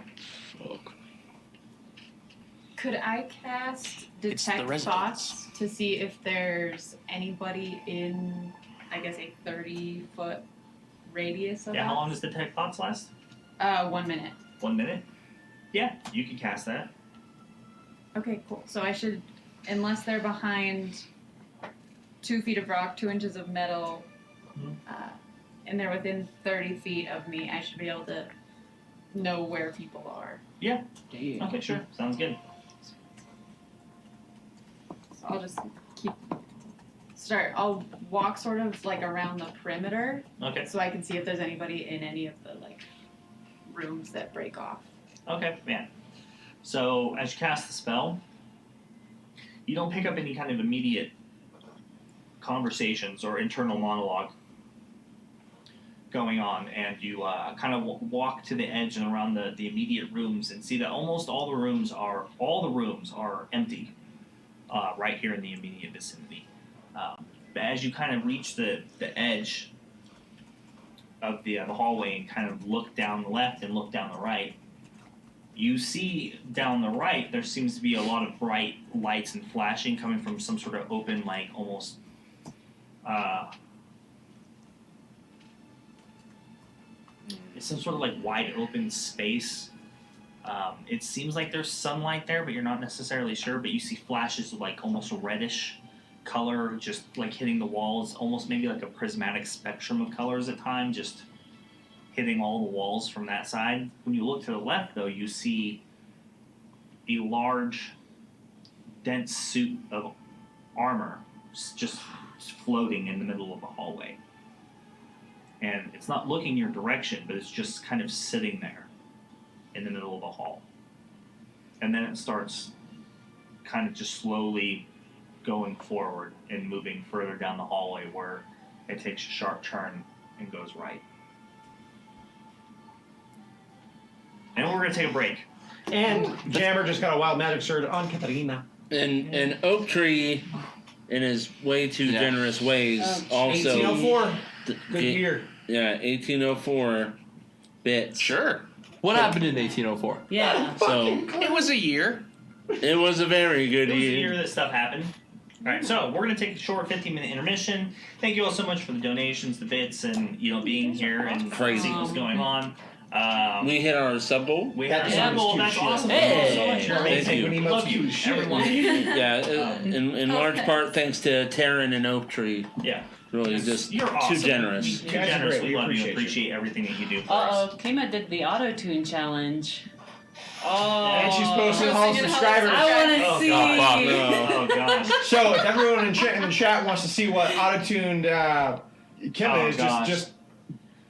Could I cast It's the detect residence. thoughts to see if there's anybody in, I guess, a 30-foot radius of Yeah. us? How long does detect thoughts last? 1 minute. 1 minute. Yeah, you can cast that. Okay, cool. So I should, unless they're behind 2 feet of rock, 2 inches of metal, and they're within 30 feet of me, I should be able to know where people are. Yeah. Okay, sure. Sounds good. So I'll just I'll walk sort of like around the perimeter Okay. so I can see if there's anybody in any of the like rooms that break off. Okay, yeah. So as you cast the spell, you don't pick up any kind of immediate conversations or internal monologue going on, and you kind of walk to the edge and around the immediate rooms and see that almost all the rooms are empty right here in the immediate vicinity. But as you kind of reach the edge of the hallway and kind of look down the left and look down the right, you see down the right there seems to be a lot of bright lights and flashing coming from some sort of open, like almost it's some sort of like wide open space. It seems like there's sunlight there, but you're not necessarily sure. But you see flashes of like almost a reddish color, just like hitting the walls, almost maybe like a prismatic spectrum of colors at times, just hitting all the walls from that side. When you look to the left, though, you see a large, dense suit of armor just floating in the middle of the hallway. And it's not looking your direction, but it's just kind of sitting there in the middle of the hall. And then it starts kind of just slowly going forward and moving further down the hallway where it takes a sharp turn and goes right. And we're going to take a break. And Jammer just got a wild magic sword on Katarina. And Oak Tree, in his way too generous ways, also 1804. Good Good year. Yeah, 1804 bits. Sure. What happened in 1804? Yeah. So It was a year. it was a very good It was the year. year that stuff happened. All right, so we're going to take a short 15-minute intermission. Thank you all so much for the donations, the bits, and being here and Crazy. seeing what's going on. We hit our sub goal. We had That a was goal. cute That's shit. awesome. Hey. Thank you so much. You're Thank amazing. you. When he Love moves you, cute shit. everyone. Yeah, in large part thanks to Taryn and Oak Tree. Yeah. Really, just You're awesome. too generous. Too You guys are generous. great. We We love you. appreciate Appreciate everything that you do for us. Uh-oh, Kima did the auto-tune challenge. Oh. And she's posting all Posting it subscribers. I want to Oh, see. God. No. Oh gosh. So if everyone in the chat wants to see what auto-tuned Kim Oh, is, gosh. just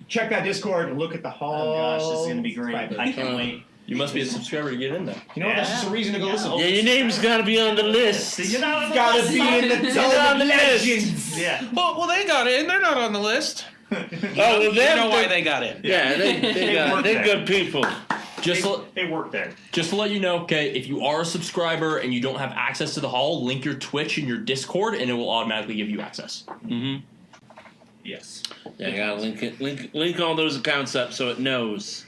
check that Discord and look at the hall. Oh gosh, this is gonna be great. subscribers. I can't wait. You must be a subscriber to get in there. You know what? That's just a reason to go listen. Yeah, your name's gotta be on the list. So you're not on the Gotta list. be in the Get Tell on of the list. Legends. Yeah. Well, they got in. They're not on the list. Oh, well, You they're know why they got in. Yeah, they're good people. They work there. Just to let you know, okay, if you are a subscriber and you don't have access to the hall, link your Twitch and your Discord, and it will automatically give you access. Mm-hmm. Yes. Yeah, I gotta link all those accounts up so it knows.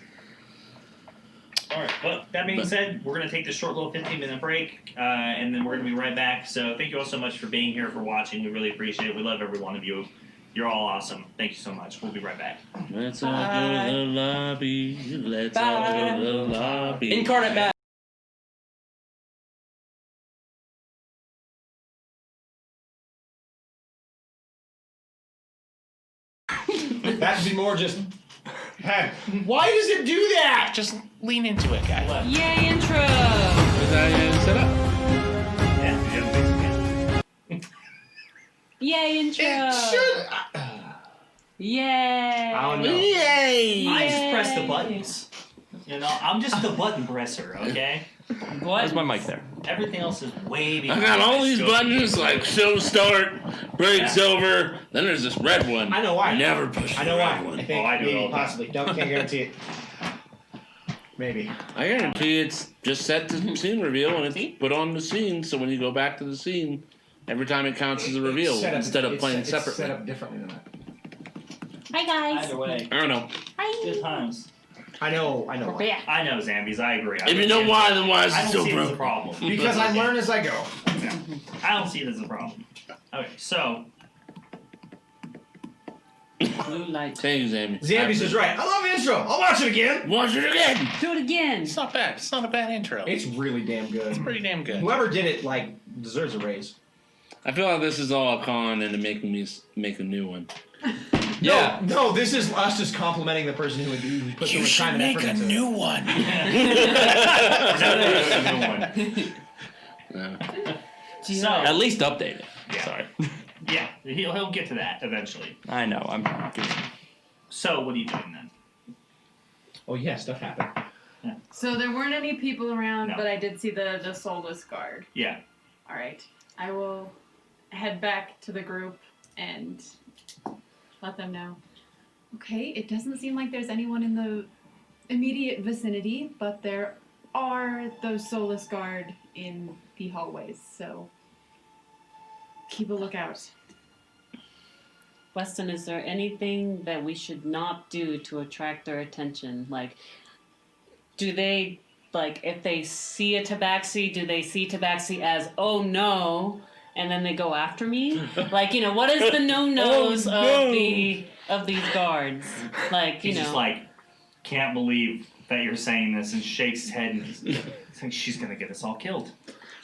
All right. Well, that being said, we're going to take this short little 15-minute break, and then we're going to be right back. So thank you all so much for being here, for watching. We really appreciate it. We love every one of you. You're all awesome. Thank you so much. We'll be right back. Let's all go to the lobby. Let's all go to the lobby. Incarnate Matt. That'd be more just. Hey, why does it do that? Just lean into it, guy. Yay, intro. Is that set up? Yeah, you have a basic Yay, intro. It should. Yay! I don't know. Yay! I just press the buttons. You know, I'm just the button presser, okay? Where's my mic there? Everything else is way I beyond got all my these scope. buttons like show start, breaks over. Then there's this red one. I know why. Never push I the know red why. one. I think I do it all maybe, the time. possibly. Can't guarantee it. Maybe. I guarantee it's just set to scene reveal and it's put on the scene. So when you go back to the scene, every time it counts as a reveal instead of playing separately. It's set up differently than that. Hi guys. Either way, I don't know. good times. I know. We're Why. back. I know, Zambies. I agree. If you know why, then why is I it don't still see it as a broken? problem. Because I learn as I go. I don't see it as a problem. Okay, so Blue light. Thank you, Zambi. Zambies is right. I love the intro. I'll watch it again. Watch it again. Do it again. It's not bad. It's not a bad intro. It's really damn good. It's pretty damn good. Whoever did it, deserves a raise. I feel like this is all a con into making me make a new one. Yeah. No, this is us just complimenting the person who put so much time and effort into it. one. so At least update it. Yeah. Sorry. yeah, he'll get to that eventually. I know. I'm good. So what are you doing then? Oh yeah, stuff happened. So there weren't any people around, No. but I did see the soulless guard. Yeah. All right, I will head back to the group and let them know. Okay, it doesn't seem like there's anyone in the immediate vicinity, but there are those soulless guard in the hallways, so keep a lookout. Weston, is there anything that we should not do to attract their attention? Like, do they, if they see a tabaxi, do they see tabaxi as, oh no, and then they go after me? What is the no-nos of these guards? He's just can't believe that you're saying this, and shakes his head, and he's like, she's gonna get us all killed.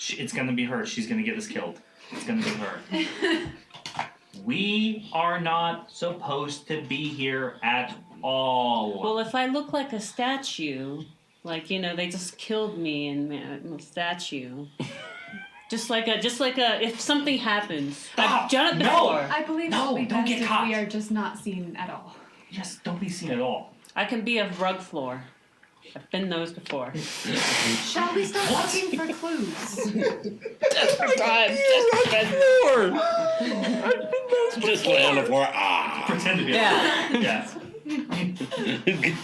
It's gonna be her. She's gonna get us killed. It's gonna be her. We are not supposed to be here at all. Well, if I look like a statue, they just killed me and I'm a statue. Just like if something happens. Stop! I've done it No! before. I believe No, it will be don't best get if caught. we are just not seen at all. Yes, don't be seen at all. I can be a rug floor. I've been those before. Shall we start looking for clues? Just lay on the floor. Ah. Pretend to be. Yeah. Yeah.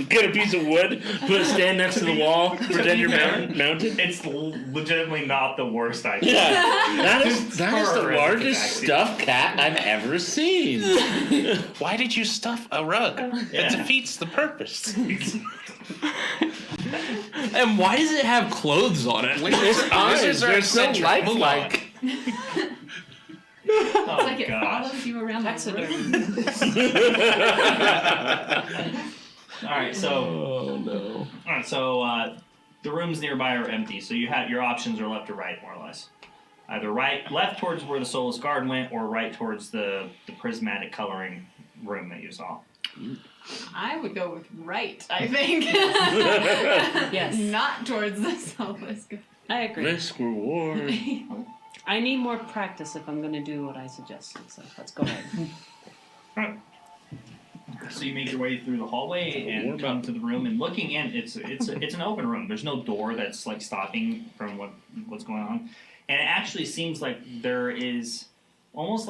Get a piece of wood, stand next to the wall, pretend you're mounted. It's legitimately not the worst idea. Yeah, that is the Horrific largest actually. stuffed cat I've ever seen. Why did you stuff a rug? Yeah. That defeats the purpose. And why does it have clothes on it? Its eyes, Wizards are they're so eccentric. Move lifelike. Oh It's like it gosh. follows you around the room. Alright, so Oh no. the rooms nearby are empty, so your options are left or right, more or less. Either left towards where the soulless guard went, or right towards the prismatic coloring room that you saw. I would go with right, I think. Yes. Not towards the soulless guard. I agree. Risk reward. I need more practice if I'm going to do what I suggested, so let's go ahead. So you make your way through the hallway and come to the room, and looking in, it's an open room. There's no door that's stopping from what's going on, and it actually seems like there is almost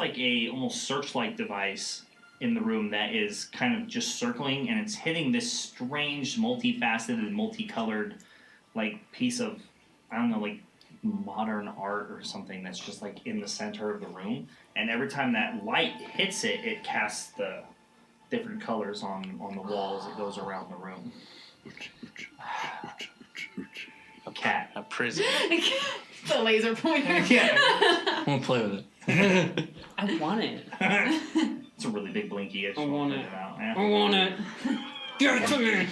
searchlight device in the room that is kind of just circling, and it's hitting this strange, multifaceted, multicolored, piece of, I don't know, modern art or something that's just in the center of the room. And every time that light hits it, it casts the different colors on the walls. It goes around the room. A cat. A prison. The laser pointer. Yeah. I'm gonna play with it. I want it. It's a really big blinky. I want it. Out. Yeah. I want it. Give it to me.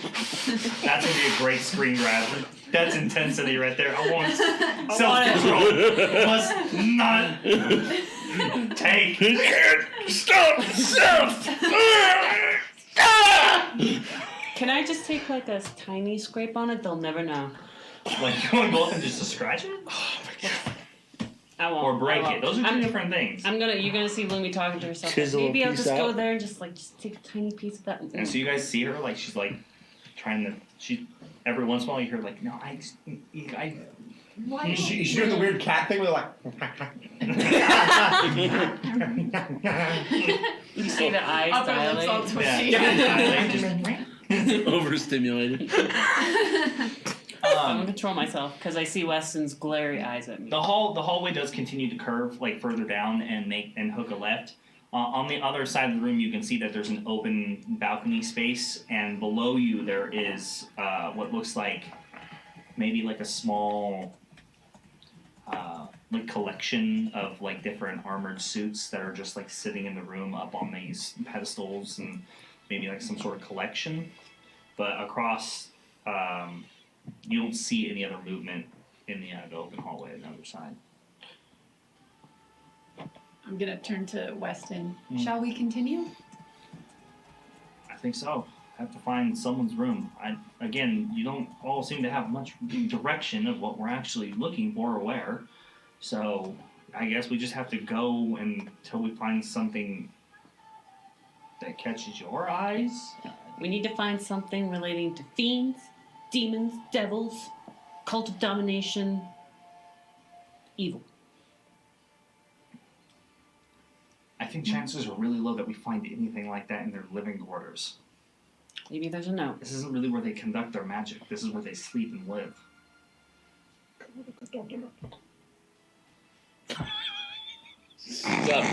That's gonna be a great screen grab. That's intensity right there. I want want it. self-control. Must not take. Stop! Can I just take a tiny scrape on it? They'll never know. You want to go up and just scratch it? I I won't. or break I won't. it. Those are 2 I'm- different things. You're gonna see Lumi talking to herself. Chisel a Maybe I'll piece just go out. there and just take a tiny piece of that. And so you guys see her like she's like trying to. She every once in a while you hear like, no, I. Why? Is she doing the weird cat thing with like? You see the eyes Upper lips all dilate. twitchy. Overstimulated. I'm gonna control myself because I see Weston's glary eyes at me. The hallway does continue to curve like further down and hook a left. On the other side of the room, you can see that there's an open balcony space, and below you there is what looks like maybe like a small like collection of like different armored suits that are just like sitting in the room up on these pedestals, and maybe like some sort of collection. But across, you don't see any other movement in the open hallway on the other side. I'm gonna turn to Weston. Mm. Shall we continue? I think so. Have to find someone's room. Again, you don't all seem to have much direction of what we're actually looking for or where. So I guess we just have to go until we find something that catches your eyes. We need to find something relating to fiends, demons, devils, cult of domination, evil. I think chances are really low that we find anything like that in their living quarters. Maybe there's a note. This isn't really where they conduct their magic. This is where they sleep and live. Subtle.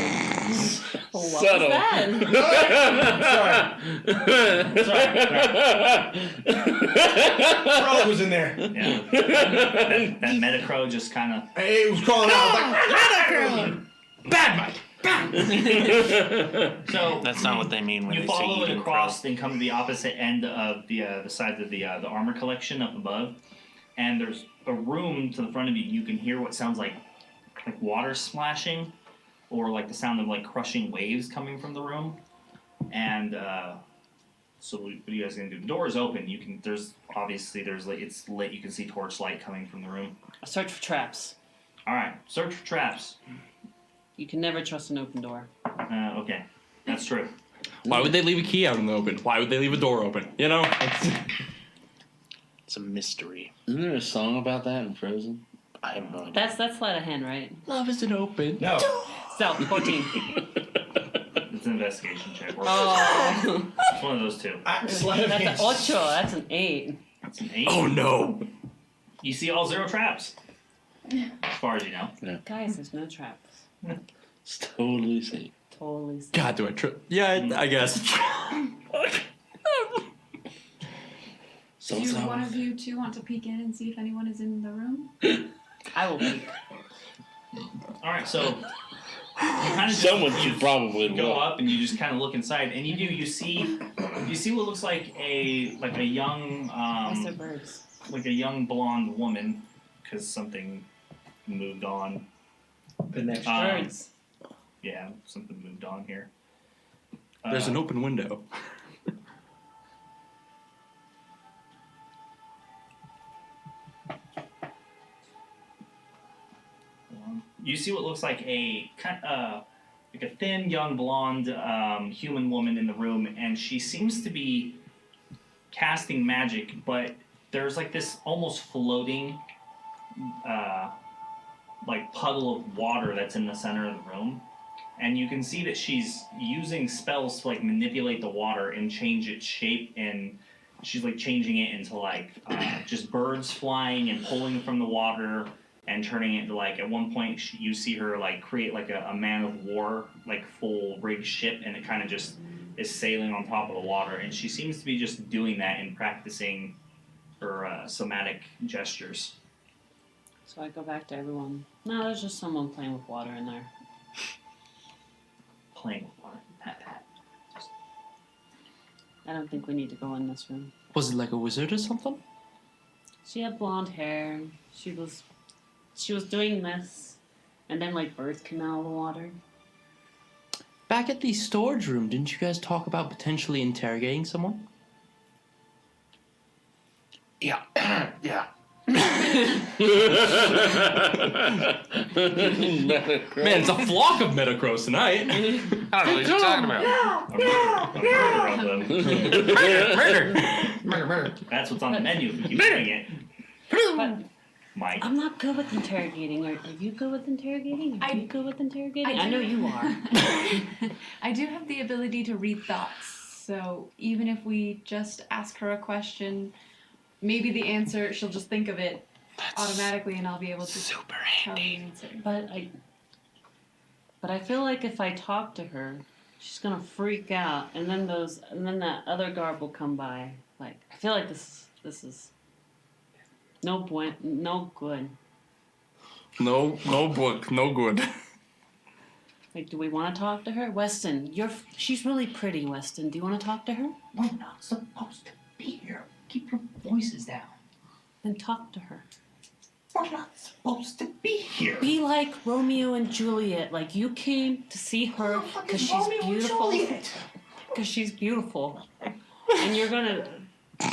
What Subtle. was that? Frog was in there. Yeah. that Metacrow just kind of. Hey, it was crawling out. I was like, Bad Mike. So That's not what they mean when you they say follow it eating across and come to the opposite end of the side of the armor collection up above, and there's a room to the front of you. You can hear what sounds like water splashing, or like the sound of like crushing waves coming from the room. And so what are you guys gonna do? The door is open. You can there's like it's lit. You can see torchlight coming from the room. A search for traps. All right, search for traps. You can never trust an open door. Okay, that's true. Why would they leave a key out in the open? Why would they leave a door open? You know? It's a mystery. Isn't there a song about that in Frozen? I have no idea. That's sleight of hand, right? Love isn't open. no. So 14. It's an investigation check. Oh, It's one of those two. Sleight of that's hand. an 8. That's an 8. It's an 8. Oh no! You see all 0 traps. As far as you know. Guys, there's no traps. It's totally safe. Totally safe. God, do I trip? Yeah, I guess. So Do one of you two want to peek in and see if anyone is in the room? I will peek. All right, so you kind of someone should probably go look. up and you just kind of look inside, and you see what looks like a young Mr. Birds. like a young blonde woman, because something moved on. The next. Birds. Yeah, something moved on here. There's an open window. You see what looks like a thin young blonde human woman in the room, and she seems to be casting magic, but there's like this almost floating like puddle of water that's in the center of the room, and you can see that she's using spells to like manipulate the water and change its shape, and she's like changing it into like just birds flying and pulling from the water and turning it into like at one point you see her like create like a man of war like full rigged ship, and it kind of just is sailing on top of the water, and she seems to be just doing that and practicing her somatic gestures. So I go back to everyone. No, there's just someone playing with water in there. Playing with water. Pat. I don't think we need to go in this room. Was it like a wizard or something? She had blonde hair. She was doing this, and then like birds came out of the water. Back at the storage room, didn't you guys talk about potentially interrogating someone? Yeah. Yeah. Man, it's a flock of Metacrows tonight. I don't know what you're talking about. Murder. That's what's on the menu. If you keep doing it. But Mike. I'm not good with interrogating. Are you good with interrogating? Are you good with interrogating? I I know do. you are. I do have the ability to read thoughts, so even if we just ask her a question, maybe the answer, she'll just think of it automatically and I'll be able to Super tell the handy. answer. But I feel like if I talk to her, she's gonna freak out, and then that other guard will come by. Like, I feel like this is no good. No book, no good. Like, do we want to talk to her, Weston? She's really pretty, Weston. Do you want to talk to her? We're not supposed to be here. Keep your voices down. Then talk to her. We're not supposed to be here. Be like Romeo and Juliet. Like, you came to see her because she's beautiful. Because she's beautiful. And you're gonna.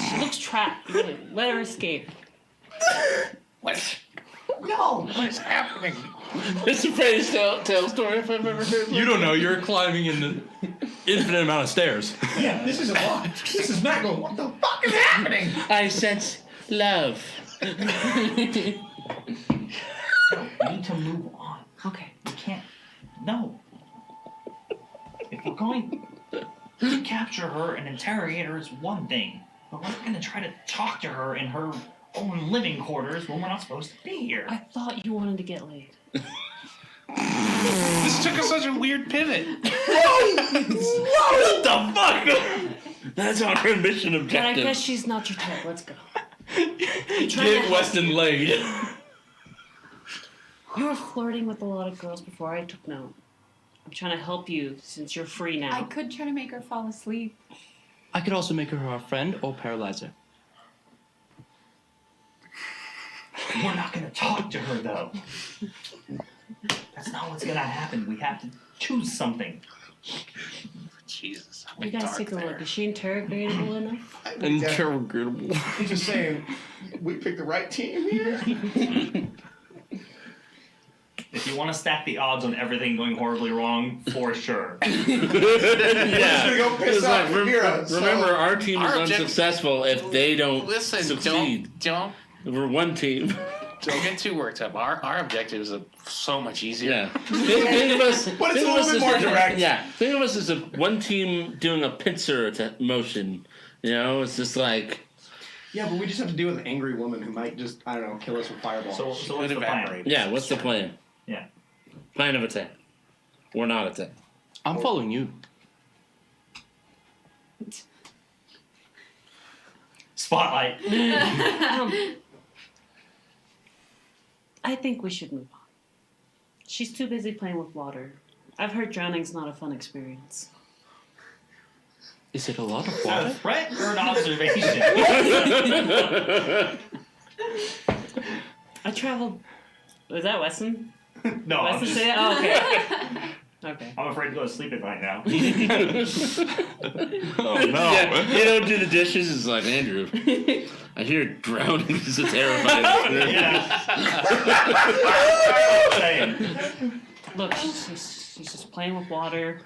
She looks trapped. You're gonna let her escape. What? No. What's happening? It's the prettiest tale story if I've ever heard. You don't know, you're climbing in the infinite amount of stairs. Yeah, this is a lot. This is not going. What the fuck is happening? I sense love. We need to move on. Okay. We can't. No. If we're going to capture her and interrogate her is one thing, but we're not going to try to talk to her in her own living quarters when we're not supposed to be here. I thought you wanted to get laid. This took us such a weird pivot. What the fuck? That's our mission But I objective. guess she's not your type. Let's go. Get Weston laid. You were flirting with a lot of girls before I took note. I'm trying to help you since you're free now. I could try to make her fall asleep. I could also make her our friend or paralyze her. We're not going to talk to her, though. That's not what's going to happen. We have to choose something. Jesus. I You went guys dark take a there. look. Is she interrogatable enough? Interrogable. He's just saying, we picked the right team here. If you want to stack the odds on everything going horribly wrong, for sure. We're just gonna go piss It's off like, Kira, so- remember, our team is Our objective- unsuccessful if they don't Listen, succeed. don't We're one team. don't get too worked up. Our objectives are so much easier. Yeah. Think of us. But it's think a of little us bit as more direct. Yeah. Think of us as a one team doing a pincer motion. You know, it's just like Yeah, but we just have to deal with an angry woman who might just, I don't know, kill us with fireballs. So what's Would the plan? evaporate. yeah. What's the plan? Yeah. Plan of attack, or not attack. I'm following you. Spotlight. I think we should move on. She's too busy playing with water. I've heard drowning's not a fun experience. Is it a lot of Is that a water? threat or an observation? I traveled. Was that Weston? No, I'm Weston just, say that? Oh, okay. Okay. I'm afraid to go to sleep at night now. Oh no. Yeah, you don't do the dishes. It's like Andrew. I hear drowning is a terrifying experience. Yeah. Same. Look, she's just playing with water.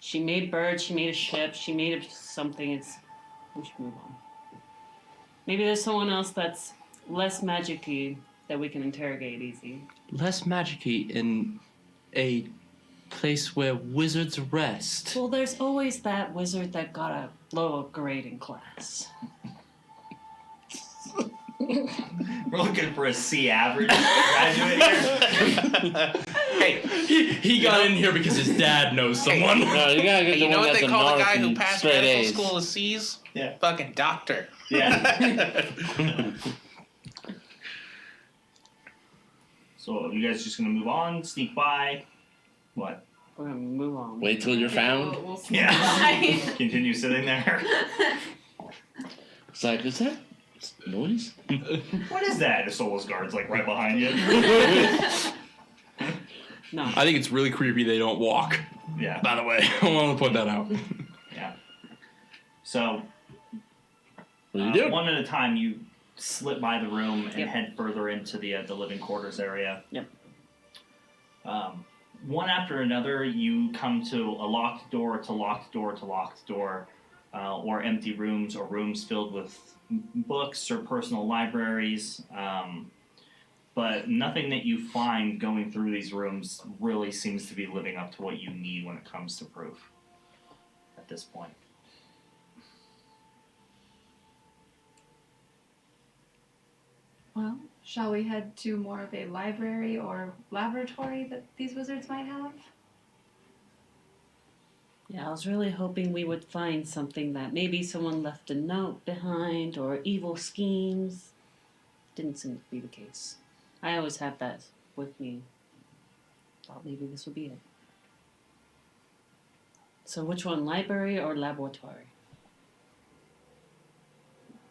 She made birds. She made a ship. She made something. We should move on. Maybe there's someone else that's less magic-y that we can interrogate easy. Less magic-y in a place where wizards rest. Well, there's always that wizard that got a lower grade in class. We're looking for a C average graduate here. Hey, He got in here because his dad knows someone. No, you gotta get the you know one what that's they a call the narc guy who and passed straight medical A's. school with C's? Yeah. Fucking doctor. Yeah. So you guys just gonna move on, sneak by? What? We're gonna move on. Wait till you're found. We'll Yeah. Continue sitting there. It's like, is that noise? What is that? The Soulless Guard's like right behind you. No. I think it's really creepy they don't walk. Yeah. By the way, I want to put that out. Yeah. So What do you do? one at a time, you slip by the room and Yep. head further into the living quarters area. Yep. One after another, you come to a locked door to locked door to locked door, or empty rooms or rooms filled with books or personal libraries. But nothing that you find going through these rooms really seems to be living up to what you need when it comes to proof at this point. Well, shall we head to more of a library or laboratory that these wizards might have? Yeah, I was really hoping we would find something that maybe someone left a note behind or evil schemes. Didn't seem to be the case. I always have that with me. Thought maybe this would be it. So which one, library or laboratory?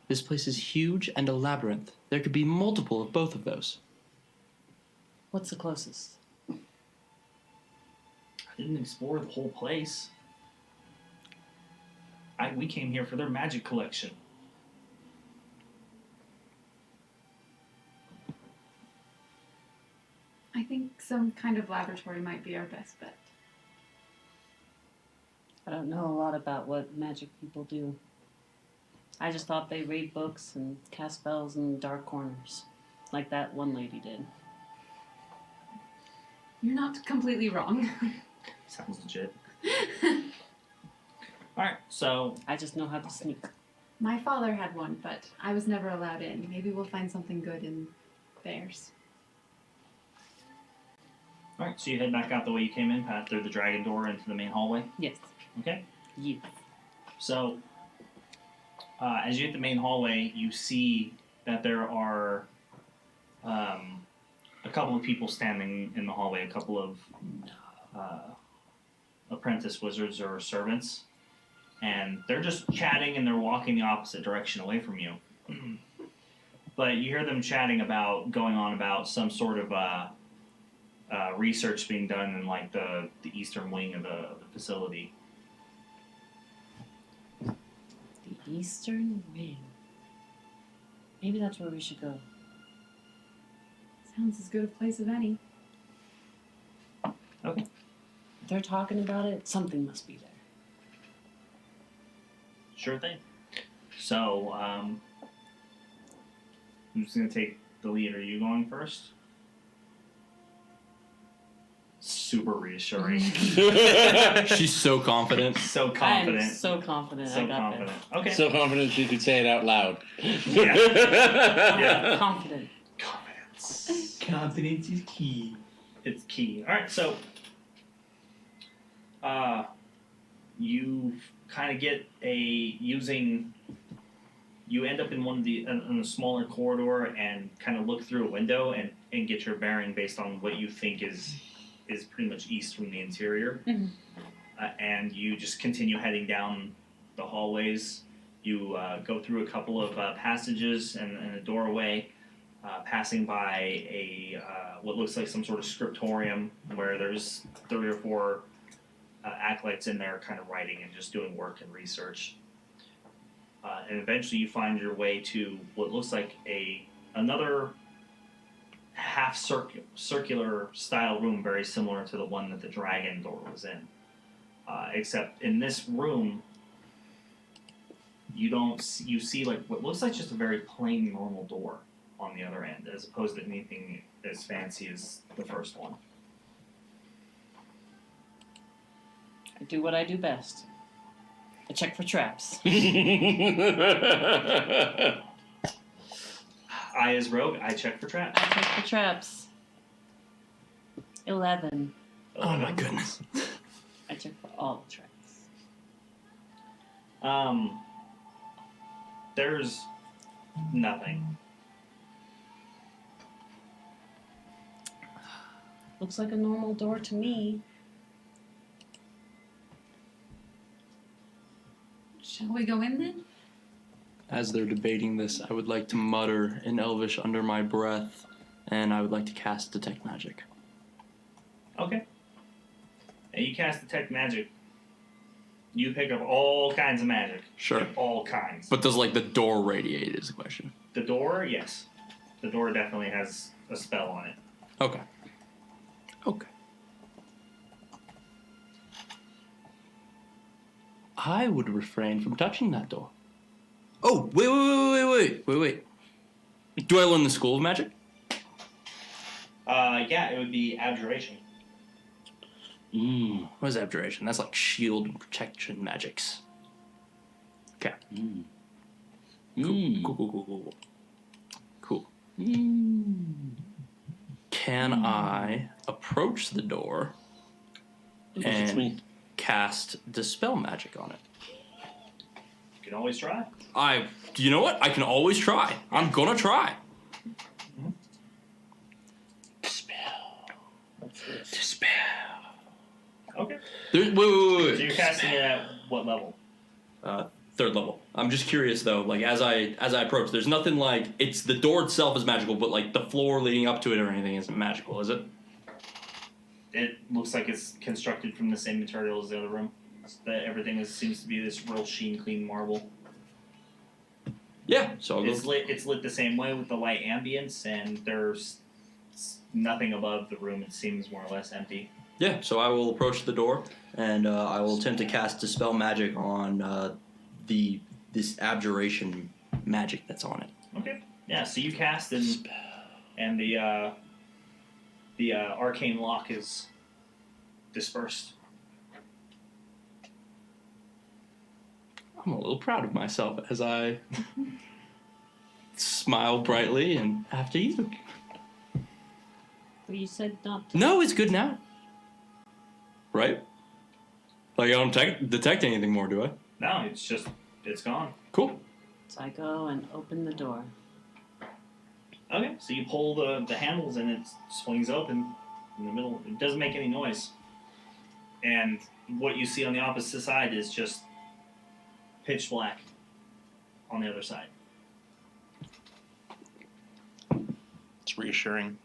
This place is huge and a labyrinth. There could be multiple of both of those. What's the closest? I didn't explore the whole place. We came here for their magic collection. I think some kind of laboratory might be our best bet. I don't know a lot about what magic people do. I just thought they read books and cast spells in dark corners, like that one lady did. You're not completely wrong. Sounds legit. Alright, so I just know how to sneak. My father had one, but I was never allowed in. Maybe we'll find something good in theirs. alright, so you head back out the way you came in, Pat, through the dragon door into the main hallway. Yes. Okay. Yes. So, as you hit the main hallway, you see that there are a couple of people standing in the hallway, a couple of apprentice wizards or servants, and they're just chatting and they're walking the opposite direction away from you. But you hear them chatting about going on about some sort of research being done in like the eastern wing of the facility. The Eastern Wing. Maybe that's where we should go. Sounds as good a place as any. If they're talking about it, something must be there. Sure thing. So, who's going to take the lead? Are you going first? Super reassuring. She's so confident. So confident. I'm so confident. So I got confident. Okay. So confident you could say it out loud. Yeah. that. Yeah. Confident. Confidence. Confidence is key. It's key. All right. So, you kind of get you end up in one of the in a smaller corridor and kind of look through a window and get your bearing based on what you think is pretty much east from the interior. Mhm. And you just continue heading down the hallways. You go through a couple of passages and a doorway, passing by a what looks like some sort of scriptorium where there's 3 or 4 acolytes in there kind of writing and just doing work and research. And eventually you find your way to what looks like another half circular style room, very similar to the one that the dragon door was in. Except in this room, you see like what looks like just a very plain normal door on the other end, as opposed to anything as fancy as the first one. I do what I do best. I check for traps. I, as rogue, I check for traps. I check for traps. 11. Oh my goodness. I check for all the traps. There's nothing. Looks like a normal door to me. Shall we go in then? As they're debating this, I would like to mutter in Elvish under my breath, and I would like to cast Detect Magic. Okay. And you cast Detect Magic. You pick up all kinds of magic. Sure. All kinds. But does like the door radiate is the question. The door, yes. The door definitely has a spell on it. Okay. Okay. I would refrain from touching that door. Oh, wait. Do I learn the School of Magic? Yeah, it would be abjuration. What is abjuration? That's like shield and protection magics. Okay. Cool. Can I approach the door and cast Dispel Magic on it? You can always try. You know what? I can always try. I'm gonna try. Dispel. Okay. Wait. So you're casting it at what level? Third level. I'm just curious though. Like as I approach, there's nothing like it's the door itself is magical, but like the floor leading up to it or anything isn't magical, is it? It looks like it's constructed from the same material as the other room. That everything seems to be this real sheen, clean marble. Yeah. So I'll go. It's lit the same way with the light ambience, and there's nothing above the room. It seems more or less empty. Yeah. So I will approach the door and I will attempt to cast Dispel Magic on this abjuration magic that's on it. Okay. Yeah. So you cast and the arcane lock is dispersed. I'm a little proud of myself as I smile brightly and after you. But you said not to. No, it's good now. Right? Like I don't detect anything more, do I? No, it's gone. Cool. So I go and open the door. Okay. So you pull the handles and it swings open in the middle. It doesn't make any noise. And what you see on the opposite side is just pitch black on the other side. It's reassuring.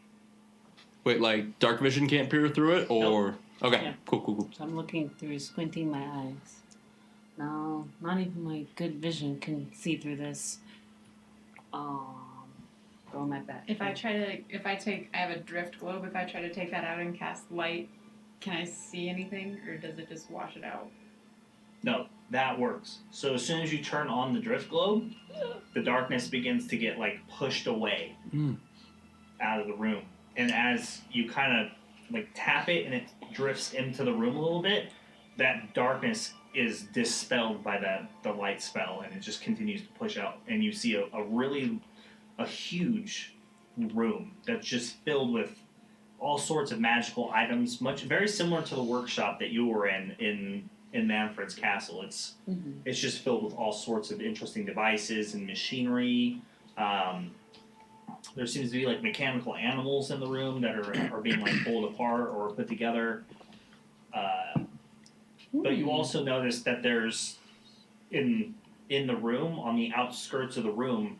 Wait, like dark vision can't peer through it, or okay, Yeah. cool. So I'm looking through, squinting my eyes. No, not even my good vision can see through this. Go my back. I have a drift globe. If I try to take that out and cast light, can I see anything, or does it just wash it out? No, that works. So as soon as you turn on the drift globe, the darkness begins to get like pushed away out of the room. And as you kind of like tap it and it drifts into the room a little bit, that darkness is dispelled by the light spell, and it just continues to push out. And you see a huge room that's just filled with all sorts of magical items, very similar to the workshop that you were in Manfred's castle. It's just filled with all sorts of interesting devices and machinery. There seems to be like mechanical animals in the room that are being like pulled apart or put together. But you also notice that there's in the room, on the outskirts of the room,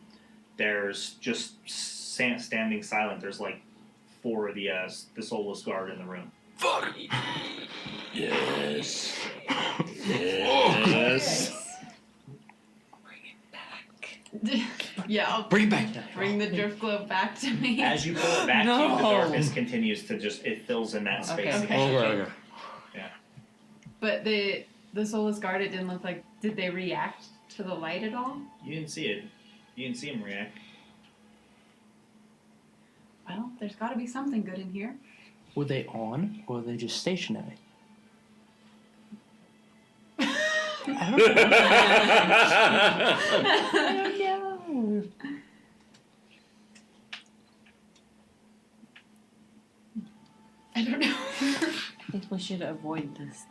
there's just standing silent. There's like 4 of the Soulless Guard in the room. Fuck. Yes. Yeah, I'll Bring it back. bring the drift globe back to me. As you pull it back to you, the No. darkness continues to it fills in that space. Okay. again. Okay. But the Soulless Guard, it didn't look like. Did they react to the light at all? You didn't see it. You didn't see him react. Well, there's got to be something good in here. Were they on, or were they just stationary? I don't know. I don't know. I think we should avoid this.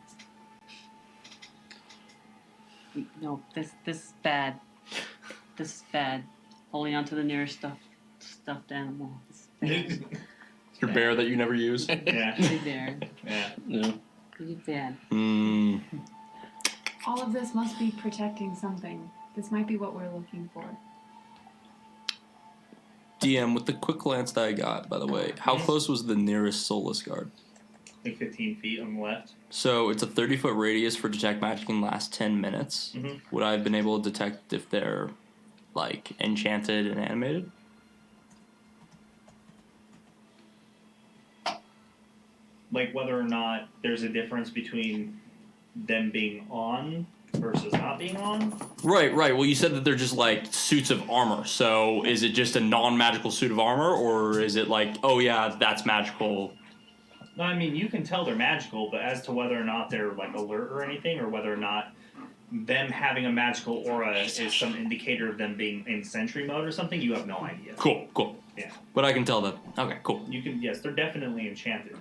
No, this is bad. This is bad. Holding on to the nearest stuffed animal. This is bad. Your bear that you never use. Yeah. Pretty bad. Yeah. No. Pretty bad. All of this must be protecting something. This might be what we're looking for. DM, with the quick glance that I got, by the way, how close was the nearest Soulless Guard? Like 15 feet on the left. So it's a 30-foot radius for detect magic can last 10 minutes. Mhm. Would I have been able to detect if they're like enchanted and animated? Like whether or not there's a difference between them being on versus not being on. Right. Well, you said that they're just like suits of armor. So is it just a non-magical suit of armor, or is it like, oh yeah, that's magical? No, I mean you can tell they're magical, but as to whether or not they're like alert or anything, or whether or not them having a magical aura is some indicator of them being in sentry mode or something, you have no idea. Cool. Yeah. But I can tell that. Okay, cool. You can, yes, they're definitely enchanted.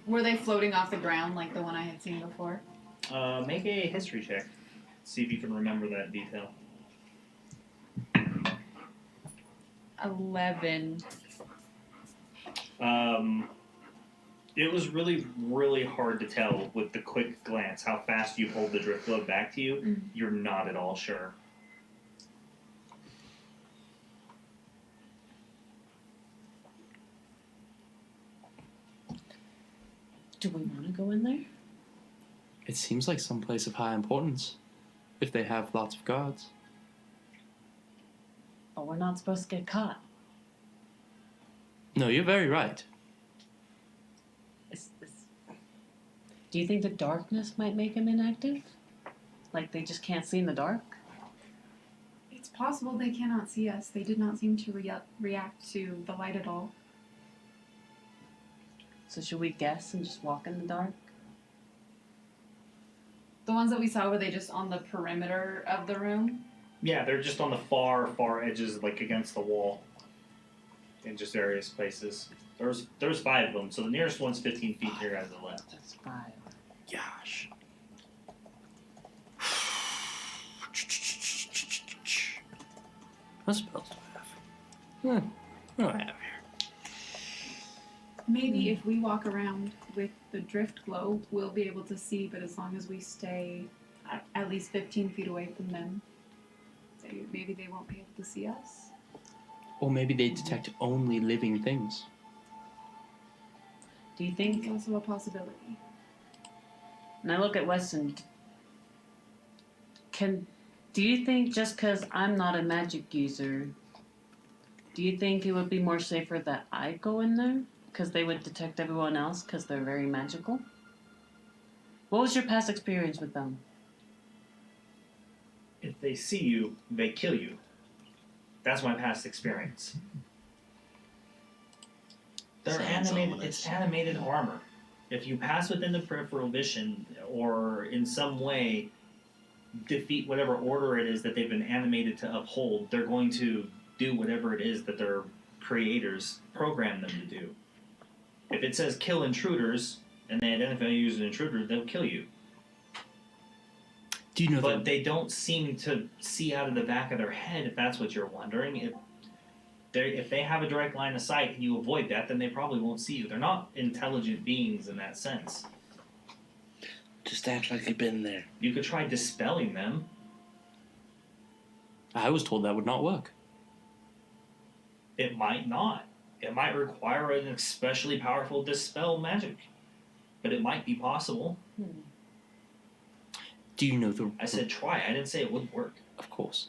Were they floating off the ground like the one I had seen before? Make a history check. See if you can remember that detail. 11. It was really, really hard to tell with the quick glance how fast you pulled the drift globe back to you. Mm. You're not at all sure. Do we want to go in there? It seems like some place of high importance, if they have lots of guards. But we're not supposed to get caught. No, you're very right. Do you think the darkness might make them inactive? Like they just can't see in the dark? It's possible they cannot see us. They did not seem to react to the light at all. So should we guess and just walk in the dark? The ones that we saw, were they just on the perimeter of the room? Yeah, they're just on the far, far edges, like against the wall. In just various places. There's 5 of them, so the nearest one's 15 feet to your guys' left. That's 5. Gosh. What spells do I have? What do I have here? Maybe if we walk around with the drift globe, we'll be able to see, but as long as we stay at least 15 feet away from them, maybe they won't be able to see us. Or maybe they detect only living things. Do you It's think, also a possibility. and I look at Weston, do you think just because I'm not a magic user, do you think it would be more safer that I go in there? Because they would detect everyone else because they're very magical? What was your past experience with them? If they see you, they kill you. That's my past experience. They're Sounds animated. ominous. It's animated armor. If you pass within the peripheral vision, or in some way defeat whatever order it is that they've been animated to uphold, they're going to do whatever it is that their creators program them to do. If it says kill intruders and they identify you as an intruder, they'll kill you. Do you know But they don't seem to see out of the back of their head, if that's what you're wondering. If they have a direct line of sight and you avoid that, then they probably won't see you. They're not intelligent beings in that sense. Just act like you've been there. You could try dispelling them. I was told that would not work. It might not. It might require an especially powerful dispel magic. But it might be possible. Do you know the... I said try. I didn't say it would work. Of course.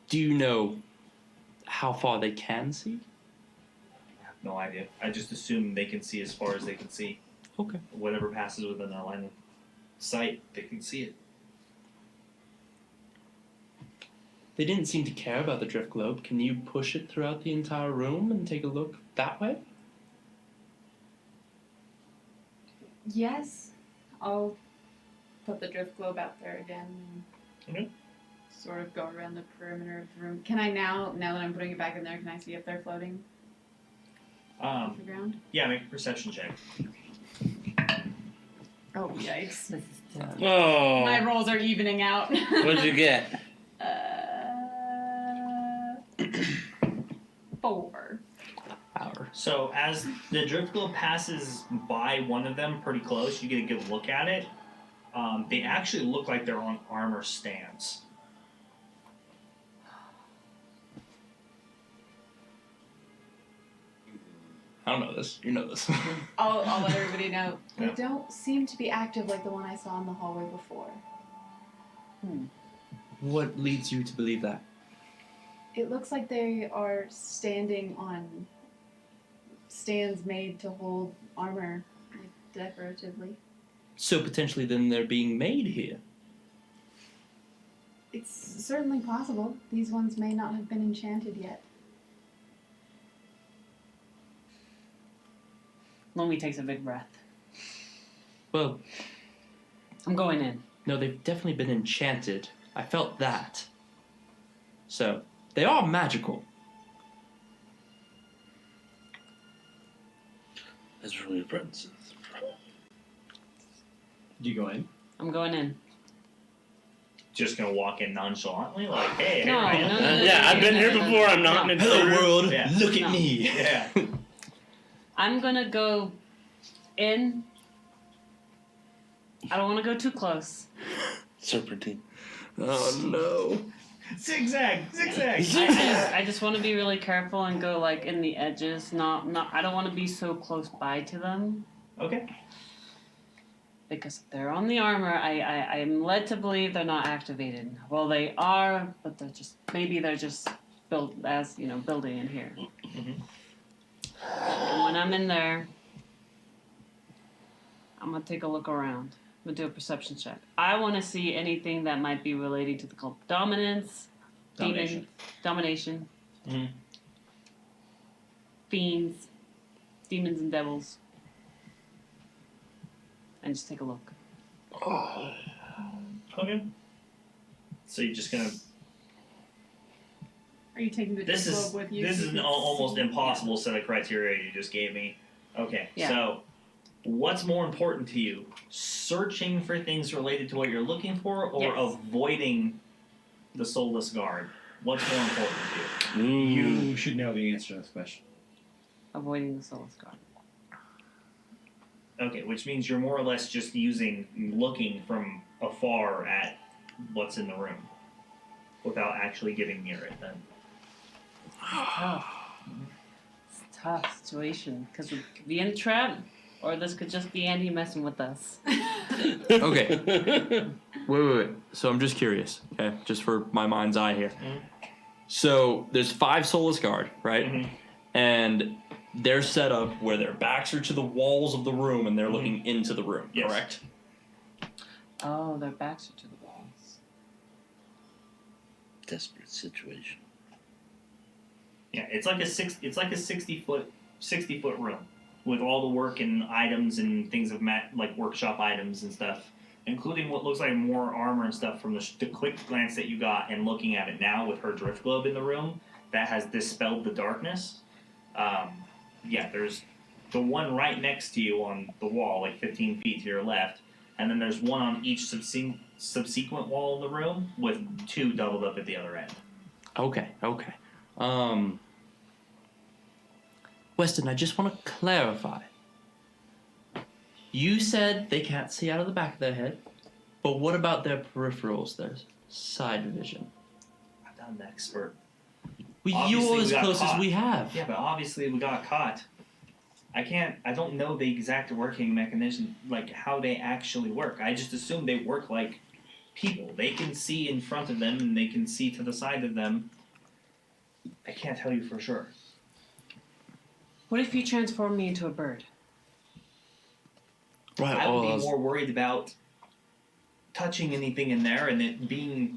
Do you know how far they can see? I have no idea. I just assume they can see as far as they can see. Okay. Whatever passes within their line of sight, they can see it. They didn't seem to care about the drift globe. Can you push it throughout the entire room and take a look that way? Yes, I'll put the drift globe out there again and Okay. sort of go around the perimeter of the room. Can I now that I'm putting it back in there, can I see if they're floating off the ground? Yeah, make a perception check. Oh, yikes. Oh, My rolls are evening out. what'd you get? 4. Power. So as the drift globe passes by one of them pretty close, you get a good look at it. They actually look like they're on armor stands. I don't know this. You know this. I'll let everybody know. Yeah. They don't seem to be active like the one I saw in the hallway before. What leads you to believe that? It looks like they are standing on stands made to hold armor, like, decoratively. So potentially then they're being made here. It's certainly possible. These ones may not have been enchanted yet. Lomi takes a big breath. Well, I'm going in. no, they've definitely been enchanted. I felt that. So, they are magical. That's really impressive. Do you go in? I'm going in. Just gonna walk in nonchalantly, like, hey, No, here I am. no, no. Yeah, I've been here before. I'm not an Hello, intruder. world. Yeah. Look at No. me. Yeah. I'm gonna go in. I don't want to go too close. Serpentine. Oh, no. Zigzag. I just want to be really careful and go like in the edges. Not. I don't want to be so close by to them Okay. because if they're on the armor. I am led to believe they're not activated. Well, they are, but they're just built as building in here. Mhm. And when I'm in there, I'm gonna take a look around. I'm gonna do a perception check. I want to see anything that might be relating to the cult dominance, domination, Mhm. fiends, demons and devils, and just take a look. Okay. So you're just gonna. Are you taking the This globe is with you? this so is you an can almost see? impossible set of criteria you just gave me. Okay. Yeah. So, what's more important to you? Searching for things related to what you're looking for, or Yes. avoiding the soulless guard? What's more important to you? You should know the answer to this question. Avoiding the soulless guard. Okay, which means you're more or less just looking from afar at what's in the room, without actually getting near it. Then. Tough. It's a tough situation because we could be in a trap, or this could just be Andy messing with us. Okay. Wait. So I'm just curious, okay? Just for my mind's eye here. So there's 5 Soulless Guard, right? Mhm. And they're set up where their backs are to the walls of the room and they're looking into the room, Yes. correct? Oh, their backs are to the walls. Desperate situation. Yeah, it's like a 60 foot room with all the work and items and things of like workshop items and stuff, including what looks like more armor and stuff from the quick glance that you got and looking at it now with her drift globe in the room that has dispelled the darkness. Yeah, there's the one right next to you on the wall, like 15 feet to your left, and then there's one on each subsequent wall of the room with 2 doubled up at the other end. Okay. Weston, I just want to clarify. You said they can't see out of the back of their head, but what about their peripherals, their side vision? I'm not an expert. Well, Obviously, you're we as got close as caught. we have. Yeah, but obviously we got caught. I don't know the exact working mechanism, like how they actually work. I just assume they work like people. They can see in front of them and they can see to the side of them. I can't tell you for sure. What if you transform me into a bird? Right. I would well, be more worried about touching anything in there and it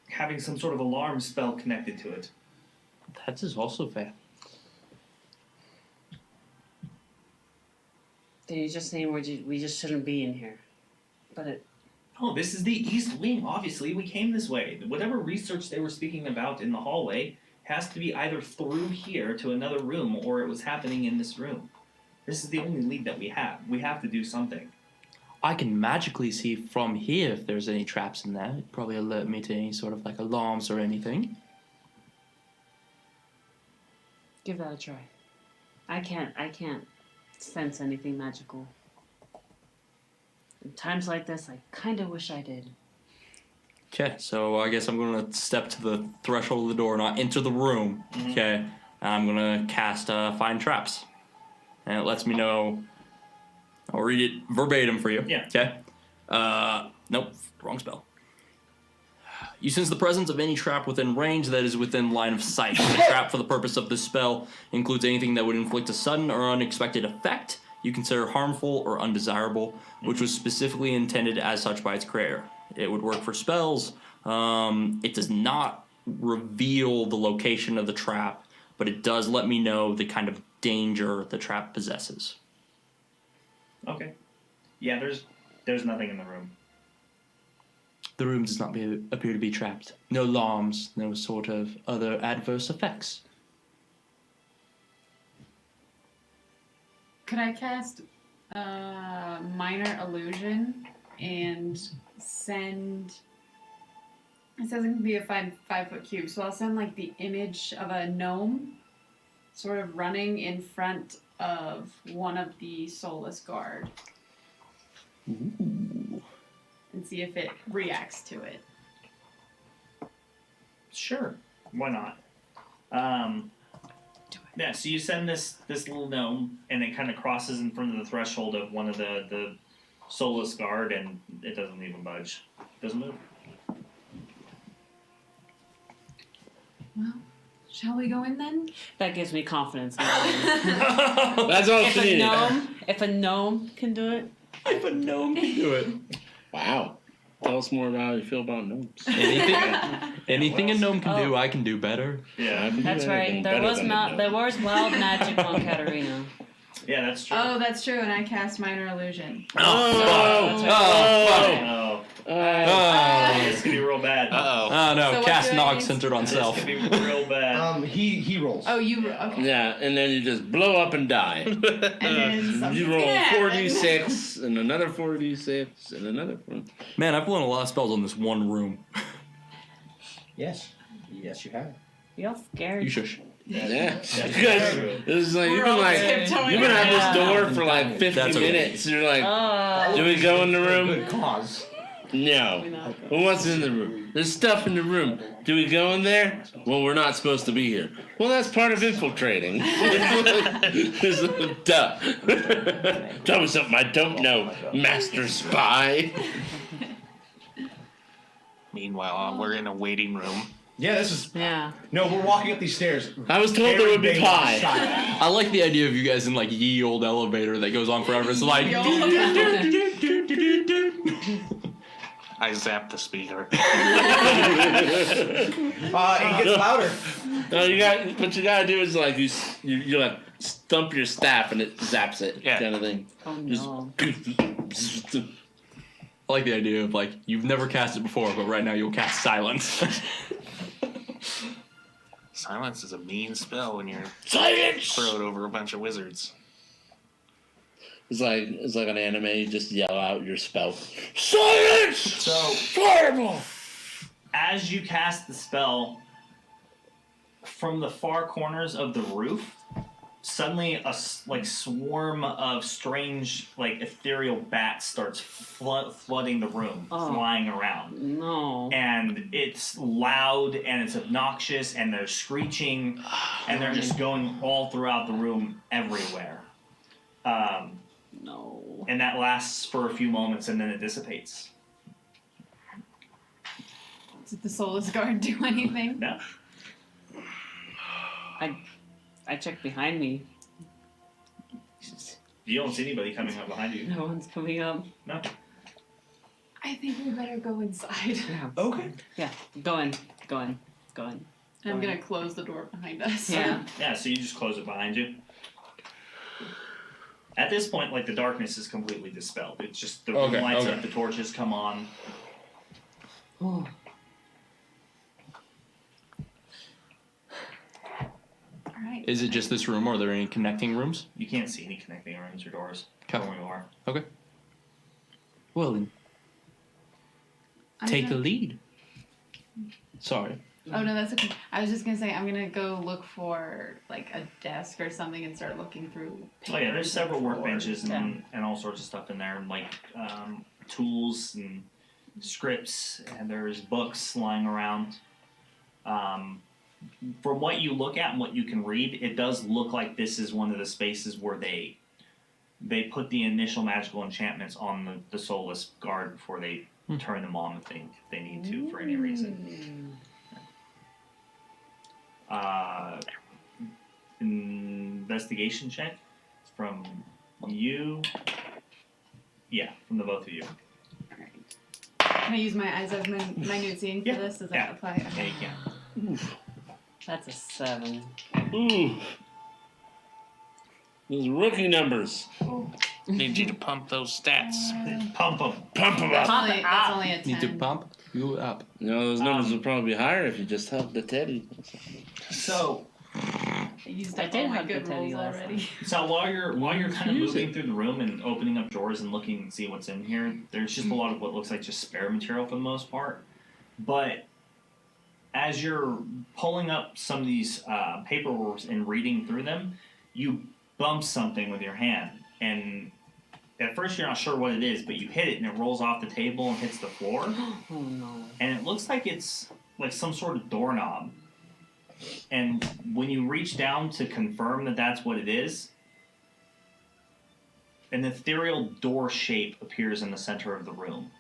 having some sort of alarm spell connected to it. that is also fair. Then you're just saying we just shouldn't be in here. But Oh, this is the East Wing. Obviously, we came this way. Whatever research they were speaking about in the hallway has to be either through here to another room or it was happening in this room. This is the only lead that we have. We have to do something. I can magically see from here if there's any traps in there. It'd probably alert me to any sort of like alarms or anything. give that a try. I can't sense anything magical. In times like this, I kind of wish I did. Okay, so I guess I'm going to step to the threshold of the door, not enter the room. Okay, I'm gonna cast Find Traps, and it lets me know. I'll read it verbatim for you. Yeah. Okay. Nope, wrong spell. You sense the presence of any trap within range that is within line of sight. The trap for the purpose of this spell includes anything that would inflict a sudden or unexpected effect you consider harmful or undesirable, which was specifically intended as such by its creator. It would work for spells. It does not reveal the location of the trap, but it does let me know the kind of danger the trap possesses. Okay. Yeah, there's nothing in the room. The room does not appear to be trapped. No alarms, no sort of other adverse effects. Could I cast Minor Illusion and send... It says it can be a 5-foot cube, so I'll send like the image of a gnome sort of running in front of one of the Soulless Guard. Ooh. And see if it reacts to it. Sure. Why not? Yeah, so you send this little gnome, and it kind of crosses in front of the threshold of one of the Soulless Guard, and it doesn't even budge. Doesn't move. Well, shall we go in then? That gives me confidence. That's all she needed. If a gnome can do it, If a gnome can do it. Wow. Tell us more about how you feel about gnomes. Anything a gnome can do, I can do better. Yeah. that's right. There was wild magic on Katarina. Yeah, that's true. Oh, that's true, and I cast Minor Illusion. It's gonna be real bad. Oh no, So what cast do I Nog use? centered on It's self. gonna be real bad. He rolls. Oh, you... Okay. Yeah, and then you just blow up and die. And then something's You roll gonna happen. 4d6 and another 4d6 and another 4. Man, I've blown a lot of spells on this one room. Yes. Yes, you have. You all scared. You shush. Yeah. That's Because true. this is like We're you've been all like tiptoeing you've been at around. this door for like 50 That's okay. minutes. You're like, Oh. do we go in the room? Good cause. No. Well, what's in the room? There's stuff in the room. Do we go in there? Well, we're not supposed to be here. Well, that's part of infiltrating. Duh. Tell me something I don't know, Master Spy. Meanwhile, we're in a waiting room. Yeah, this is. Yeah. No, we're walking up these stairs. I was told there would be pie. I like the idea of you guys in like ye old elevator that goes on forever. It's like I zapped the speaker. It gets louder. No, what you gotta do is like you like stump your staff and it zaps it, Yeah. kind of thing. Oh no. I like the idea of like you've never cast it before, but right now you'll cast silence. Silence is a mean spell when you're Silence. thrown over a bunch of wizards. It's like an anime. You just yell out your spell. Silence. So Fireball. as you cast the spell, from the far corners of the roof, suddenly a swarm of strange, like ethereal bats starts flooding the room, flying around. No. And it's loud and it's obnoxious and they're screeching and they're just going all throughout the room everywhere. No. And that lasts for a few moments and then it dissipates. Did the Soulless Guard do anything? No. I checked behind me. You don't see anybody coming up behind you. No one's coming up. No. I think we better go inside. Yeah. Okay. Yeah. Go in. I'm gonna close the door behind us. Yeah. Yeah, so you just close it behind you. At this point, like the darkness is completely dispelled. It's just the room lights up, the torches come on. Oh. Alright. Is it just this room, or are there any connecting rooms? You can't see any connecting rooms or doors Okay. from where you are. Okay. Well then, I'm take the gonna- lead. Sorry. Oh no, that's okay. I was just gonna say I'm gonna go look for like a desk or something and start looking through. Oh yeah, there's papers several and workbenches drawers. and all sorts of stuff in there, and like tools and scripts, and there's books lying around. from what you look at and what you can read, it does look like this is one of the spaces where they put the initial magical enchantments on the soulless guard before they turn them on if they need to for any reason. Investigation check from you. Yeah, from the both of you. Can I use my eyes of minute seeing for this? Does that Yeah. apply? Yeah, you can. That's a 7. Ooh. Those rookie numbers. Need you to pump those stats. Pump them. Pump them up. That's only a 10. Need to pump you up. You know, those numbers would probably be higher if you just helped the Teddy. So I used I up did all my have the good teddy rolls last already. So while you're kind of Use moving it. through the room and opening up drawers and looking to see what's in here, there's just a lot of what looks like just spare material for the most part. But as you're pulling up some of these paperwork and reading through them, you bump something with your hand, and at first you're not sure what it is, but you hit it and it rolls off the table and hits the floor, Oh no. and it looks like it's like some sort of doorknob. And when you reach down to confirm that that's what it is, an ethereal door shape appears in the center of the room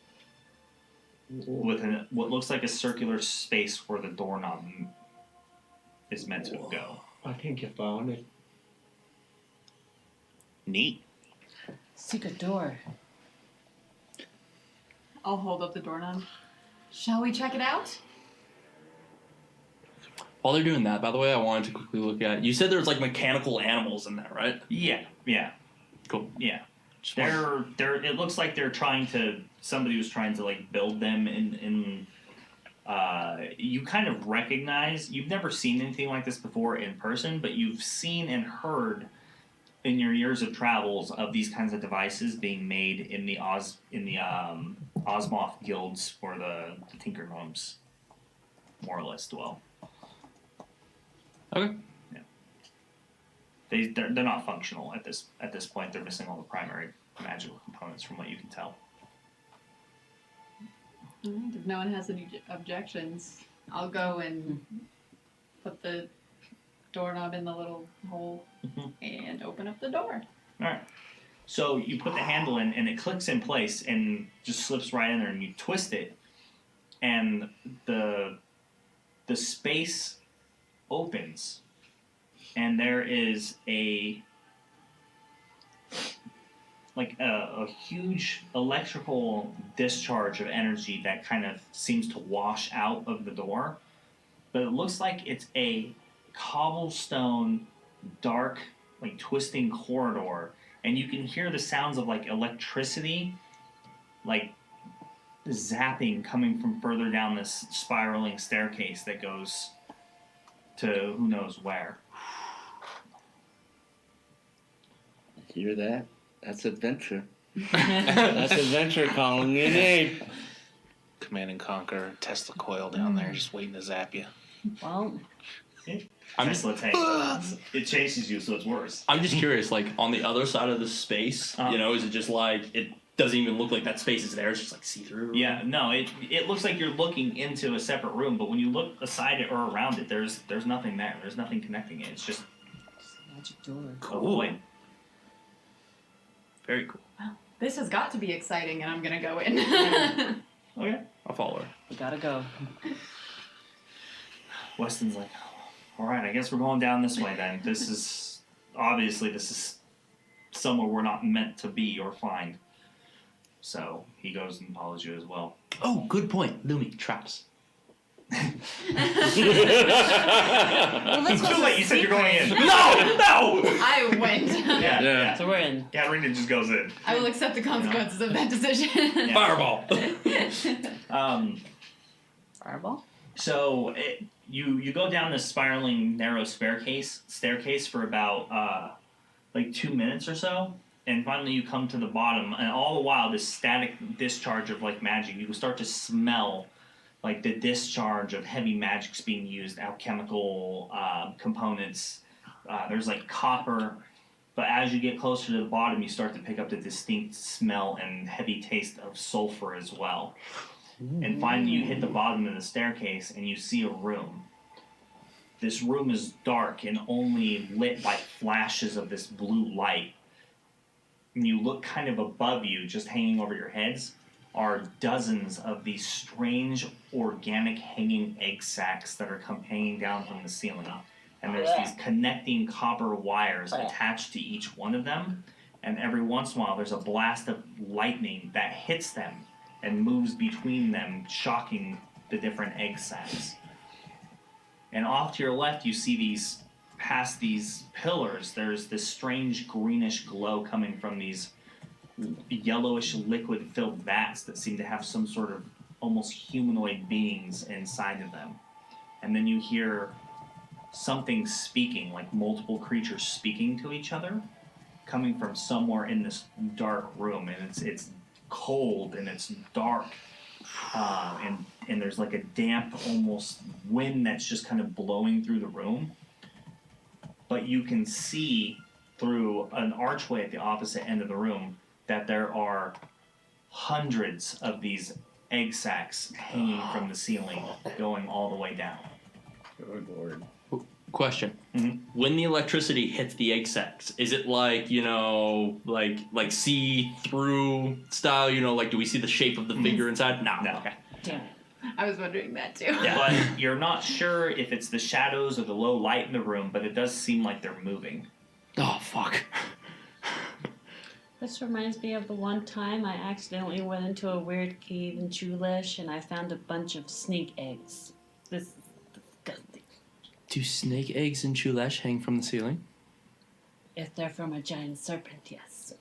with what looks like a circular space where the doorknob is meant to go. I think you found it. Neat. Secret door. I'll hold up the doorknob. Shall we check it out? While they're doing that, by the way, I wanted to quickly look at. You said there's like mechanical animals in there, right? Yeah. Cool. Yeah. Just wanted- They're it looks like somebody was trying to like build them in you kind of recognize, you've never seen anything like this before in person, but you've seen and heard in your years of travels of these kinds of devices being made in the Osmoth guilds where the Tinker Gnomes more or less dwell. Okay. They're not functional at this point. They're missing all the primary magical components from what you can tell. Alright, if no one has any objections, I'll go and put the doorknob in the little hole and open up the door. Alright. So you put the handle in and it clicks in place and just slips right in there, and you twist it and the space opens and there is a huge electrical discharge of energy that kind of seems to wash out of the door, but it looks like it's a cobblestone dark like twisting corridor, and you can hear the sounds of like electricity like zapping coming from further down this spiraling staircase that goes to who knows where. Hear that? That's adventure. That's adventure calling your name. Command and Conquer, Tesla coil down there, just waiting to zap you. Well, I'm just, Tesla tank. It chases you, so it's worse. I'm just curious, like on the other side of the space, you know, is it just like it doesn't even look like that space is there? It's just like see through. Yeah, no, it looks like you're looking into a separate room, but when you look aside it or around it, there's nothing there. There's nothing connecting it. It's just magic door. a void. Very cool. This has got to be exciting, and I'm gonna go in. Okay. I'll follow her. We gotta go. Weston's like, all right, I guess we're going down this way then. This is somewhere we're not meant to be or find. So he goes and follows you as well. Oh, good point. Lumi, traps. Well, It's too late. You said you're going in. No! I went. Yeah. So we're in. Katarina just goes in. I will accept the consequences of that decision. Fireball. Fireball? So you go down this spiraling narrow staircase for about like 2 minutes or so, and finally you come to the bottom, and all the while this static discharge of like magic, you start to smell like the discharge of heavy magics being used, alchemical components. There's like copper, but as you get closer to the bottom, you start to pick up the distinct smell and heavy taste of sulfur as well. And finally, you hit the bottom of the staircase and you see a room this room is dark and only lit by flashes of this blue light. And you look kind of above you, just hanging over your heads, are dozens of these strange organic hanging egg sacs that are hanging down from the ceiling. And there's these connecting copper wires attached to each one of them. And every once in a while, there's a blast of lightning that hits them and moves between them, shocking the different egg sacs. And off to your left, you see these, past these pillars, there's this strange greenish glow coming from these yellowish liquid-filled vats that seem to have some sort of almost humanoid beings inside of them. And then you hear something speaking, like multiple creatures speaking to each other, coming from somewhere in this dark room, and it's cold and it's dark, and there's like a damp, almost wind that's just kind of blowing through the room. But you can see through an archway at the opposite end of the room that there are hundreds of these egg sacs hanging from the ceiling, going all the way down. Good lord. Question. Mm-hmm. When the electricity hits the egg sacs, is it like, like see-through style? Like do we see the shape of the figure inside? No. Okay. Damn it. I was wondering that too. Yeah. But you're not sure if it's the shadows or the low light in the room, but it does seem like they're moving. Oh, fuck. This reminds me of the one time I accidentally went into a weird cave in Chulesh and I found a bunch of snake eggs. This is disgusting. Do snake eggs in Chulesh hang from the ceiling? If they're from a giant serpent, yes.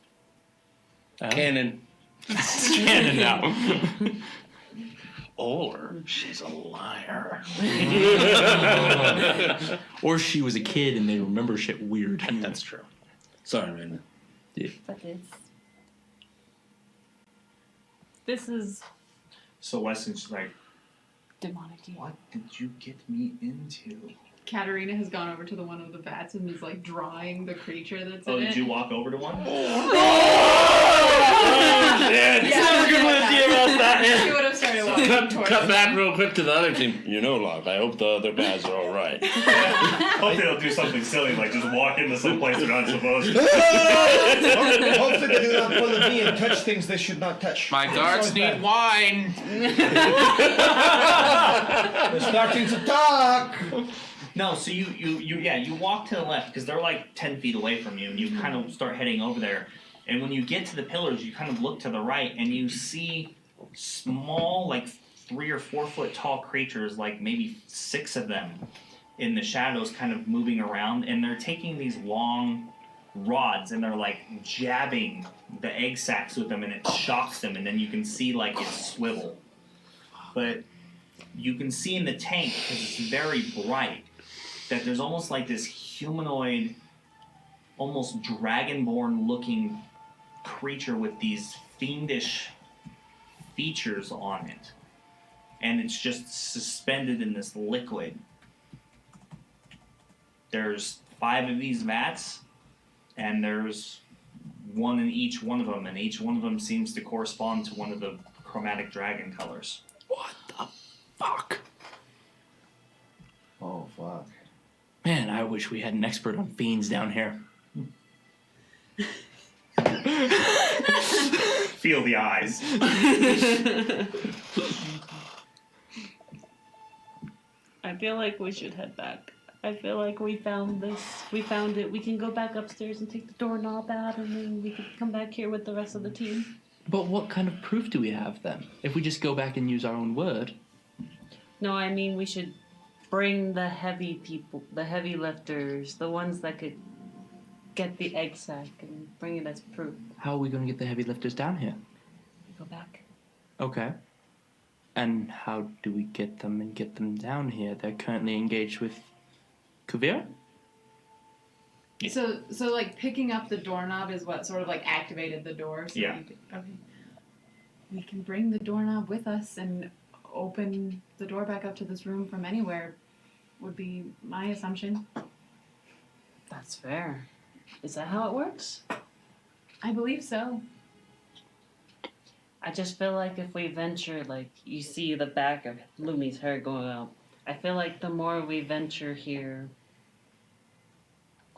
Oh. Canon. It's canon now. Or she's a liar. Or she was a kid and they remember shit weird. That's true. Sorry, man. But this is So Weston's like, demonic. what did you get me into? Katarina has gone over to the one of the vats and is like drawing the creature that's Oh, in did it. you walk over to one? Yeah, Never good with you about that. She would have started walking towards Cut it. back real quick to the other team. Locke, I hope the other bads are all right. Hopefully they'll do something silly, like just walk into some place they're not supposed to. Hopefully they do not follow me and touch things they should not touch. My guards need wine. They're starting to talk. No, so you walk to the left because they're like 10 feet away from you, and you kind of start heading over there. And when you get to the pillars, you kind of look to the right, and you see small, like 3 or 4 foot tall creatures, like maybe 6 of them, in the shadows, kind of moving around, and they're taking these long rods, and they're like jabbing the egg sacs with them, and it shocks them, and then you can see like it swivel. But you can see in the tank, because it's very bright, that there's almost like this humanoid, almost dragonborn looking creature with these fiendish features on it. And it's just suspended in this liquid. There's 5 of these vats, and there's one in each one of them, and each one of them seems to correspond to one of the chromatic dragon colors. What the fuck? Oh, fuck. Man, I wish we had an expert on fiends down here. Feel the eyes. I feel like we should head back. I feel like we found this. We found it. We can go back upstairs and take the doorknob out, and then we can come back here with the rest of the team. But what kind of proof do we have then? If we just go back and use our own word? No, I mean we should bring the heavy people, the heavy lifters, the ones that could get the egg sac and bring it as proof. How are we going to get the heavy lifters down here? We go back. Okay. And how do we get them down here? They're currently engaged with Kuvira? So like picking up the doorknob is what sort of like activated the door. So Yeah. Okay. We can bring the doorknob with us and open the door back up to this room from anywhere. Would be my assumption. That's fair. Is that how it works? I believe so. I just feel like if we venture, like you see the back of Lumi's hair going up, I feel like the more we venture here,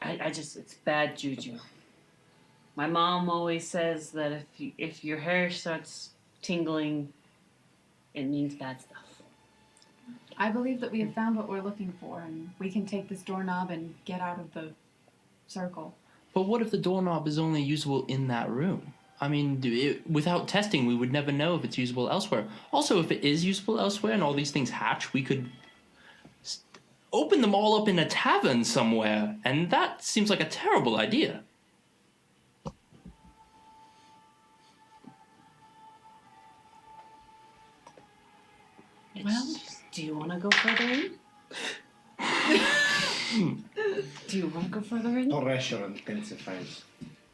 it's bad juju. My mom always says that if your hair starts tingling, it means bad stuff. I believe that we have found what we're looking for, and we can take this doorknob and get out of the circle. But what if the doorknob is only usable in that room? I mean, without testing, we would never know if it's usable elsewhere. Also, if it is usable elsewhere and all these things hatch, we could open them all up in a tavern somewhere, and that seems like a terrible idea. Well, do you want to go further in? Do you want to go further in? Pressure intensifies.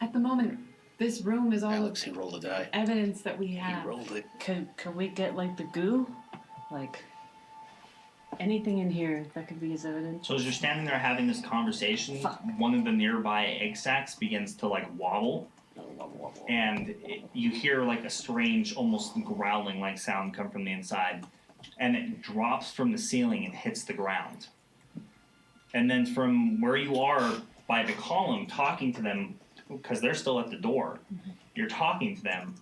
At the moment, this room is all Alex, he rolled a die. evidence that we He have. rolled it. Could we get like the goo? Like anything in here that could be as evidence? So as you're standing there having this conversation, one of the nearby egg sacs begins to like wobble, and you hear like a strange, almost growling like sound come from the inside, and it drops from the ceiling and hits the ground. And then from where you are by the column, talking to them, because they're still at the door, you're talking to them,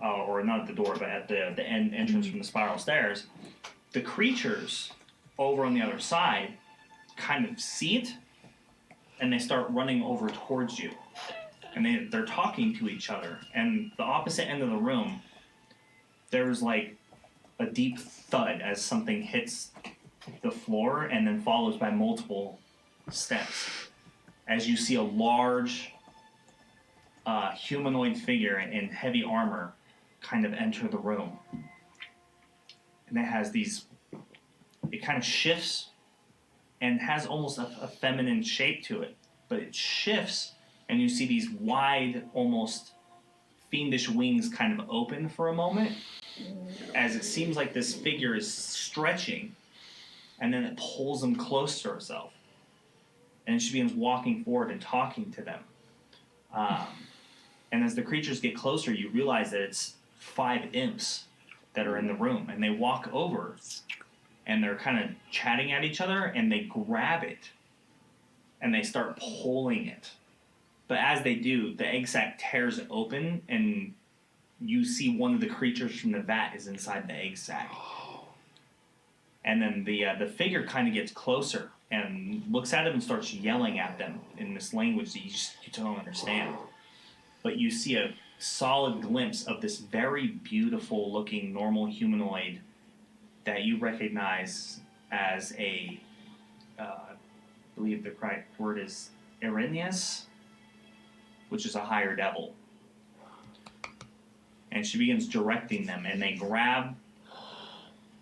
or not at the door, but at the end entrance from the spiral stairs. The creatures over on the other side kind of see it, and they start running over towards you. And they're talking to each other. And the opposite end of the room, there's like a deep thud as something hits the floor and then follows by multiple steps. As you see a large humanoid figure in heavy armor kind of enter the room. And it has it kind of shifts and has almost a feminine shape to it. But it shifts, and you see these wide, almost fiendish wings kind of open for a moment, as it seems like this figure is stretching, and then it pulls them close to herself. And she begins walking forward and talking to them. And as the creatures get closer, you realize that it's 5 imps that are in the room, and they walk over, and they're kind of chatting at each other, and they grab it, and they start pulling it. But as they do, the egg sac tears open, and you see one of the creatures from the vat is inside the egg sac. And then the figure kind of gets closer and looks at them and starts yelling at them in this language that you don't understand. But you see a solid glimpse of this very beautiful looking normal humanoid that you recognize as I believe the correct word is Irenius, which is a higher devil. And she begins directing them, and they grab,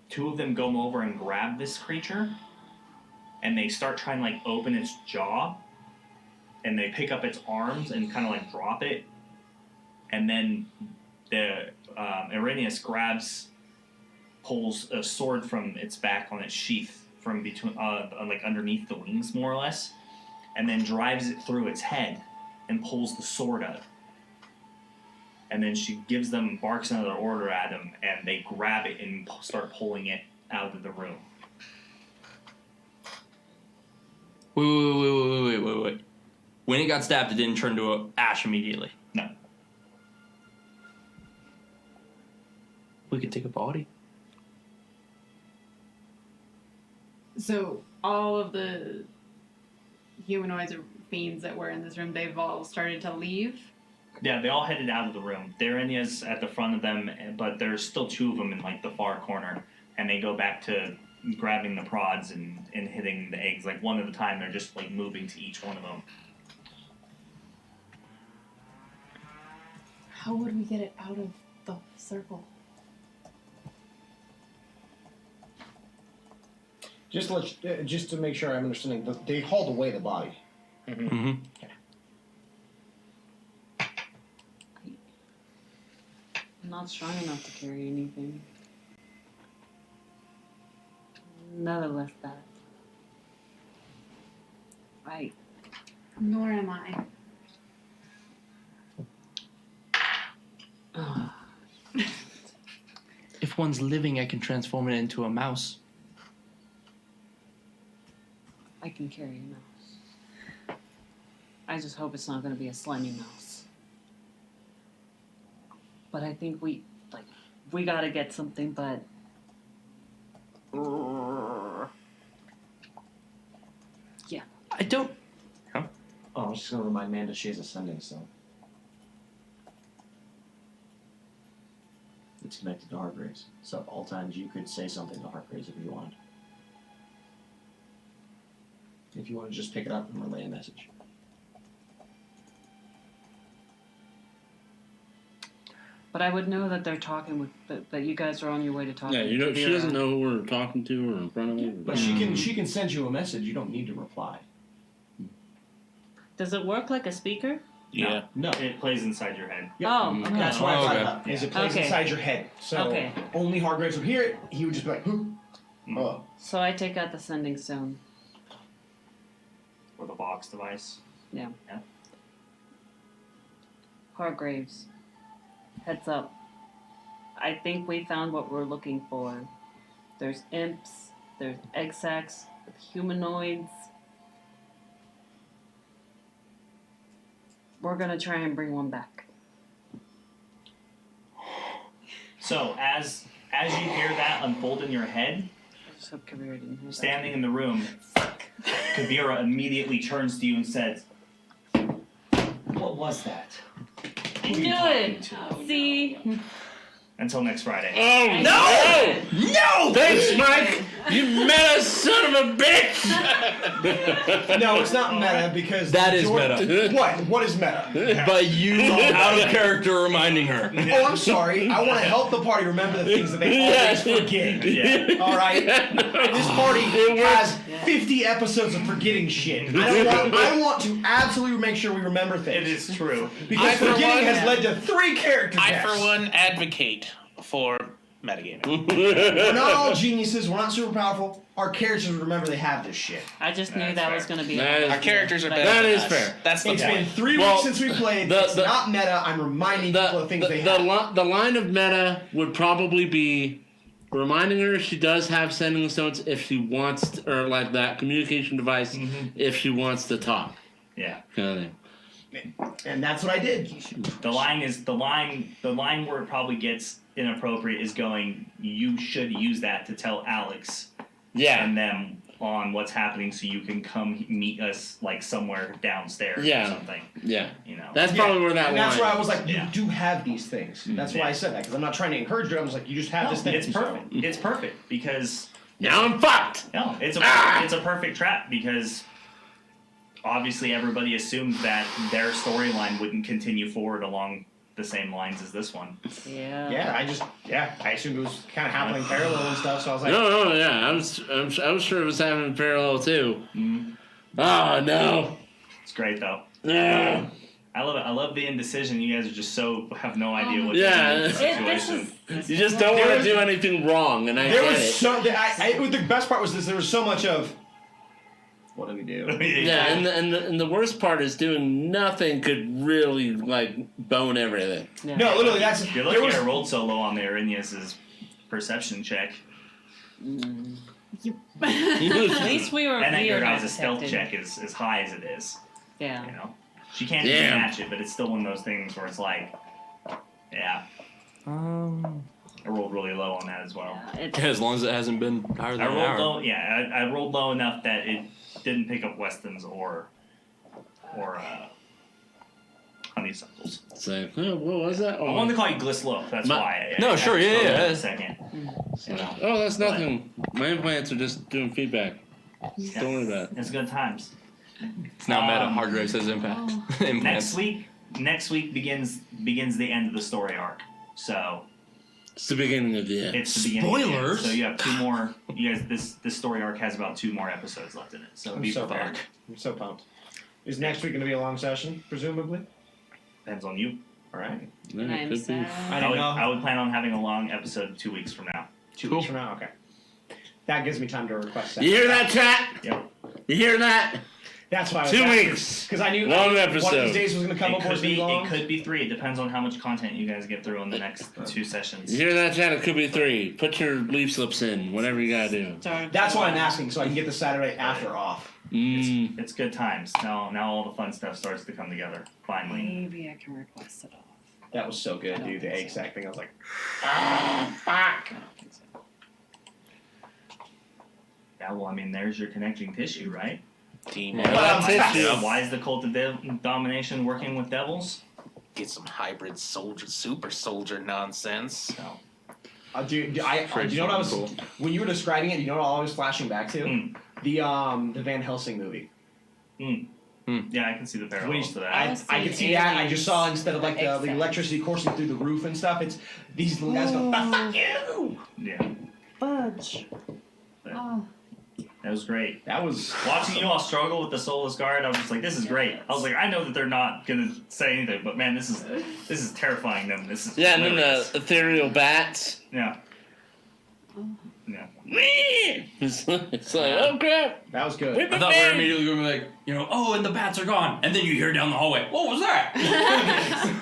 2 of them go over and grab this creature, and they start trying to like open its jaw, and they pick up its arms and kind of like drop it, and then the Irenius pulls a sword from its back on its sheath from between, like underneath the wings more or less, and then drives it through its head and pulls the sword out. And then she barks another order at them, and they grab it and start pulling it out of the room. Wait. When it got stabbed, it didn't turn to ash immediately. No. We could take a body. So all of the humanoids or fiends that were in this room, they've all started to leave. Yeah, they all headed out of the room. Darenia's at the front of them, but there's still 2 of them in like the far corner, and they go back to grabbing the prods and hitting the eggs like one at a time. They're just like moving to each one of them. How would we get it out of the circle? Just to make sure I'm understanding, they hauled away the body. Mm-hmm. I'm not strong enough to carry anything. Nevertheless, that. Right. Nor am I. If one's living, I can transform it into a mouse. I can carry a mouse. I just hope it's not going to be a slimy mouse. But I think we gotta get something, but. I don't. Oh, I was just gonna remind Amanda she has a sending stone. It's connected to Hargraves. So at all times you could say something to Hargraves if you wanted. If you want to just pick it up and relay a message. But I would know that they're talking with that you guys are on your way to talk. Yeah, you know, to she Vera. doesn't know who we're talking to or in front of her. But she can send you a message, you don't need to reply. Does it work like a speaker? Yeah. No. It plays inside your head. Yep. Oh, okay. That's why I brought okay. it up. Is it plays Okay. inside your head. So Okay. only Hargraves would hear it. He would just be like, "Who?" Oh. So I take out the sending stone. Or the box device. Hargraves. Heads up. I think we found what we're looking for. There's imps, there's egg sacs with humanoids. We're gonna try and bring one back. So as you hear that unfold in your head, I just hope Kavira didn't hear that. standing in the room, Kavira immediately turns to you and says, "What was that?" I Who are you knew talking it! to? See? Until next Friday. Oh I no! knew it. No! Thanks, Mike. You meta son of a bitch. No, it's not meta because That is Jordan- meta. What? What is meta? But you out of character reminding her. Oh, I'm sorry. I want to help the party remember the things that they always forget. Yeah. All right. This party has 50 episodes of forgetting shit. I want to absolutely make sure we remember things. It is true. Because I, for forgetting one- has led to 3 character I, deaths. for one, advocate for metagaming. We're not all geniuses. We're not super powerful. Our characters remember they have this shit. I just knew That's that fair. was gonna be That is- Our characters are better That than is us. fair. That's the It's point. been 3 Well, weeks since we played. the- It's the- not meta. I'm reminding people of things they have. the line of meta would probably be reminding her she does have sending stones if she wants to, or like that communication device if she wants to talk. Yeah. Kind of thing. And that's what I did. The line where it probably gets inappropriate is going, "You should use that to tell Alex Yeah. and them on what's happening so you can come meet us like somewhere downstairs Yeah. or something." Yeah. You know. That's Yeah, probably where that and line. that's why I was like, you Yeah. do have these things. That's why I said that, because I'm not trying to encourage you. I was like, you just have No, this thing. it's So- perfect. It's perfect because Now I'm fucked. no, it's a perfect trap because obviously everybody assumed that their storyline wouldn't continue forward along the same lines as this one. Yeah. Yeah, I assumed it was kind of happening parallel and stuff, so I was like, No, yeah, I was sure it was happening parallel too. Oh no. It's great though. Yeah. I love it. I love the indecision. You guys are just so have no idea what Yeah. to do in this This situation. is You just don't There want to was- do anything wrong, and I there get was it. so. The best part was this. There was so much of, what do we do? Yeah, and the worst part is doing nothing could really like bone everything. Yeah. No, literally, that's. You're There lucky was, I rolled so low on the Arinias' perception check, At least we were and that your not guys' stealth detected. check is as high as it is. Yeah. You know, she can't Damn. even match it, but it's still one of those things where it's like, yeah, I rolled really low on that as well. It's, As long as it hasn't been higher I than an rolled hour. low. Yeah, I rolled low enough that it didn't pick up Weston's or honeysuckles. It's like, oh, what was that? I wanted to call you Glislow. That's My- why. No, sure, yeah, struggled yeah. for a second. You know, Oh, that's nothing. My implants are just doing feedback. Don't worry about it. it's good times. It's now meta. Um, Hargrave says impact. Implants. Next week begins the end of the story arc. So It's the beginning of the end. it's the beginning. Of the end. Spoilers? So you have 2 more. You guys, this story arc has about 2 more episodes left in it. So I'm be so prepared. pumped. I'm so pumped. Is next week going to be a long session, presumably? Depends on you. All right. Yeah, it I'm could be. sad. I I don't would, know. I would plan on having a long episode 2 weeks from now. 2 weeks from now? Okay. That gives me time to request that. You hear that, chat? Yep. You hear that? That's why I was 2 asking, weeks. because I knew Long one episode. of these days was going to come up. It could be 3. It depends on how much content you guys get through in the next 2 sessions. You hear that, Chad? It could be 3. Put your leaf slips in, whatever you gotta do. That's why I'm asking, so I can get the Saturday after off. It's good times. Now all the fun stuff starts to come together. Finally. Maybe I can request it off. That was so good, dude. The egg sack thing. I was like, fuck. I don't think so. Yeah, well, I mean, there's your connecting tissue, right? Team Why is the cult of domination working with devils? get some hybrid super soldier nonsense. Dude, do you know what I was when you were describing it? You know what I was flashing back to? The Van Helsing movie. Yeah, I can see the parallels to that. I can see that. I just saw instead of like the electricity coursing through the roof and stuff, it's these little guys going, "Fuck you!" Yeah, Fudge. Oh, that was great. That was Watching you all struggle with the soulless guard, I was just like, this is great. I was like, I know that they're not gonna say anything, but man, this is terrifying them. This is Yeah, and then hilarious. the ethereal bats. Yeah. Yeah. It's like, oh crap. that was good. I thought we were immediately going to be like, oh, and the bats are gone. And then you hear down the hallway, what was that?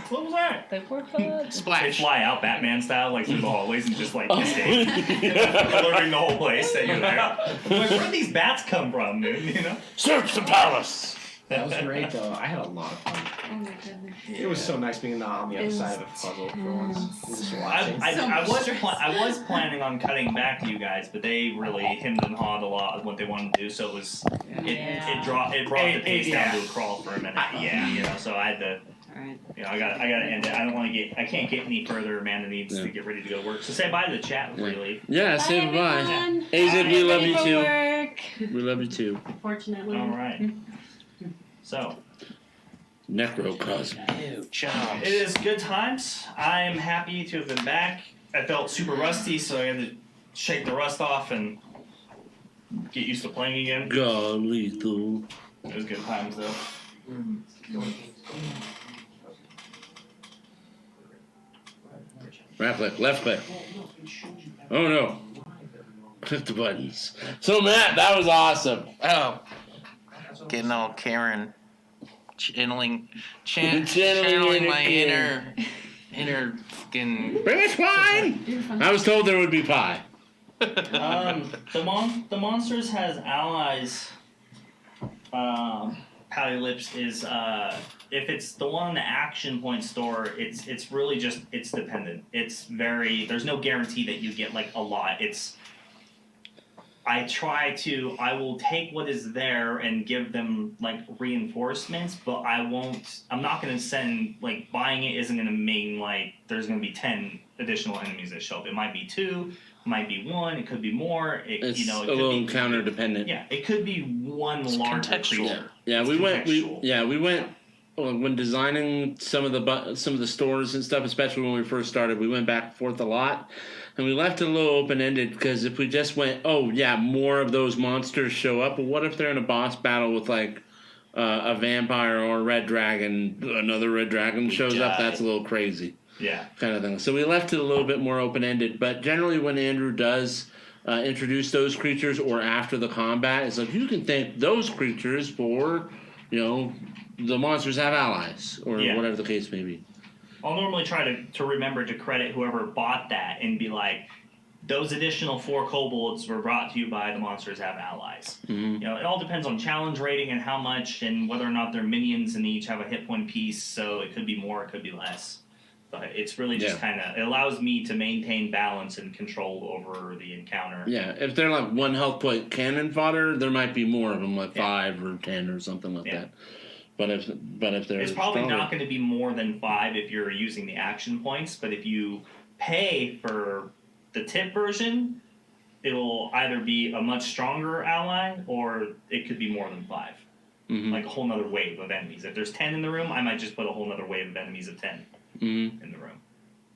What was that? They were fudge. They Splash. fly out Batman style, like through the hallways and just like stay alerting the whole place that you're there. Like, where'd these bats come from, dude? You know? Search the palace. That was great though. I had a lot of fun. oh my goodness. It was so nice being on the other side of a puzzle for once. Just watching. I was planning on cutting back to you guys, but they really hemmed and hawed a lot of what they wanted to do, so it was it brought the pace down to a crawl for a minute. So I had to. Alright. I gotta end it. I can't get any further. Amanda needs to get ready to go to work. So say bye to the chat before you leave. Yeah, say bye. everyone. AZ, we love you Ready for too. work. We love you too. Fortunately. All right. So Necrocosm. Ew, chomps. it is good times. I'm happy to have been back. I felt super rusty, so I had to shake the rust off and get used to playing again. God, lethal. It was good times though. Right click, left click. Oh no. Click the buttons. So Matt, that was awesome. Oh, getting all Karen, channeling Channeling my inner inner fucking. Bring us wine! I was told there would be pie. The monsters has allies. Pouty Lips is if it's the one in the action point store, it's really just it's dependent. There's no guarantee that you get like a lot. I will take what is there and give them like reinforcements, but I'm not gonna send like buying it isn't gonna mean like there's gonna be 10 additional enemies that show up. It might be 2, it might be 1, it could be more. It's it a could little be counter dependent. Yeah, it could be one larger contextual. creature. Yeah, It's we contextual. went when designing some of the stores and stuff, especially when we first started. We went back and forth a lot, and we left it a little open ended because if we just went, oh yeah, more of those monsters show up. But what if they're in a boss battle with like a vampire or a red dragon? Another red dragon shows up. That's a little crazy. Yeah. Kind of thing. So we left it a little bit more open ended. But generally, when Andrew does introduce those creatures or after the combat, it's like you can thank those creatures for, the monsters have allies or whatever the case may be. I'll normally try to remember to credit whoever bought that and be like, those additional 4 kobolds were brought to you by the monsters have allies. Mm-hmm. It all depends on challenge rating and how much and whether or not they're minions and they each have a hit point piece. So it could be more, it could be less. But it's really just it allows me to maintain balance and control over the encounter. Yeah, if they're like 1 health point cannon fodder, there might be more of them, like 5 or 10 or something like that. But if they're it's probably stronger, not going to be more than 5 if you're using the action points. But if you pay for the tip version, it'll either be a much stronger ally or it could be more than 5. Mm-hmm. Like a whole nother wave of enemies. If there's 10 in the room, I might just put a whole other wave of enemies of 10 in the room.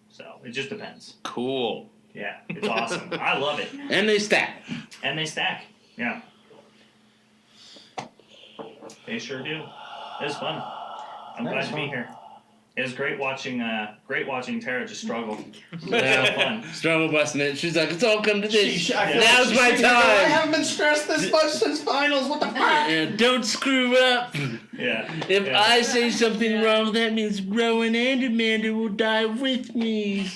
So it just depends. Cool. Yeah, it's awesome. I love it. And they stack. Yeah. They sure do. It was fun. I'm glad to be here. It was great watching Tara just struggle. Yeah. Fun. Struggle busting it. She's like, it's all come to this. I feel Now's like my she's sitting here going, I time. haven't been stressed this much since finals. What the fuck? Yeah, don't screw up. Yeah. If Yeah. I say something wrong, that means Rowan and Amanda will die with me.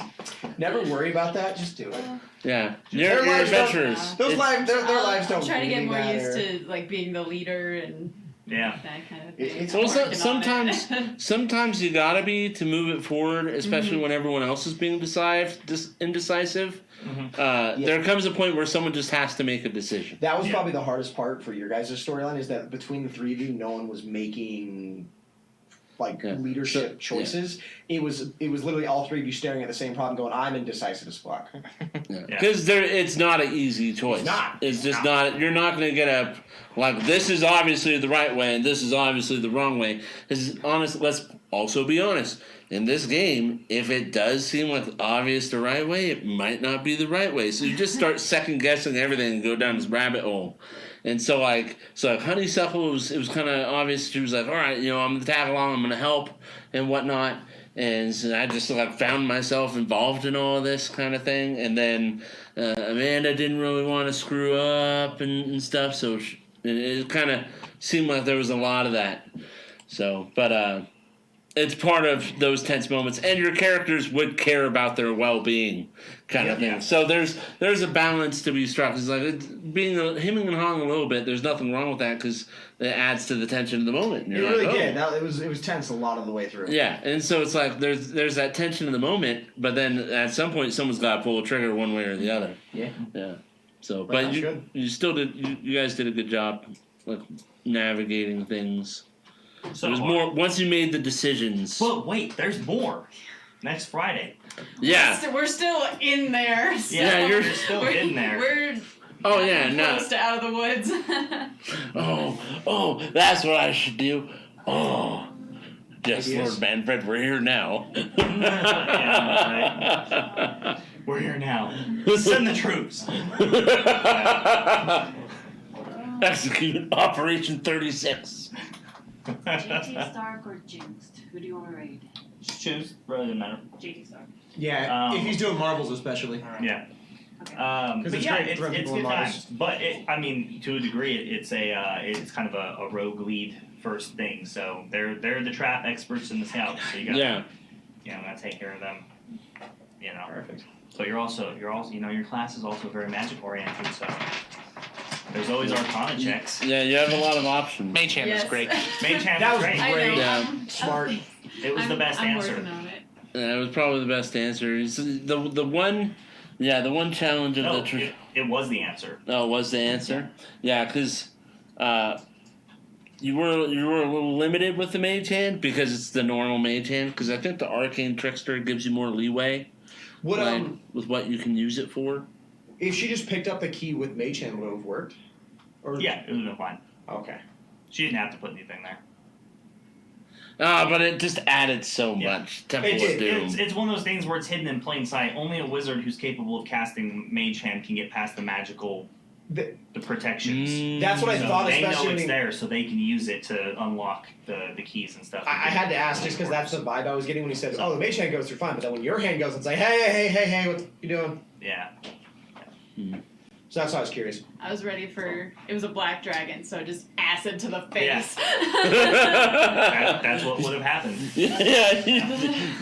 Never worry about that. Just do it. Yeah, Their you're lives don't- adventurers. Those lives, their lives don't. I'm trying to get really more matter. used to like being the leader and Yeah. that kind of It- thing. it's I'm Also, working on it. sometimes you gotta be to move it forward, especially when everyone else is being indecisive. There comes a point where someone just has to make a decision. That was probably the hardest part for your guys' storyline, is that between the three of you, no one was making leadership choices. It was literally all three of you staring at the same problem, going, "I'm indecisive as fuck." Because it's not an easy choice. It's not. It's just not. You're not going to get a this is obviously the right way and this is obviously the wrong way. Because honest, let's also be honest. In this game, if it does seem like obvious the right way, it might not be the right way. So you just start second guessing everything and go down this rabbit hole. And so Honeysuckle, it was kind of obvious. She was like, all right, I'm gonna tag along, I'm gonna help and whatnot. And so I just found myself involved in all of this kind of thing. And then Amanda didn't really want to screw up and stuff. So it kind of seemed like there was a lot of that. So, but it's part of those tense moments, and your characters would care about their well-being, kind of thing. Yeah. So there's a balance to be struck. It's like being hemming and hawing a little bit. There's nothing wrong with that because it adds to the tension of the moment. And It you're really like, oh. did. It was tense a lot of the way through. Yeah, and so it's like there's that tension in the moment, but then at some point someone's got to pull a trigger one way or the other. Yeah. Yeah. So, But but that's you good. you still did you guys did a good job navigating things. So There was more once you made the decisions. But wait, there's more. Next Friday. Yeah. We're still in there. So Yeah, you're still we're, in there. We're Oh yeah, no. close to out of the woods. Oh, that's what I should do. Oh, yes, Ideas? Lord Manfred, we're here now. Yeah, We're here now. Send the troops. Execute Operation 36. JT Stark or Jinxed? Who do you want to raid? Just choose. Really doesn't matter. JT Stark. Yeah, Um, if he's doing marbles especially. Yeah. Okay. But it's yeah, great it's throwing people good in marbles. times. But to a degree, it's kind of a rogue lead first thing. So they're the trap experts in the scouts. So you got Yeah. gotta take care of them. Perfect. But you're also your class is also very magic oriented. So there's always Arcana checks. Yeah, you have a lot of options. Mage hand Yes. is great. Mage hand That was was great. I know. Great. Yeah. Smart. It was the best I'm answer. working on it. That was probably the best answer. It's the one challenge of No, the trip. it was the answer. Oh, was the answer? Yeah, because you were a little limited with the mage hand because it's the normal mage hand. Because I think the arcane trickster gives you more leeway Would with what you can use it for. if she just picked up the key with Mage Hand, would it have worked? Or Yeah, it would have been fine. Okay. She didn't have to put anything there. But it just added so Yeah. much. Temple It of did. Doom. It's one of those things where it's hidden in plain sight. Only a wizard who's capable of casting Mage Hand can get past the magical, The- the protections. That's what I So thought, they know especially it's when- there, so they can use it to unlock the keys and stuff. I had to ask just because that's the vibe I was getting when he said, "Oh, the Mage Hand goes through fine," but then when your hand goes, it's like, "Hey, what you doing?" Yeah. So that's why I was curious. I was ready for it was a black dragon, so just acid to the face. That's what would have happened. Yeah,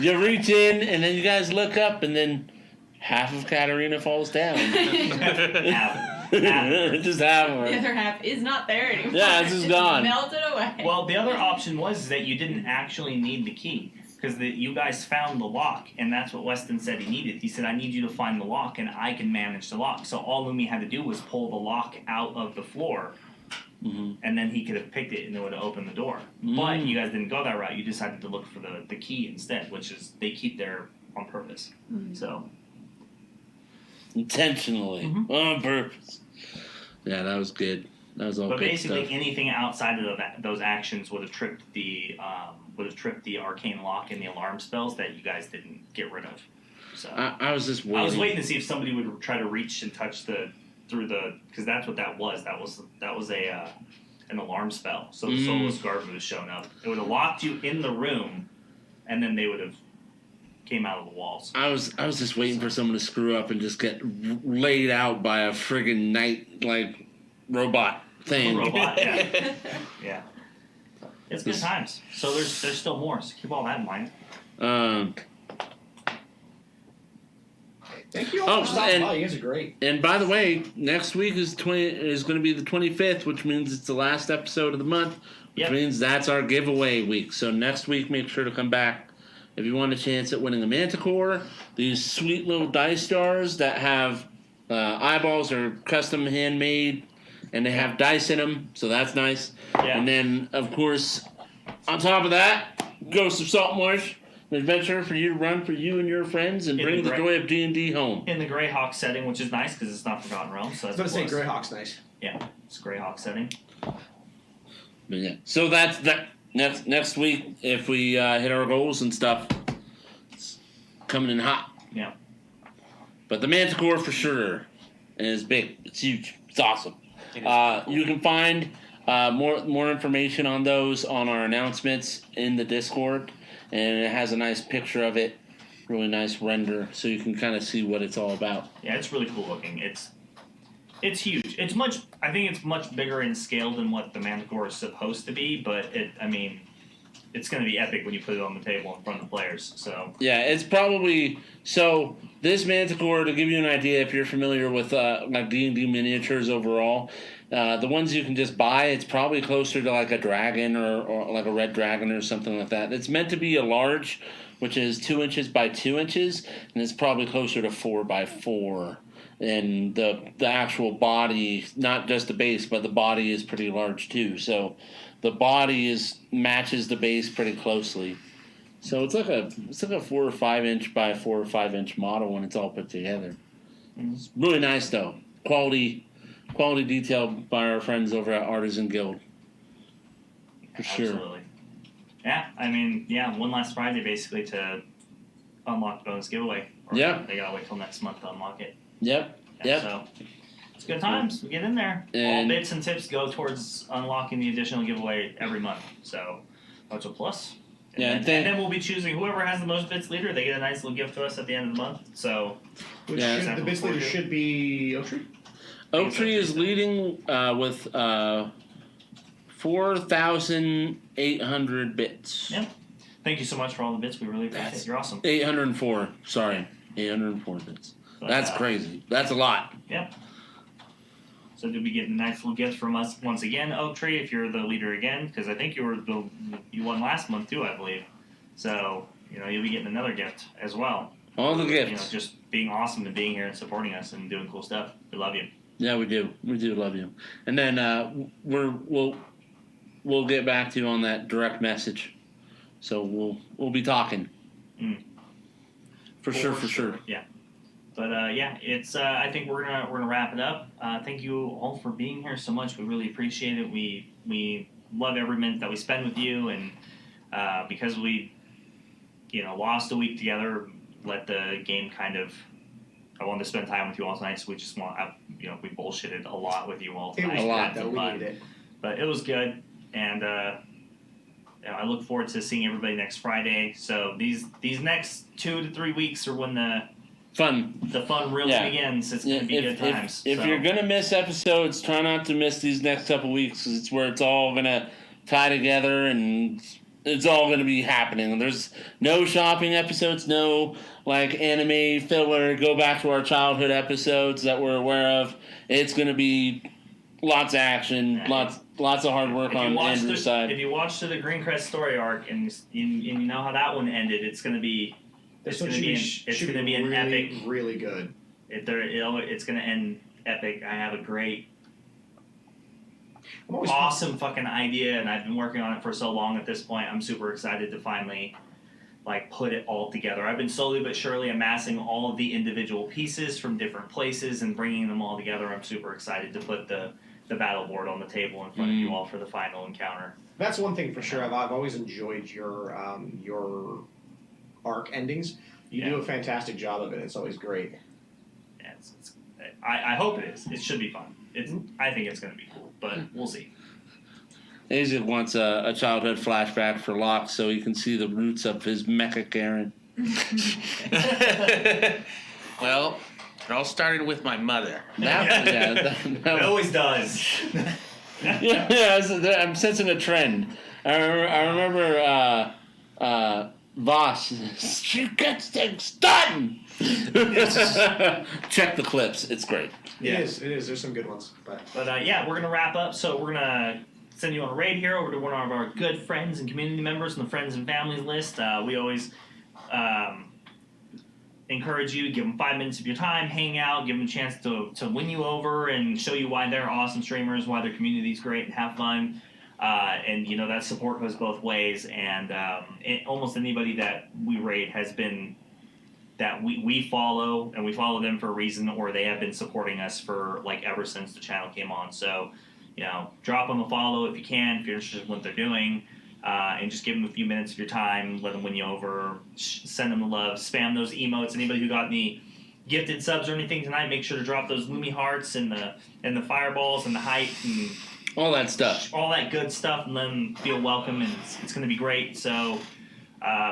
you reach in and then you guys look up and then half of Katarina falls down. Half. Just half of The her. other half is not there anymore. Yeah, it's just gone. Melted away. Well, the other option was that you didn't actually need the key. Because you guys found the lock, and that's what Weston said he needed. He said, I need you to find the lock, and I can manage the lock. So all Lumi had to do was pull the lock out of the floor, and then he could have picked it, and it would have opened the door. But you guys didn't go that route. You decided to look for the key instead, which is they keep there on purpose. So Intentionally. On purpose. Yeah, that was good. That was all But good basically, stuff. anything outside of those actions would have tripped the arcane lock and the alarm spells that you guys didn't get rid of. So I was just waiting. I was waiting to see if somebody would try to reach and touch because that's what that was. That was an alarm spell. So the Soulless Guard would have shown up. It would have locked you in the room, and then they would have came out of the walls. I was just waiting for someone to screw up and just get laid out by a friggin' night like robot thing. Robot, yeah. Yeah. It's good times. So there's still more. So keep all that in mind. Thank you all Oh, for stopping and- by. You guys are great. And by the way, next week is going to be the 25th, which means it's the last episode of the month, which Yep. means that's our giveaway week. So next week, make sure to come back if you want a chance at winning a Manticore. These sweet little dice jars that have eyeballs are custom handmade, and they have dice in them, so that's nice. Yeah. And then, of course, on top of that, Ghost of Saltmarsh, an adventure for you to run for you and your friends and In bring the the gray- joy of D&D home. In the Greyhawk setting, which is nice because it's not Forgotten Realms. So I was that's going to say a plus. Greyhawk's nice. Yeah, it's Greyhawk setting. But yeah, so that's that. Next week, if we hit our goals and stuff, it's coming in hot. Yeah. But the Manticore for sure, and it's big. It's huge. It's awesome. You can find more information on those on our announcements in the Discord, and it has a nice picture of it, really nice render, so you can kind of see what it's all about. Yeah, it's really cool looking. It's huge. I think it's much bigger in scale than what the Manticore is supposed to be, but it's going to be epic when you put it on the table in front of the players. So Yeah, it's probably so. This Manticore, to give you an idea, if you're familiar with like D&D miniatures overall, the ones you can just buy, it's probably closer to like a dragon or like a red dragon or something like that. It's meant to be a large, which is 2 inches by 2 inches, and it's probably closer to 4 by 4. And the actual body, not just the base, but the body is pretty large too. So the body matches the base pretty closely. So it's like a 4 or 5 inch by 4 or 5 inch model when it's all put together. It's really nice though. Quality detail by our friends over at Artisan Guild. For sure. absolutely. Yeah, I mean, one last Friday basically to unlock the bonus giveaway. Or Yeah. They gotta wait till next month to unlock it. Yep. Yeah, Yep. So it's good times. We get in there. All And- bits and tips go towards unlocking the additional giveaway every month. So that's a plus. And Yeah, then, and then we'll be choosing whoever has the most bits leader. They get a nice little gift to us at the end of the month. So Which Yeah. should, the bits leader should be Oak Tree. Oak Tree is leading with 4,800 bits. Yep. Thank you so much for all the bits. We really appreciate it. You're awesome. 804. Sorry, 804 bits. But, That's crazy. That's a lot. Yep. So you'll be getting a nice little gift from us once again, Oak Tree, if you're the leader again, because I think you won last month too, I believe. So you'll be getting another gift as well. All the gifts. Just being awesome and being here and supporting us and doing cool stuff. We love you. Yeah, we do. We do love you. And then we'll get back to you on that direct message. So we'll be talking. For sure. Yeah. But it's. I think we're gonna wrap it up. Thank you all for being here so much. We really appreciate it. We love every minute that we spend with you, and because we, lost a week together, let the game kind of. I wanted to spend time with you all tonight, so we just we bullshitted a lot with you all It tonight. was We a had lot, though. some We fun. needed it. But it was good, and I look forward to seeing everybody next Friday. So these next 2 to 3 weeks are when the Fun. fun really Yeah. begins. It's going to be good times. If so. you're gonna miss episodes, try not to miss these next couple weeks, 'cause it's where it's all gonna tie together and it's all gonna be happening. There's no shopping episodes, no like anime filler. Go back to our childhood episodes that we're aware of. It's gonna be lots of action, Yeah. lots of hard work on Andrew's side. If you watch the Greencrest story arc and you know how that one ended, it's going to be This It's one gonna should be be, an- it's should gonna be be an really, epic- really good. it's going to end epic. I have a great, I'm always awesome fucking idea, and I've been working on it for so long. At this point, I'm super excited to finally put it all together. I've been slowly but surely amassing all of the individual pieces from different places and bringing them all together. I'm super excited to put the battle board on the table in front of you all for the final encounter. That's one thing for sure. I've always enjoyed your arc endings. You do a fantastic job of it. It's always great. Yeah, I hope it is. It should be fun. I think it's going to be cool, but we'll see. Isaac wants a childhood flashback for Locke so he can see the roots of his mecha Karen. Well, it all started with my mother. It always does. I'm sensing a trend. I remember Voss. She gets things done. Check the clips. It's great. Yeah. It is. There's some good ones. But Yeah, we're gonna wrap up. So we're gonna send you on a raid here over to one of our good friends and community members on the friends and families list. We always encourage you, give them 5 minutes of your time, hang out, give them a chance to win you over and show you why they're awesome streamers, why their community's great, and have fun. And you know that support goes both ways. And almost anybody that we raid has been that we follow, and we follow them for a reason, or they have been supporting us for like ever since the channel came on. So, you know, drop them a follow if you can, if you're interested in what they're doing. And just give them a few minutes of your time, let them win you over, send them the love, spam those emotes. Anybody who got any gifted subs or anything tonight, make sure to drop those Lumi hearts and the fireballs and the hype and all that stuff, all that good stuff, and let them feel welcome. And it's going to be great. So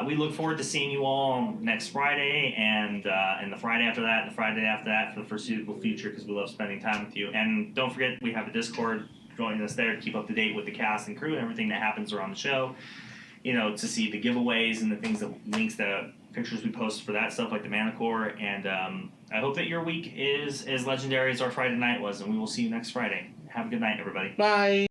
we look forward to seeing you all next Friday and the Friday after that, and the Friday after that for the foreseeable future, because we love spending time with you. And don't forget, we have a Discord. Join us there to keep up to date with the cast and crew and everything that happens around the show. You know, to see the giveaways and the things that links the pictures we post for that stuff, like the Manicore. And I hope that your week is as legendary as our Friday night was, and we will see you next Friday. Have a good night, everybody. Bye.